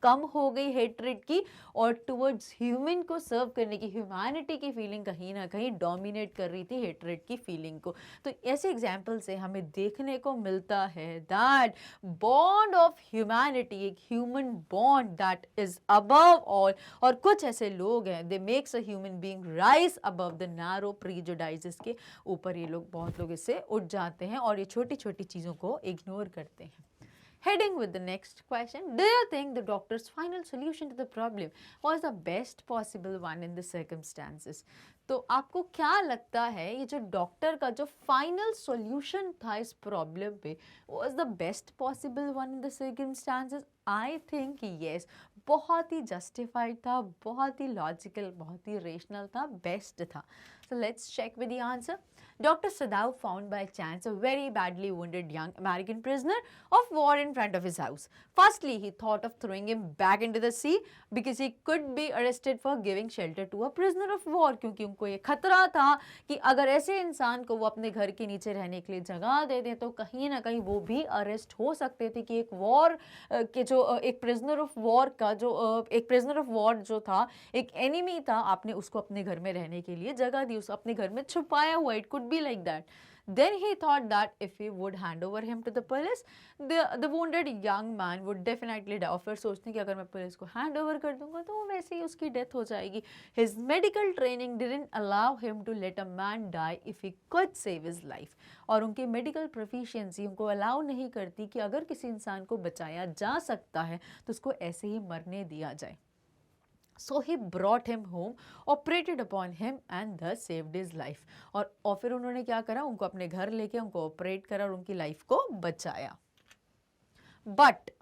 कम हो गई हेट्रेड की, और टुवर्ड्स ह्यूमन को सर्व करने की, ह्यूमैनिटी की फीलिंग कहीं ना कहीं डोमिनेट कर रही थी हेट्रेड की फीलिंग को। तो ऐसे एग्जाम्पल से हमें देखने को मिलता है दैट बॉन्ड ऑफ ह्यूमैनिटी, एक human bond that is above all, और कुछ ऐसे लोग हैं they makes a human being rise above the narrow prejudices के ऊपर ये लोग, बहुत लोग इससे उठ जाते हैं और ये छोटी छोटी चीज़ों को इग्नोर करते हैं। Heading with the next question, do you think the doctor's final solution to the problem was the best possible one in the circumstances? तो आपको क्या लगता है ये जो डॉक्टर का जो फाइनल सॉल्यूशन था इस प्रॉब्लम पे, was the best possible one in the circumstances? I think yes, बहुत ही जस्टिफाइड था, बहुत ही लॉजिकल, बहुत ही रेशनल था, बेस्ट था। So let's check with the answer. Dr. Sadao found by chance a very badly wounded young American prisoner of war in front of his house. Firstly, he thought of throwing him back into the sea because he could be arrested for giving shelter to a prisoner of war. क्योंकि उनको ये खतरा था कि अगर ऐसे इंसान को वो अपने घर के नीचे रहने के लिए जगह दे दें तो कहीं ना कहीं वो भी अरेस्ट हो सकते थे, कि एक वॉर के जो एक प्रिजनर ऑफ वॉर का जो एक प्रिजनर ऑफ वॉर जो था, एक एनिमी था, आपने उसको अपने घर में रहने के लिए जगह दी, उसको अपने घर में छुपाया हुआ, it could be like that. Then he thought that if he would hand over him to the police, the wounded young man would definitely die. और फिर सोचते कि अगर मैं पुलिस को hand over कर दूंगा तो वैसे ही उसकी डेथ हो जाएगी. His medical training didn't allow him to let a man die if he could save his life. और उनकी मेडिकल प्रोफिशिएंसी उनको अलाउ नहीं करती कि अगर किसी इंसान को बचाया जा सकता है तो उसको ऐसे ही मरने दिया जाए. So he brought him home, operated upon him and thus saved his life. और फिर उन्होंने क्या करा, उनको अपने घर लेके उनको ऑपरेट करा और उनकी लाइफ को बचाया. But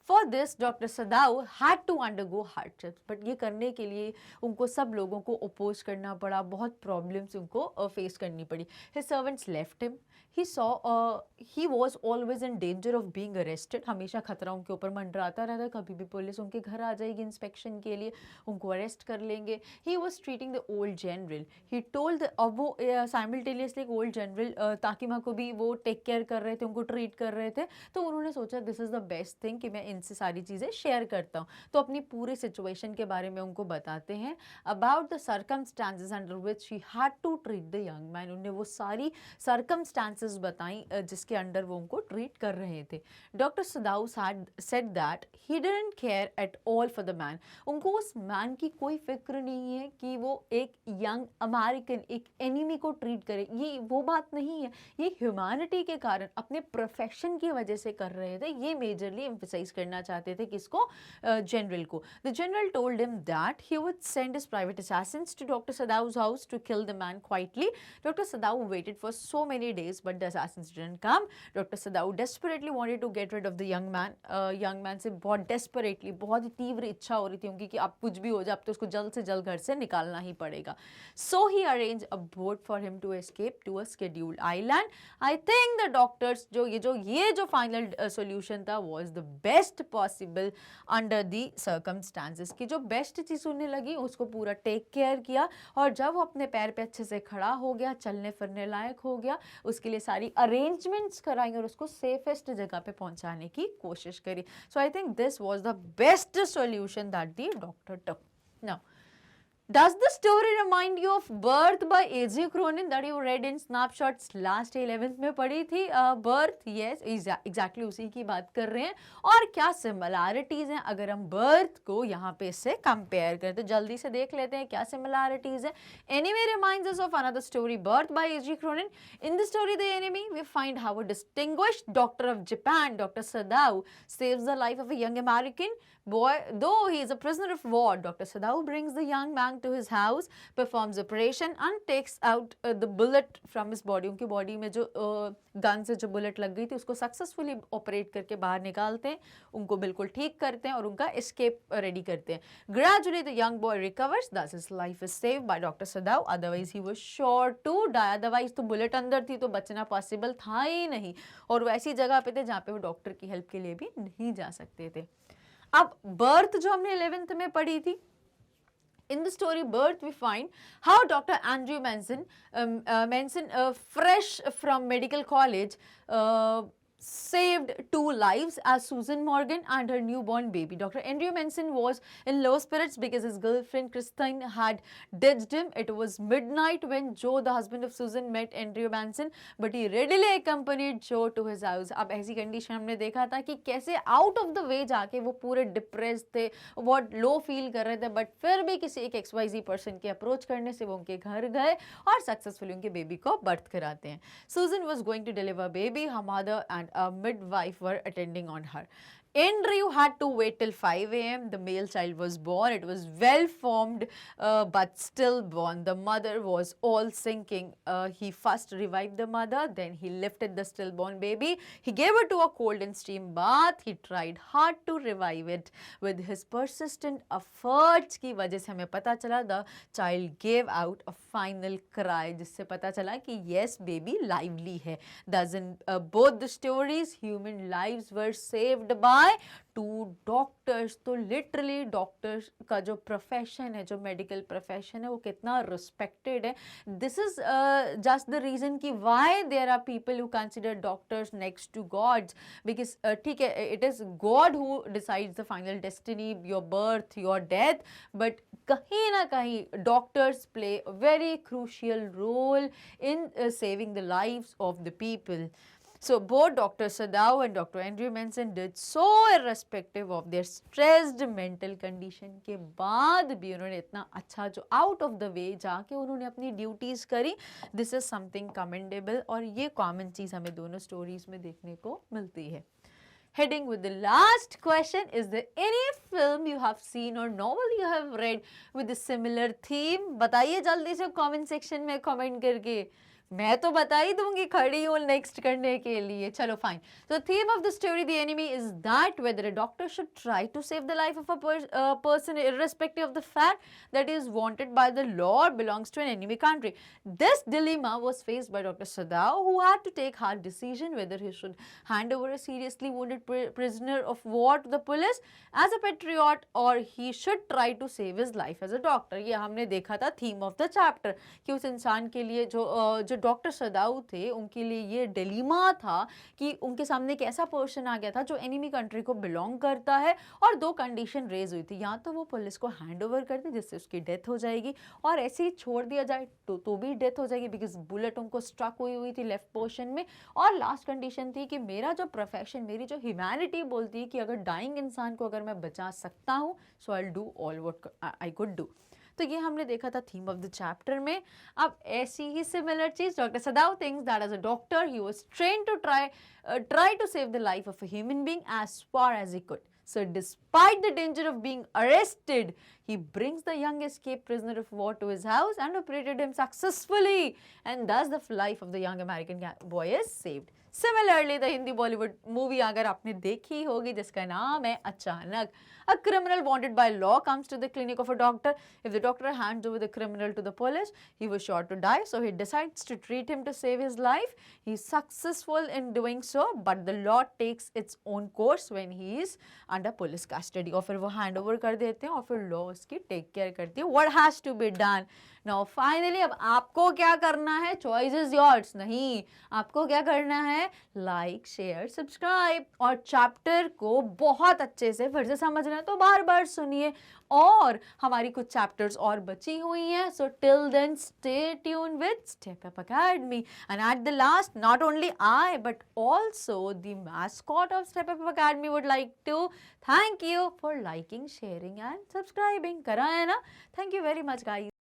for this, Dr. Sadao had to undergo hardships. But ये करने के लिए उनको सब लोगों को ओपोज करना पड़ा, बहुत प्रॉब्लम्स उनको फेस करनी पड़ी. His servants left him. He saw he was always in danger of being arrested. हमेशा खतरा उनके ऊपर मंडराता रहता, कभी भी पुलिस उनके घर आ जाएगी इंस्पेक्शन के लिए, उनको अरेस्ट कर लेंगे. He was treating the old general. He told अब वो साइमल्टेनियसली एक ओल्ड जनरल ताकिमा को भी वो टेक केयर कर रहे थे, उनको ट्रीट कर रहे थे. तो उन्होंने सोचा this is the best thing कि मैं इनसे सारी चीज़ें शेयर करता हूँ. तो अपनी पूरी सिचुएशन के बारे में उनको बताते हैं, about the circumstances under which he had to treat the young man. उन्होंने वो सारी सर्कमस्टांसेस बताई जिसके अंडर वो उनको ट्रीट कर रहे थे. Doctor सदाउ said that he didn't care at all for the man. उनको उस मैन की कोई फिक्र नहीं है कि वो एक यंग अमेरिकन, एक एनिमी को ट्रीट करे, ये वो बात नहीं है. ये ह्यूमैनिटी के कारण, अपने प्रोफेशन की वजह से कर रहे थे. ये मेजरली एम्फसाइज करना चाहते थे किसको, जनरल को. The general told him that he would send his private assassins to Dr. Sadao's house to kill the man quietly. Dr. Sadao waited for so many days, but the assassins didn't come. Dr. Sadao desperately wanted to get rid of the young man. Young man से बहुत desperately, बहुत ही तीव्र इच्छा हो रही थी उनकी कि अब कुछ भी हो जाए, अब तो उसको जल्द से जल्द घर से निकालना ही पड़ेगा. So he arranged a boat for him to escape to a scheduled island. I think the doctors जो final solution था was the best possible under the circumstances. कि जो बेस्ट चीज़ उन्हें लगी उसको पूरा टेक केयर किया, और जब वो अपने पैर पे अच्छे से खड़ा हो गया, चलने फिरने लायक हो गया, उसके लिए सारी अरेंजमेंट्स कराई और उसको सेफेस्ट जगह पे पहुंचाने की कोशिश करी. So I think this was the best solution that the doctor took. Now does the story remind you of Birth by A.G. Cronin that you read in snapshots last 11th में पढ़ी थी? Birth, yes, exactly उसी की बात कर रहे हैं. और क्या similarities हैं अगर हम Birth को यहाँ पे इससे compare करें? तो जल्दी से देख लेते हैं क्या similarities हैं. Enemy reminds us of another story, Birth by A.G. Cronin. In the story The Enemy, we find how a distinguished doctor of Japan, Dr. Sadao, saves the life of a young American boy, though he is a prisoner of war. Dr. Sadao brings the young man to his house, performs operation and takes out the bullet from his body. उनकी बॉडी में जो गन से जो बुलेट लग गई थी उसको सक्सेसफुली ऑपरेट करके बाहर निकालते हैं, उनको बिल्कुल ठीक करते हैं और उनका एस्केप रेडी करते हैं. Gradually the young boy recovers, thus his life is saved by Dr. Sadao. Otherwise he was sure to die. Otherwise तो बुलेट अंदर थी तो बचना पॉसिबल था ही नहीं, और वो ऐसी जगह पे थे जहाँ पे वो डॉक्टर की हेल्प के लिए भी नहीं जा सकते थे. अब बर्थ जो हमने 11th में पढ़ी थी, in the story Birth we find how Dr. Andrew Manson, fresh from medical college, saved 2 lives as Susan Morgan and her newborn baby. Dr. Andrew Manson was in low spirits because his girlfriend Christine had ditched him. It was midnight when Joe, the husband of Susan, met Andrew Manson, but he readily accompanied Joe to his house. अब ऐसी कंडीशन हमने देखा था कि कैसे आउट ऑफ द वे जाके वो पूरे डिप्रेस थे, बहुत लो फील कर रहे थे, बट फिर भी किसी एक XYZ पर्सन के अप्रोच करने से वो उनके घर गए और सक्सेसफुली उनके बेबी को बर्थ कराते हैं. Susan was going to deliver baby. Her mother and a midwife were attending on her. Andrew had to wait till 5 a.m. The male child was born. It was well formed but stillborn. The mother was all sinking. He first revived the mother, then he lifted the stillborn baby. He gave her to a cold and steam bath. He tried hard to revive it. With his persistent efforts की वजह से हमें पता चला the child gave out a final cry, जिससे पता चला कि yes, baby lively है. Thus in both the stories, human lives were saved by 2 doctors. तो लिटरली डॉक्टर्स का जो प्रोफेशन है, जो मेडिकल प्रोफेशन है, वो कितना रिस्पेक्टेड है. This is just the reason कि why there are people who consider doctors next to gods, because ठीक है, it is God who decides the final destiny, your birth, your death, but कहीं ना कहीं doctors play a very crucial role in saving the lives of the people. So both Dr. Sadao and Dr. Andrew Manson did so irrespective of their stressed mental condition के बाद भी उन्होंने इतना अच्छा जो out of the way जाके उन्होंने अपनी ड्यूटीज़ करी. This is something commendable और ये common चीज़ हमें दोनों stories में देखने को मिलती है. Heading with the last question, is there any film you have seen or novel you have read with a similar theme? बताइए जल्दी से comment section में comment करके. मैं तो बता ही दूंगी, खड़ी हूँ नेक्स्ट करने के लिए. चलो fine. So the theme of the story, The Enemy, is that whether a doctor should try to save the life of a person irrespective of the fact that he is wanted by the law or belongs to an enemy country. This dilemma was faced by Dr. Sadao, who had to take hard decision whether he should hand over a seriously wounded prisoner of war to the police as a patriot or he should try to save his life as a doctor. ये हमने देखा था theme of the chapter कि उस इंसान के लिए जो डॉक्टर सदाऊ थे, उनके लिए ये डिलीमा था कि उनके सामने एक ऐसा पर्सन आ गया था जो एनिमी कंट्री को बिलोंग करता है और 2 कंडीशन रेज हुई थी. या तो वो पुलिस को हैंड ओवर कर दे जिससे उसकी डेथ हो जाएगी, और ऐसे ही छोड़ दिया जाए तो भी डेथ हो जाएगी बिकॉज बुलेट उनको स्ट्रक हुई थी लेफ्ट पोर्शन में. और लास्ट कंडीशन थी कि मेरा जो प्रोफेशन, मेरी जो ह्यूमैनिटी बोलती है कि अगर डाइंग इंसान को अगर मैं बचा सकता हूँ, so I will do all what I could do. तो ये हमने देखा था थीम ऑफ द चैप्टर में. अब ऐसी ही सिमिलर चीज doctor Sadao thinks that as a doctor he was trained to try to save the life of a human being as far as he could. So despite the danger of being arrested, he brings the young escaped prisoner of war to his house and operated him successfully, and thus the life of the young American boy is saved. Similarly, the Hindi Bollywood movie अगर आपने देखी होगी जिसका नाम है अचानक. A criminal wanted by law comes to the clinic of a doctor. If the doctor hands over the criminal to the police, he was sure to die, so he decides to treat him to save his life. He is successful in doing so, but the law takes its own course when he is under police custody. और फिर वो hand over कर देते हैं और फिर law उसकी take care करती है. What has to be done? Now finally, अब आपको क्या करना है? Choice is yours. नहीं, आपको क्या करना है? Like, share, subscribe और चैप्टर को बहुत अच्छे से फिर से समझना है तो बार-बार सुनिए. और हमारी कुछ चैप्टर्स और बची हुई हैं. So till then, stay tuned with Step Up Academy. And at the last, not only I but also the mascot of Step Up Academy would like to thank you for liking, sharing and subscribing. करा है ना? Thank you very much guys.